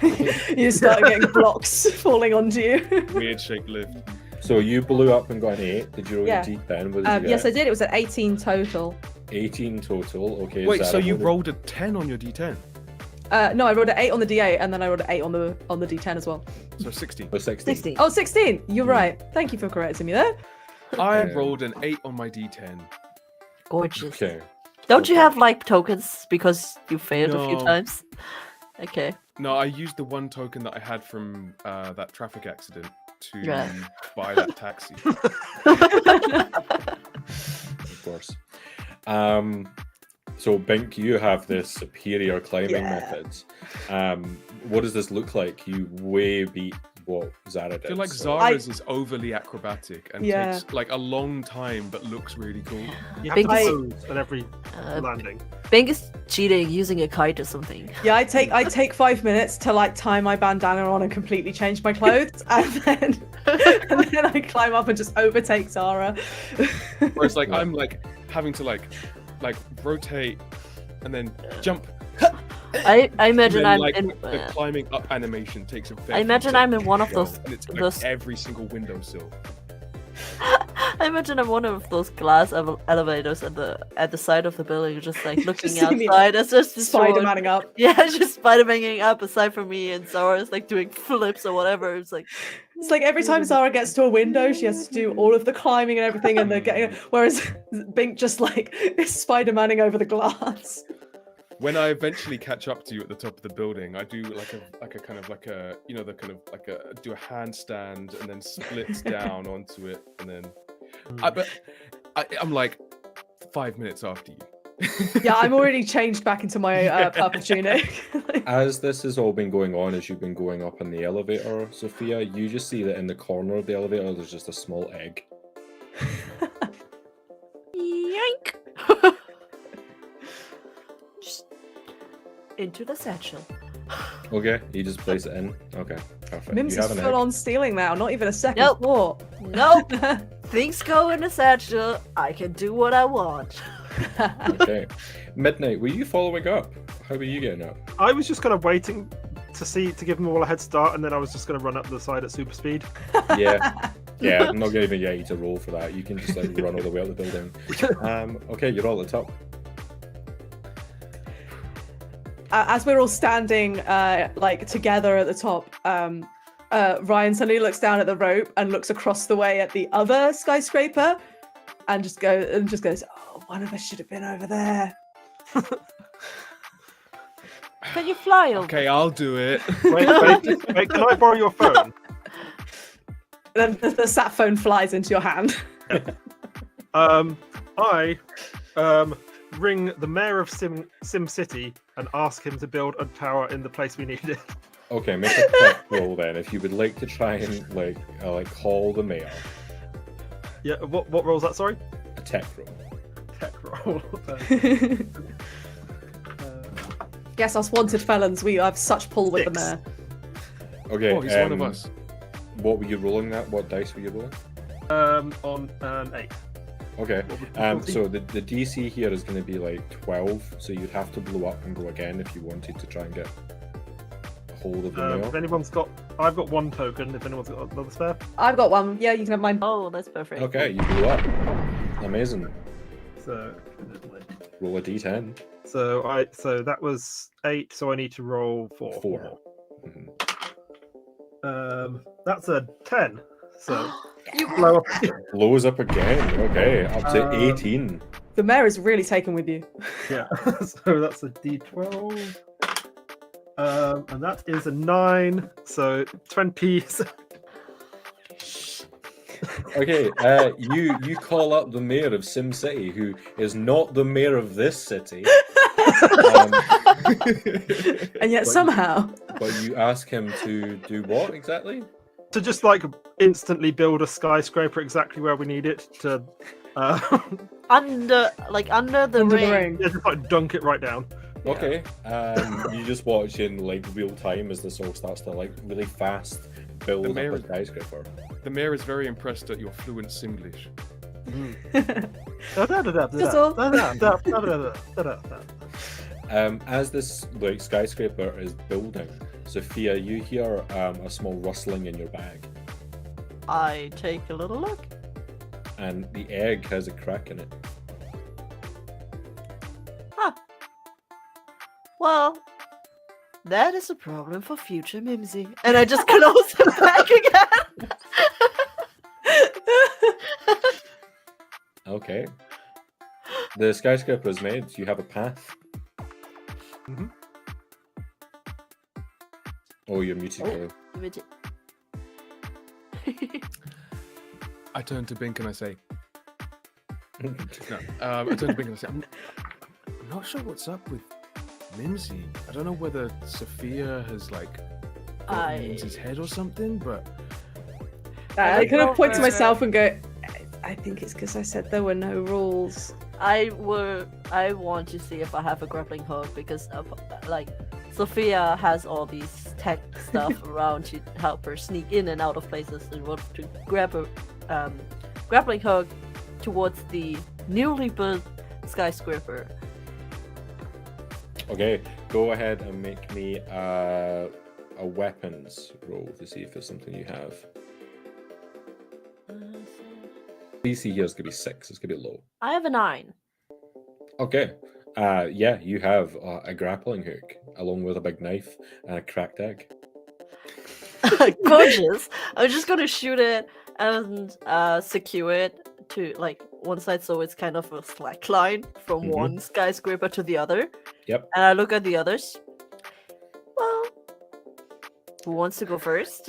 yeah. You start getting blocks falling onto you. Weird shaped lift. So you blew up and got an 8. Did you roll Yeah. your D10? What did you Yes, I get? did. It was at 18 total. 18 total. Okay. Wait, Zara, so you what did- rolled a 10 on your D10? No, I rolled an 8 on the D8, and then I rolled an 8 on the D10 as well. So 16. Oh, 16. 16. Oh, 16! You're right. Thank you for correcting me there. I Yeah. rolled an 8 on my D10. Gorgeous. Okay. Don't you Okay. have like tokens because you failed a few No. times? Okay. No, I used the one token that I had from that traffic accident to Right. buy that taxi. Of course. So Bink, you have this superior climbing Yeah. methods. What does this look like? You way beat what Zara did. I feel like so- Zara's is overly acrobatic and Yeah. takes like a long time, but looks really cool. You have Big to is- pose at every landing. Bing is cheating using a kite or something. Yeah, I take 5 minutes to like tie my bandana on and completely change my clothes, and then I climb up and just overtake Zara. Whereas like I'm like having to like rotate and then jump. I And imagine then, I'm like, in. the climbing up animation takes a fair I few imagine I'm in seconds one to of go, those- and it's those- like every single windowsill. I imagine I'm one of those glass elevators at the side of the building, just like looking see me, outside. It's just Spider-Manning up. Yeah, just Spider-Manning up aside from me, and Zara's like doing flips or whatever. It's like It's like every time Zara gets to a window, she has to do all of the climbing and everything, and the getting. Whereas Bink just like is Spider-Manning over the glass. When I eventually catch up to you at the top of the building, I do like a kind of like a the kind of like a do a handstand and then splits down onto it, and then I'm like 5 minutes after you. Yeah, I'm already changed back into my purple tunic. As this has all been going on, as you've been going up in the elevator, Sophia, you just see that in the corner of the elevator, there's just a small egg. yoink. Just into the satchel. Okay, you just place it in. Okay, perfect. Mims you is have an full egg. on stealing now, not even a second Nope. thought. Nope. Things go in the satchel. I can do what I want. Okay. Midnight, were you following up? How were you getting up? I was just kind of waiting to give them all a head start, and then I was just going to run up the side at super speed. Yeah. Yeah, I'm not going to even get you to roll for that. You can just like run all the way up the building. Okay, you're all at the top. As we're all standing like together at the top, Ryan suddenly looks down at the rope and looks across the way at the other skyscraper, and just goes, "Oh, one of us should have been over there." Can you fly over? Okay, I'll do it. Wait, can I borrow your phone? Then the sat phone flies into your hand. I ring the mayor of Sim City and ask him to build a tower in the place we need it. Okay, make a tech roll then. If you would like to try and like call the mayor. Yeah, what roll's that? Sorry, A tech roll. tech roll. Yes, us wanted felons, we have such pull with the 6. mayor. Okay. Oh, he's one of us. What were you rolling that? What dice were you rolling? On an 8. Okay. What would the difficulty? So the DC here is going to be like 12, so you'd have to blow up and go again if you wanted to try and get a hold of the If mayor. anyone's got, I've got one token. If anyone's got another spare, I've got one. Yeah, you can have mine. Oh, that's perfect. Okay, you blew up. Amazing. so Roll a d10. so that was 8. So I need to roll 4. 4. Mhm. That's a 10. So You blow up. Blows up again. Okay, up to 18. The mayor is really taken with you. Yeah. So that's a D12. And that is a 9. So 20. Okay, you call up the mayor of Sim City, who is not the mayor of this city, And yet But- somehow. but you ask him to do what exactly? To just like instantly build a skyscraper exactly where we need it to. under the Under the ring. ring. Yeah, just like dunk it right down. Okay, you just watch in like real time as this all starts to like really fast build The up mayor a is- skyscraper. The mayor is very impressed at your fluent Singlish. As this like skyscraper is building, Sophia, you hear a small rustling in your bag. I take a little look. And the egg has a crack in it. Well, that is a problem for future Mimsy. And I just close it back again. Okay. The skyscraper is made. You have a path. Mhm. Oh, you're muted. Oh. Chloe. I turn to Bink and I say, no. I turn to Bink and I say, I'm not sure what's up with Mimsy. I don't know whether Sophia has like got in Mimsy's head or something, but I kind of point to over- myself and go, I think it's because I said there were no rules. I want to see if I have a grappling hook because like Sophia has all these tech stuff around to help her sneak in and out of places and want to grab a grappling hook towards the newly built skyscraper. Okay, go ahead and make me a weapons roll to see if there's something you have. DC here is gonna be 6. It's gonna be low. I have a 9. Okay. Yeah, you have a grappling hook along with a big knife and a cracked egg. Gorgeous. I'm just gonna shoot it and secure it to like one side so it's kind of a slack line from Mhm. one skyscraper to the other. Yep. And I look at the others. Well, who wants to go first?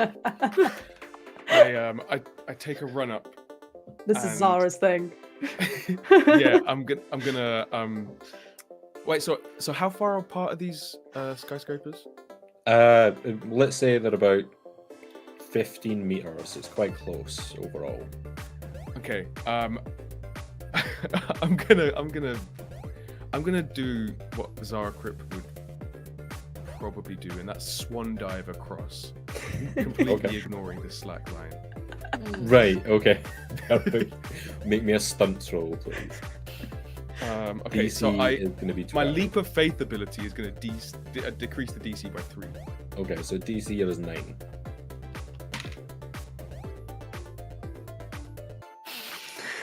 I take a run up. This is And- Zara's thing. Yeah, I'm gonna wait, so how far apart are these skyscrapers? Let's say they're about 15 meters. It's quite close overall. Okay. I'm gonna do what Zara Crip would probably do, and that's swan dive across, completely Okay. ignoring the slack line. Right. Okay. Perfect. Make me a stunt roll, please. Okay, DC so is going to be 12. my leap of faith ability is going to decrease the DC by 3. Okay, so DC is 9.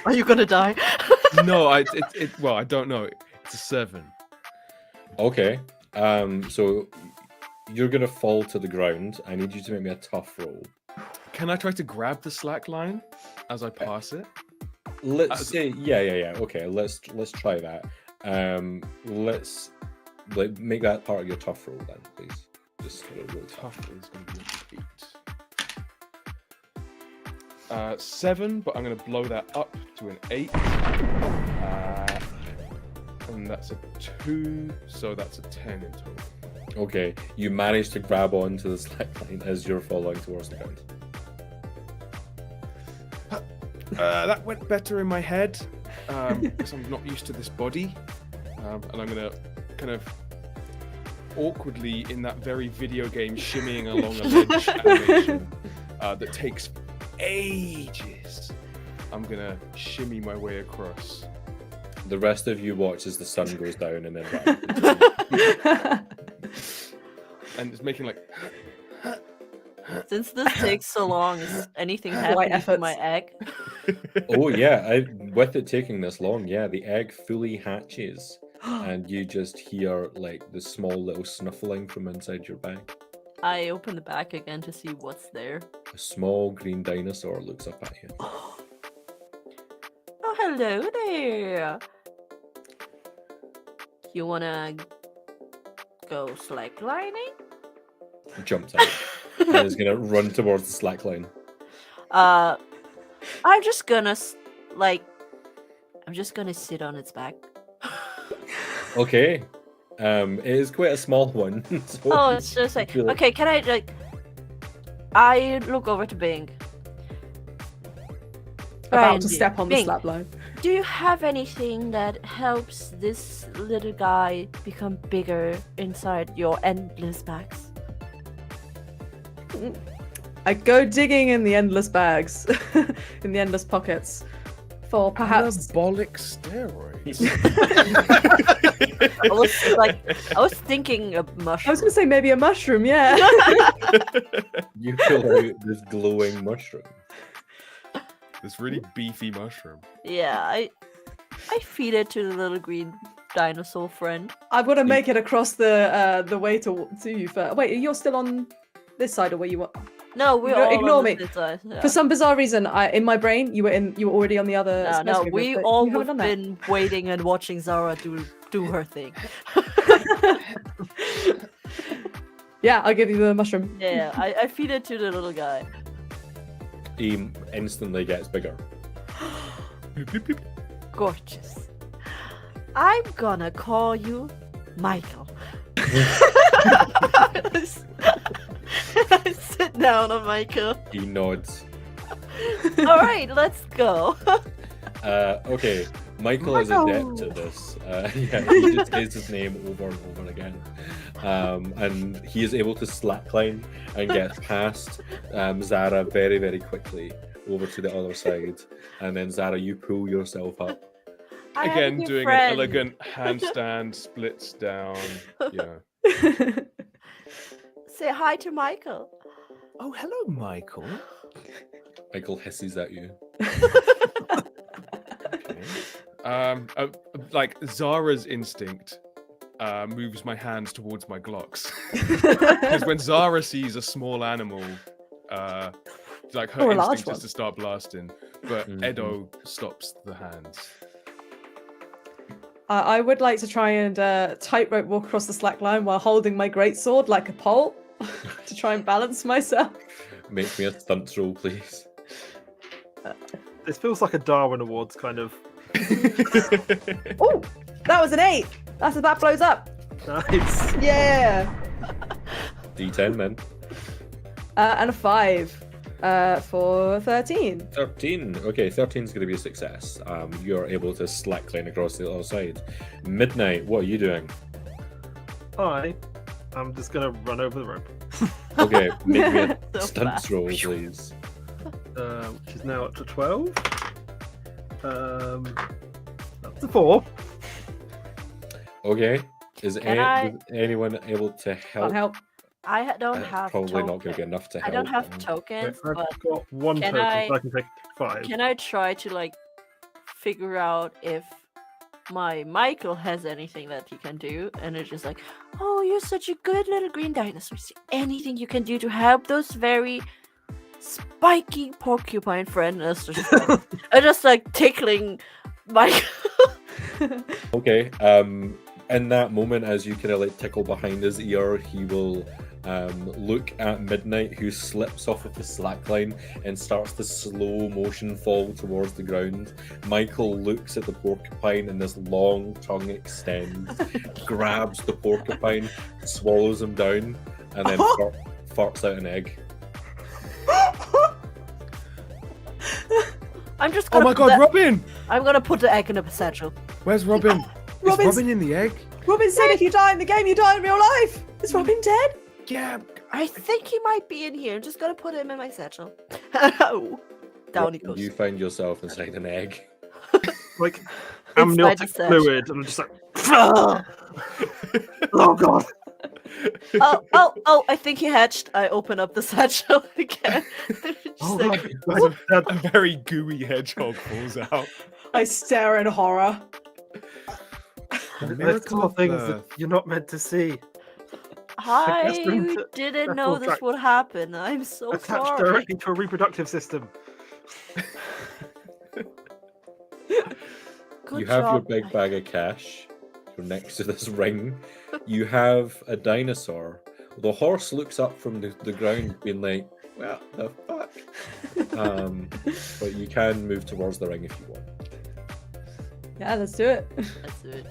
Are you gonna die? No, well, I don't know. It's a 7. Okay. So you're going to fall to the ground. I need you to make me a tough roll. Can I try to grab the slack line as I pass it? Let's say yeah. Okay, let's try that. Let's make that part of your tough roll then, please. Just roll tough. Tough is going to be an 8. 7, but I'm going to blow that up to an 8. And that's a 2, so that's a 10 in total. Okay, you manage to grab onto the slack line as you're falling towards the ground. That went better in my head because I'm not used to this body, and I'm gonna kind of awkwardly, in that very video game, shimmying along a ledge animation that takes ages. I'm gonna shimmy my way across. The rest of you watch as the sun goes down and then And it's making like Since this takes so long, is anything White happening to my efforts. egg? Oh yeah, with it taking this long, yeah, the egg fully hatches and you just hear like the small little snuffling from inside your bag. I open the bag again to see what's there. A small green dinosaur looks up at you. Oh, hello there. You wanna go slacklining? Jumps out and is gonna run towards the slack line. I'm just gonna I'm just gonna sit on its back. Okay. It is quite a small one. So Oh, it's just like feel like- okay. Can I like? I look over to Bing. About to Brandy, step on the Bing, slap line. do you have anything that helps this little guy become bigger inside your endless bags? I go digging in the endless bags, in the endless pockets, for perhaps. anabolic steroids. I was thinking of I mushroom. was going to say maybe a mushroom, yeah. You pull out this glowing mushroom. This really beefy mushroom. Yeah, I feed it to the little green dinosaur friend. I'm gonna make it across the way to you first. Wait, you're still on this side, or where you were? No, we're No, all ignore on me. this side. Yeah. For some bizarre reason, in my brain, you were already on the other. No, space river, we but all you haven't have done that. been waiting and watching Zara do her thing. Yeah, I'll give you the mushroom. Yeah, I feed it to the little guy. He instantly gets bigger. Bleep, bleep, bleep. Gorgeous. I'm gonna call you Michael. I sit down on Michael. He nods. All right, let's go. Okay, Michael is adept at this. Yeah, he just says his name over and over again. And he is able to slackline and get past Zara very, very quickly over to the other side. And then Zara, you pull yourself up. I have a Again, new doing friend. an elegant handstand, splits down. Yeah. Say hi to Michael. Oh, hello, Michael. Michael hisses at you. Like Zara's instinct moves my hands towards my Glocks. Because when Zara sees a small animal, like her Or a large instinct is one. to start blasting, but Mhm. Edo stops the hands. I would like to try and tightrope walk across the slack line while holding my greatsword like a pole to try and balance myself. Make me a stunt roll, please. This feels like a Darwin Awards kind of. Oh, that was an 8. That blows up. Nice. Yeah. D10 then. And a 5 for 13. 13. Okay, 13 is going to be a success. You're able to slackline across the other side. Midnight, what are you doing? I'm just gonna run over the rope, Okay, make me a So stunt fast. roll, please. which is now up to 12. Up to 4. Okay, is Can anyone able to help? Can't help. I don't It's have probably not going to token- be enough to I help. don't have then. tokens, I've but got 1 can token, I- so I can take 5. can I try to like figure out if my Michael has anything that he can do? And it's just like, oh, you're such a good little green dinosaur. Is there anything you can do to help those very spiky porcupine friend? And it's just like, I'm just like tickling Michael. Okay. In that moment, as you kind of like tickle behind his ear, he will look at Midnight, who slips off of the slackline and starts to slow motion fall towards the ground. Michael looks at the porcupine, and this long tongue extends, grabs the porcupine, swallows him down, and then farts out an egg. I'm just Oh gonna my put god, that- Robin! I'm gonna put the egg in a satchel. Where's Robin? Is Robin's- Robin in the egg? Robin said if you die in the game, you die in real life. Is Robin dead? Yeah. I think he might be in here. I'm just gonna put him in my satchel. Oh, down he goes. You find yourself inside an egg. Like Inside amniotic the satchel. fluid, and I'm just like, oh god. Oh! I think he hatched. I open up the satchel again. Just Oh like, god. Dad, A very gooey hedgehog falls out. I stare in horror. there's some more things that you're not meant to see. I Attached didn't that's know all this track- would happen. I'm so Attached sorry. directly to a reproductive system. Good You have your job. big bag of cash. You're next to this ring. You have a dinosaur. The horse looks up from the ground, being like, "What the fuck?" But you can move towards the ring if you want. Yeah, let's do it. That's it.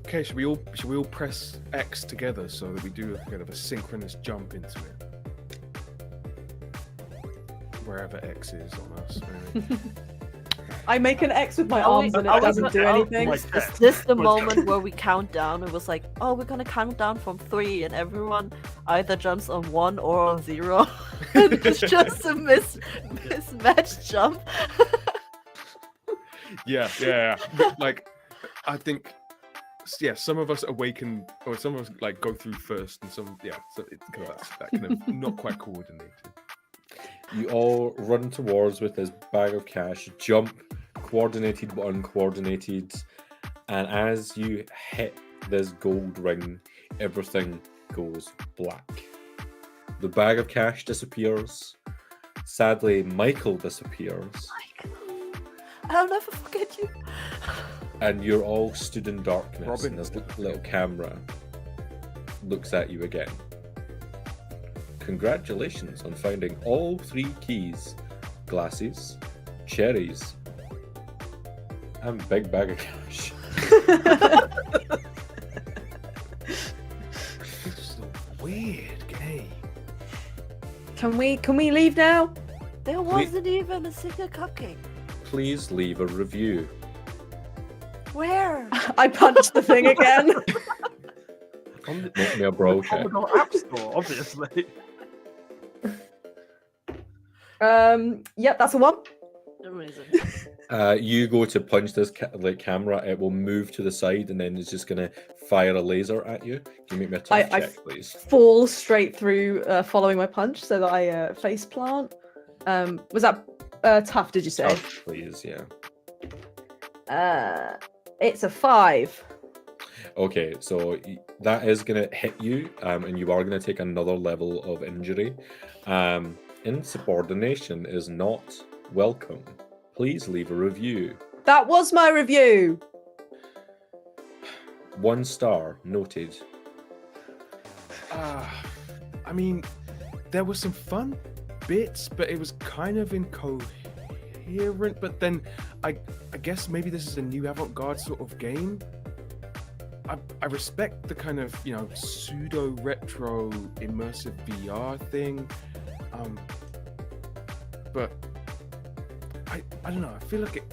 Okay, should we all press X together so that we do a kind of a synchronous jump into it? Wherever X is on us. Maybe. I make an X with my Are we- arms and are it we- doesn't do are- anything. Like Is that. this the Let's go. moment where we count down? It was like, oh, we're gonna count down from 3, and everyone either jumps on 1 or on 0. And it's just a mismatched jump. Yeah. But, like, I think, yeah, some of us awaken, or some of us like go through first, and some, yeah, so it's kind of that kind of not quite coordinated. You all run towards with this bag of cash, jump, coordinated but uncoordinated, and as you hit this gold ring, everything goes black. The bag of cash disappears. Sadly, Michael disappears, I'll never forget you. and you're all stood in darkness. Robin. And this little camera looks at you again. Congratulations on finding all 3 keys: glasses, cherries, and big bag of cash. It's a weird game. Can we leave now? There wasn't even a single cupcake. Please leave a review. Where? I punched the thing again. On the, Make me a bro check. Commodore App Store, obviously. Yep, that's a 1. Amazing. You go to punch this camera, it will move to the side, and then it's just gonna fire a laser at you. Can you make me a tough I check, please? Fall straight through, following my punch, so that I face plant. Was that tough? Did you say? Tough, please, yeah. It's a 5. Okay, so that is gonna hit you, and you are gonna take another level of injury. Insubordination is not welcome. Please leave a review. That was my review. 1 star noted. I mean, there were some fun bits, but it was kind of incoherent. But then, I guess maybe this is a new avant-garde sort of game. I respect the kind of, pseudo retro immersive VR thing, but I don't know. I feel like it.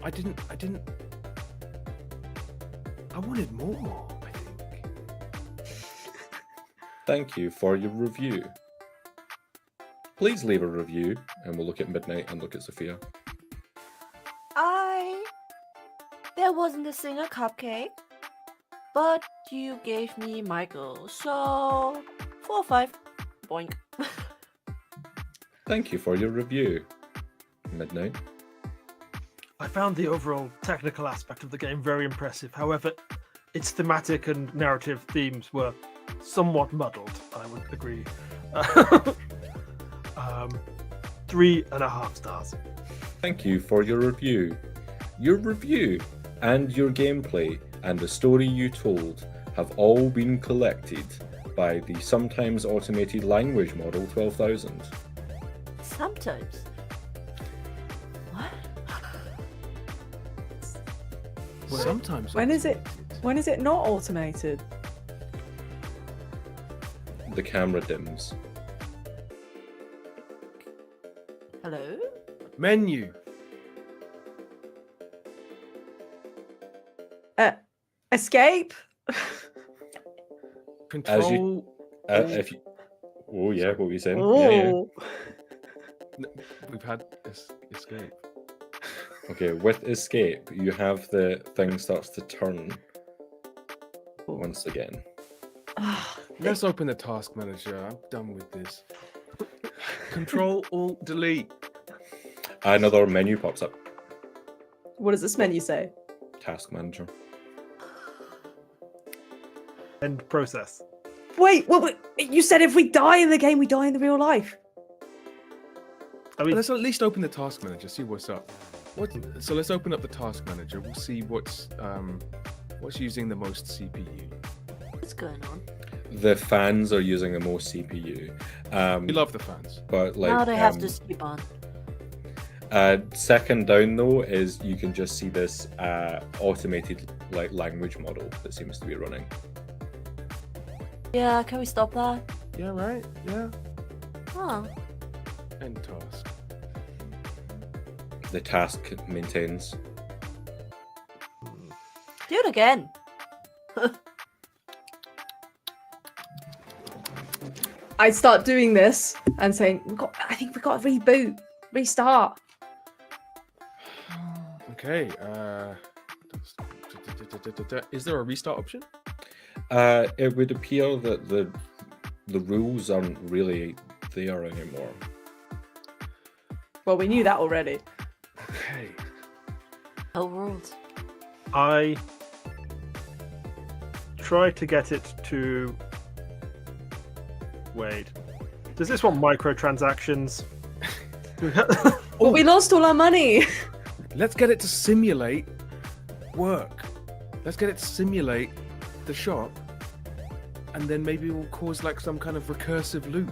I didn't. I wanted more, I think. Thank you for your review. Please leave a review, and we'll look at Midnight and look at Sophia. There wasn't a single cupcake, but you gave me Michael, so 4 or 5. Boink. Thank you for your review, Midnight. I found the overall technical aspect of the game very impressive. However, its thematic and narrative themes were somewhat muddled, I would agree. 3.5 stars. Thank you for your review. Your review and your gameplay and the story you told have all been collected by the sometimes automated language model 12,000. Sometimes. What? Sometimes. When is it? automated. When is it not automated? The camera dims. Hello? Menu. Escape? Control. If you... Oh yeah, what were you saying? Yeah. Oh. We've had escape. Okay, with escape, you have the thing starts to turn once again. Let's open the task manager. I'm done with this. Control Alt Delete. Another menu pops up. What does this menu say? Task manager. End process. Wait, you said if we die in the game, we die in the real life. I mean, Let's at least open the task manager. See what's up. So let's open up the task manager. We'll see what's using the most CPU. What's going on? The fans are using the most CPU. We love the fans. But like Now they have to sleep on. second down though is you can just see this automated like language model that seems to be running. Yeah, can we stop that? Yeah, right. Yeah. Huh. End task. The task maintains. Do it again. I'd start doing this and saying, I think we got to reboot, restart. Okay. Is there a restart option? It would appear that the the rules aren't really there anymore. Well, we knew that already. Okay. Oh, rules. I try to get it to. Wait. Does this want microtransactions? But we lost all our money. Let's get it to simulate work. Let's get it to simulate the shop, and then maybe we'll cause like some kind of recursive loop.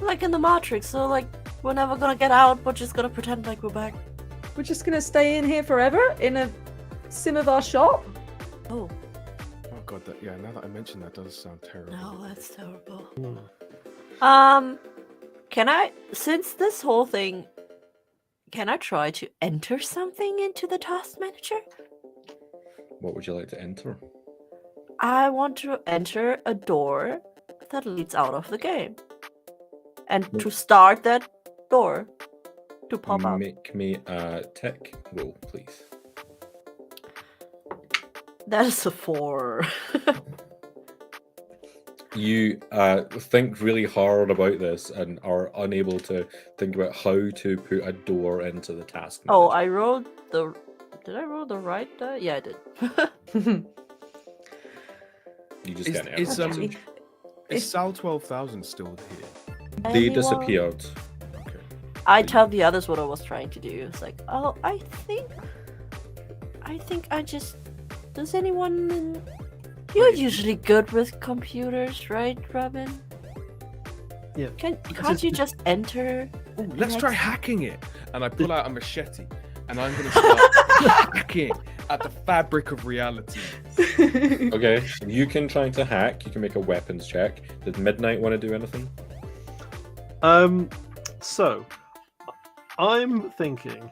Like in the Matrix, so like we're never gonna get out, we're just gonna pretend like we're back. We're just gonna stay in here forever in a sim of our shop. Oh, Oh god, now that I mention that does sound terrible. no, that's terrible. Hmm. Can I, since this whole thing, can I try to enter something into the task manager? What would you like to enter? I want to enter a door that leads out of the game. And to start that door to pop up. Make me a tech roll, please. That is a 4. You think really hard about this and are unable to think about how to put a door into the task manager. Oh, I rolled the. Did I roll the right die? Yeah, I did. You just Is, get an is, error um, message. is Sal 12,000 still here? They Anyone? disappeared. Okay. I tell the others what I was trying to do. It's like, oh, I think I just. Does anyone? You're usually good with computers, right, Robin? Yeah. Can't you just enter? Ooh, let's try Next. hacking it. And I pull out a machete, and I'm going to start hacking at the fabric of reality. Okay, you can try to hack. You can make a weapons check. Did Midnight want to do anything? So I'm thinking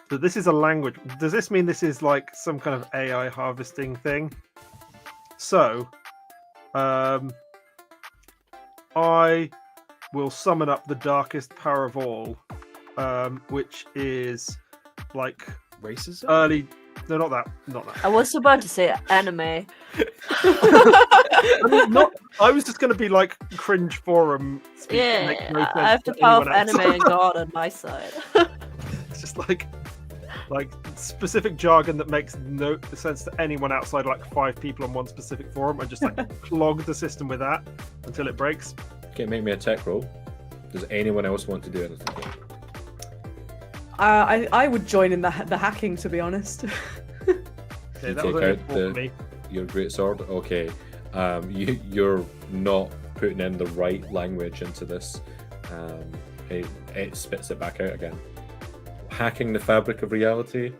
that this is a language. Does this mean this is like some kind of AI harvesting thing? So, I will summon up the darkest power of all, which is like Racism? early. No, not that. I was about to say anime. I mean, not. I was just going to be like cringe forum speak. that makes Yeah, no sense I have the to power of anyone else. anime and God on my side. It's just like specific jargon that makes no sense to anyone outside like 5 people on one specific forum, and just like clog the system with that until it breaks. Okay, make me a tech roll. Does anyone else want to do anything? I would join in the hacking, to be honest. Okay, that Take was only out a 4 for the- me. Your great sword? Okay. You're not putting in the right language into this. It spits it back out again. Hacking the fabric of reality.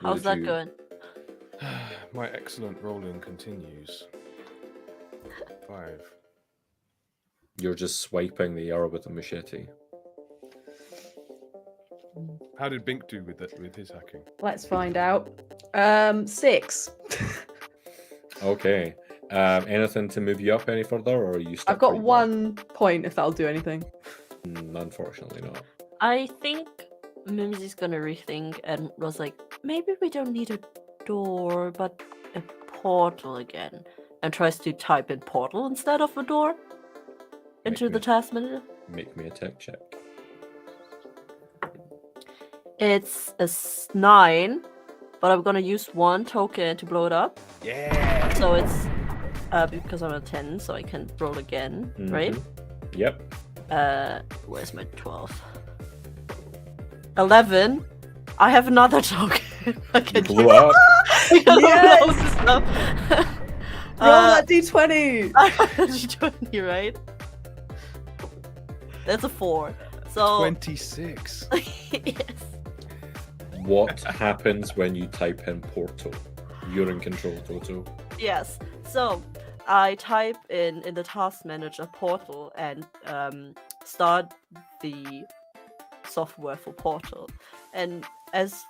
What How's did that you- going? My excellent rolling continues. 5. You're just swiping the air with a machete. How did Bink do with his hacking? Let's find out. 6. Okay. Anything to move you up any further, or are you stuck? I've got where you are? 1 point if that'll do anything. Unfortunately not. I think Mimsy's gonna rethink and was like, maybe we don't need a door, but a portal again. And tries to type in portal instead of a door into Make the me- task manager. Make me a tech check. It's a 9, but I'm gonna use 1 token to blow it up. Yeah! So it's because I'm a 10, so I can roll again, right? Mhm. Yep. Where's my 12? 11. I have another token. I can Blew use up. because Yes! I'm close to stuff. Roll that d20! D20, right? That's a 4. So 26. yes. What happens when you type in portal? You're in control, Toto. Yes. So I type in the task manager portal and start the software for portal. And as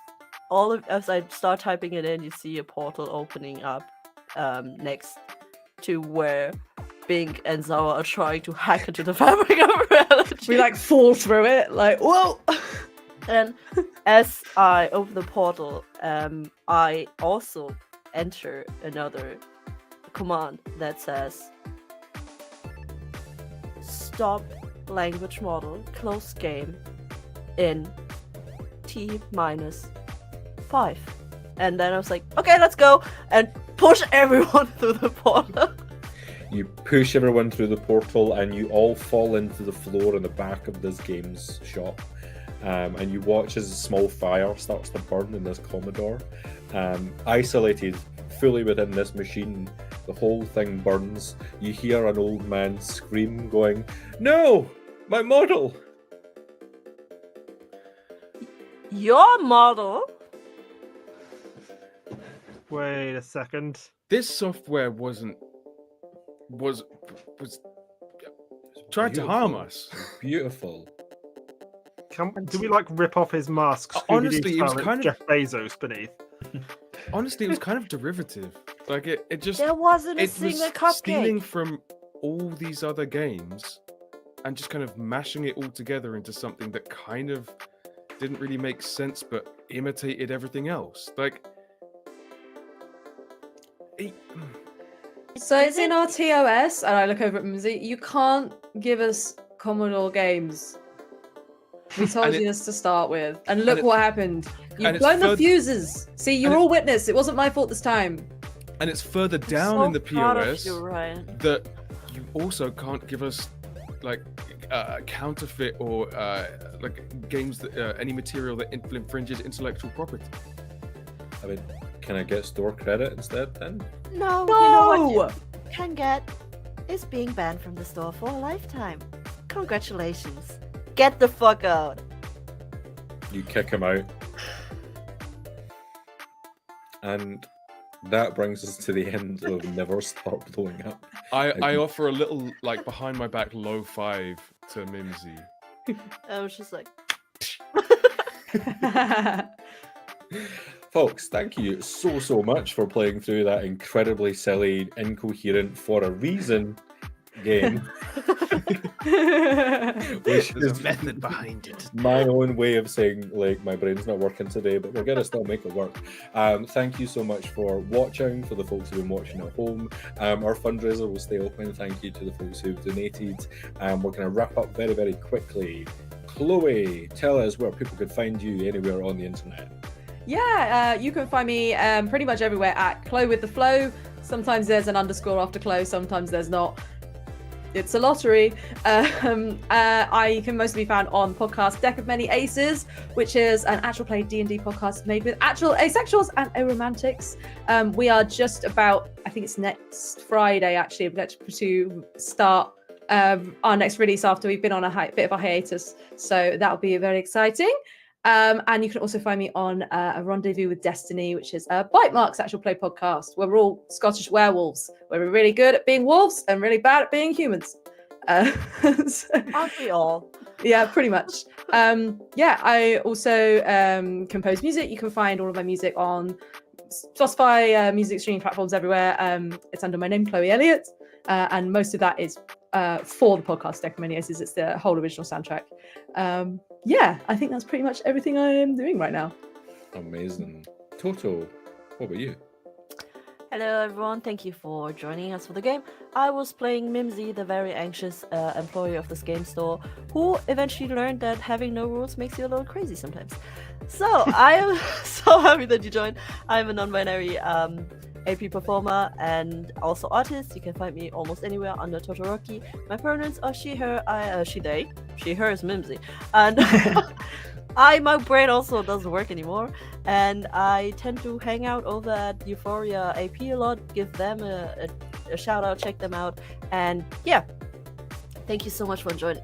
I start typing it in, you see a portal opening up next to where Bink and Zawa are trying to hack into the fabric of reality. We like fall through it, like, whoa! And as I open the portal, I also enter another command that says stop language model closed game in T-5. And then I was like, okay, let's go, and push everyone through the portal. You push everyone through the portal, and you all fall into the floor in the back of this game's shop. And you watch as a small fire starts to burn in this Commodore. Isolated fully within this machine, the whole thing burns. You hear an old man scream, going, "No! My model!" Your model? Wait a second. This software was tried to harm us. Beautiful. Do we like rip off his mask? Honestly, it was Scooby-Doo style, kind of- Jeff Bezos beneath. Honestly, it was kind of derivative. Like it just There wasn't a it single was cupcake. stealing from all these other games and just kind of mashing it all together into something that kind of didn't really make sense but imitated everything else. Like So it's in our TOS, and I look over at Mimsy. You can't give us Commodore games. We told And you this to start with, and look and what happened. and You've it's blown the further- fuses. See, you're and all witness. It wasn't my fault this time. and it's further I'm down so in the proud of POS you, Ryan. that you also can't give us like counterfeit or like games that any material that infringes intellectual property. I mean, can I get store credit instead then? No, No. you know what you can get is being banned from the store for a lifetime. Congratulations. Get the fuck out. You kick him out. And that brings us to the end of Never Stop Blowing Up. I offer a little like behind my back low five to Mimsy. I was just like, Folks, thank you so much for playing through that incredibly silly, incoherent, for a reason game. Which There's is a method behind it. my own way of saying, like, my brain's not working today, but we're gonna still make it work. Thank you so much for watching. For the folks who've been watching at home, our fundraiser will stay open. Thank you to the folks who've donated. We're gonna wrap up very quickly. Chloe, tell us where people can find you anywhere on the internet. Yeah, you can find me pretty much everywhere at Chloe with the Flow. Sometimes there's an underscore after Chloe, sometimes there's not. It's a lottery. I can mostly be found on podcast Deck of Many Aces, which is an actual play D&D podcast made with actual asexuals and aromantics. We are just about, I think it's next Friday actually, to start our next release after we've been on a bit of a hiatus. So that'll be very exciting. And you can also find me on A Rendezvous with Destiny, which is a Bite Marks actual play podcast where we're all Scottish werewolves, where we're really good at being wolves and really bad at being humans. aren't we all? Yeah, pretty much. I also compose music. You can find all of my music on Spotify, music streaming platforms everywhere. It's under my name, Chloe Elliott, and most of that is for the podcast Deck of Many Aces. It's the whole original soundtrack. I think that's pretty much everything I am doing right now. Amazing. Toto, what about you? Hello everyone, thank you for joining us for the game. I was playing Mimsy, the very anxious employee of this game store, who eventually learned that having no rules makes you a little crazy sometimes. So I am so happy that you joined. I'm a non-binary AP performer and also artist. You can find me almost anywhere under Totoroki. My pronouns are she, her, she, they. She, her is Mimsy. And my brain also doesn't work anymore, and I tend to hang out over at Euphoria AP a lot, give them a shout out, check them out, and yeah, thank you so much for joining.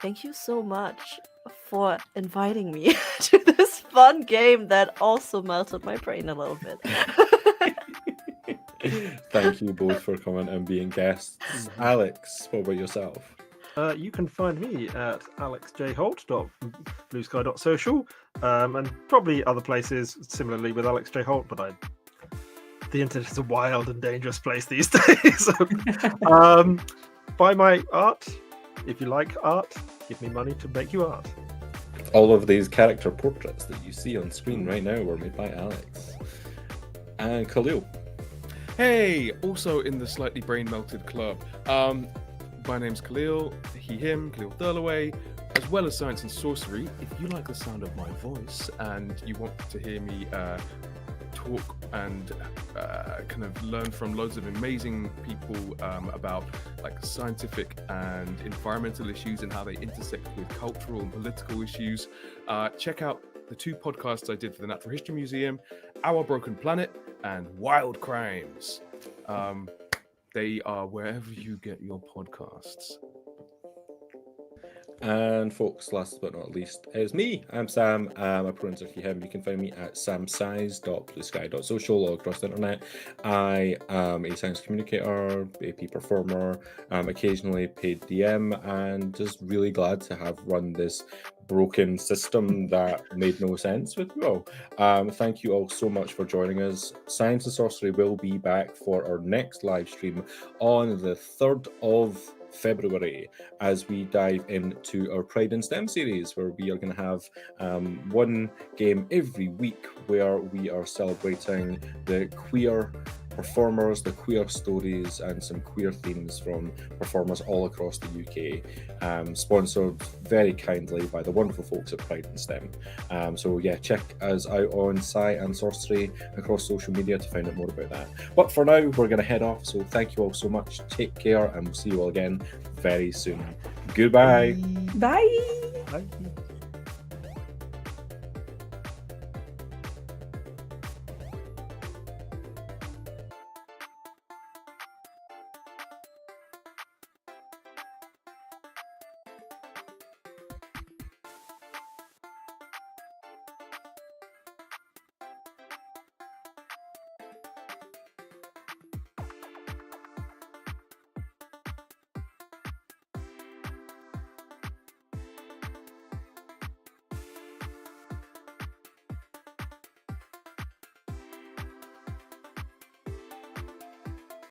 Thank you so much for inviting me to this fun game that also melted my brain a little bit. Thank you both for coming and being guests. Alex, what about yourself? You can find me at alexjholt.bluesky.social, and probably other places similarly with Alex J. Holt, but the internet is a wild and dangerous place these days. Buy my art. If you like art, give me money to make you art. All of these character portraits that you see on screen right now were made by Alex. And Khalil. Hey, also in the slightly brain melted club. My name's Khalil, he, him, Khalil Thurlaway, as well as Science and Sorcery. If you like the sound of my voice and you want to hear me talk and kind of learn from loads of amazing people about like scientific and environmental issues and how they intersect with cultural and political issues, check out the 2 podcasts I did for the Natural History Museum, Our Broken Planet and Wild Crimes. They are wherever you get your podcasts. And folks, last but not least, is me. I'm Sam. My pronouns are he, him. You can find me at samsize.bluesky.social all across the internet. I am a science communicator, AP performer, occasionally paid DM, and just really glad to have run this broken system that made no sense with you all. Thank you all so much for joining us. Science and Sorcery will be back for our next live stream on the 3rd of February as we dive into our Pride in STEM series, where we are going to have one game every week where we are celebrating the queer performers, the queer stories, and some queer themes from performers all across the UK, sponsored very kindly by the wonderful folks at Pride in STEM. So yeah, check us out on Sci and Sorcery across social media to find out more about that. But for now, we're going to head off, so thank you all so much, take care, and we'll see you all again very soon. Goodbye. Bye. Bye.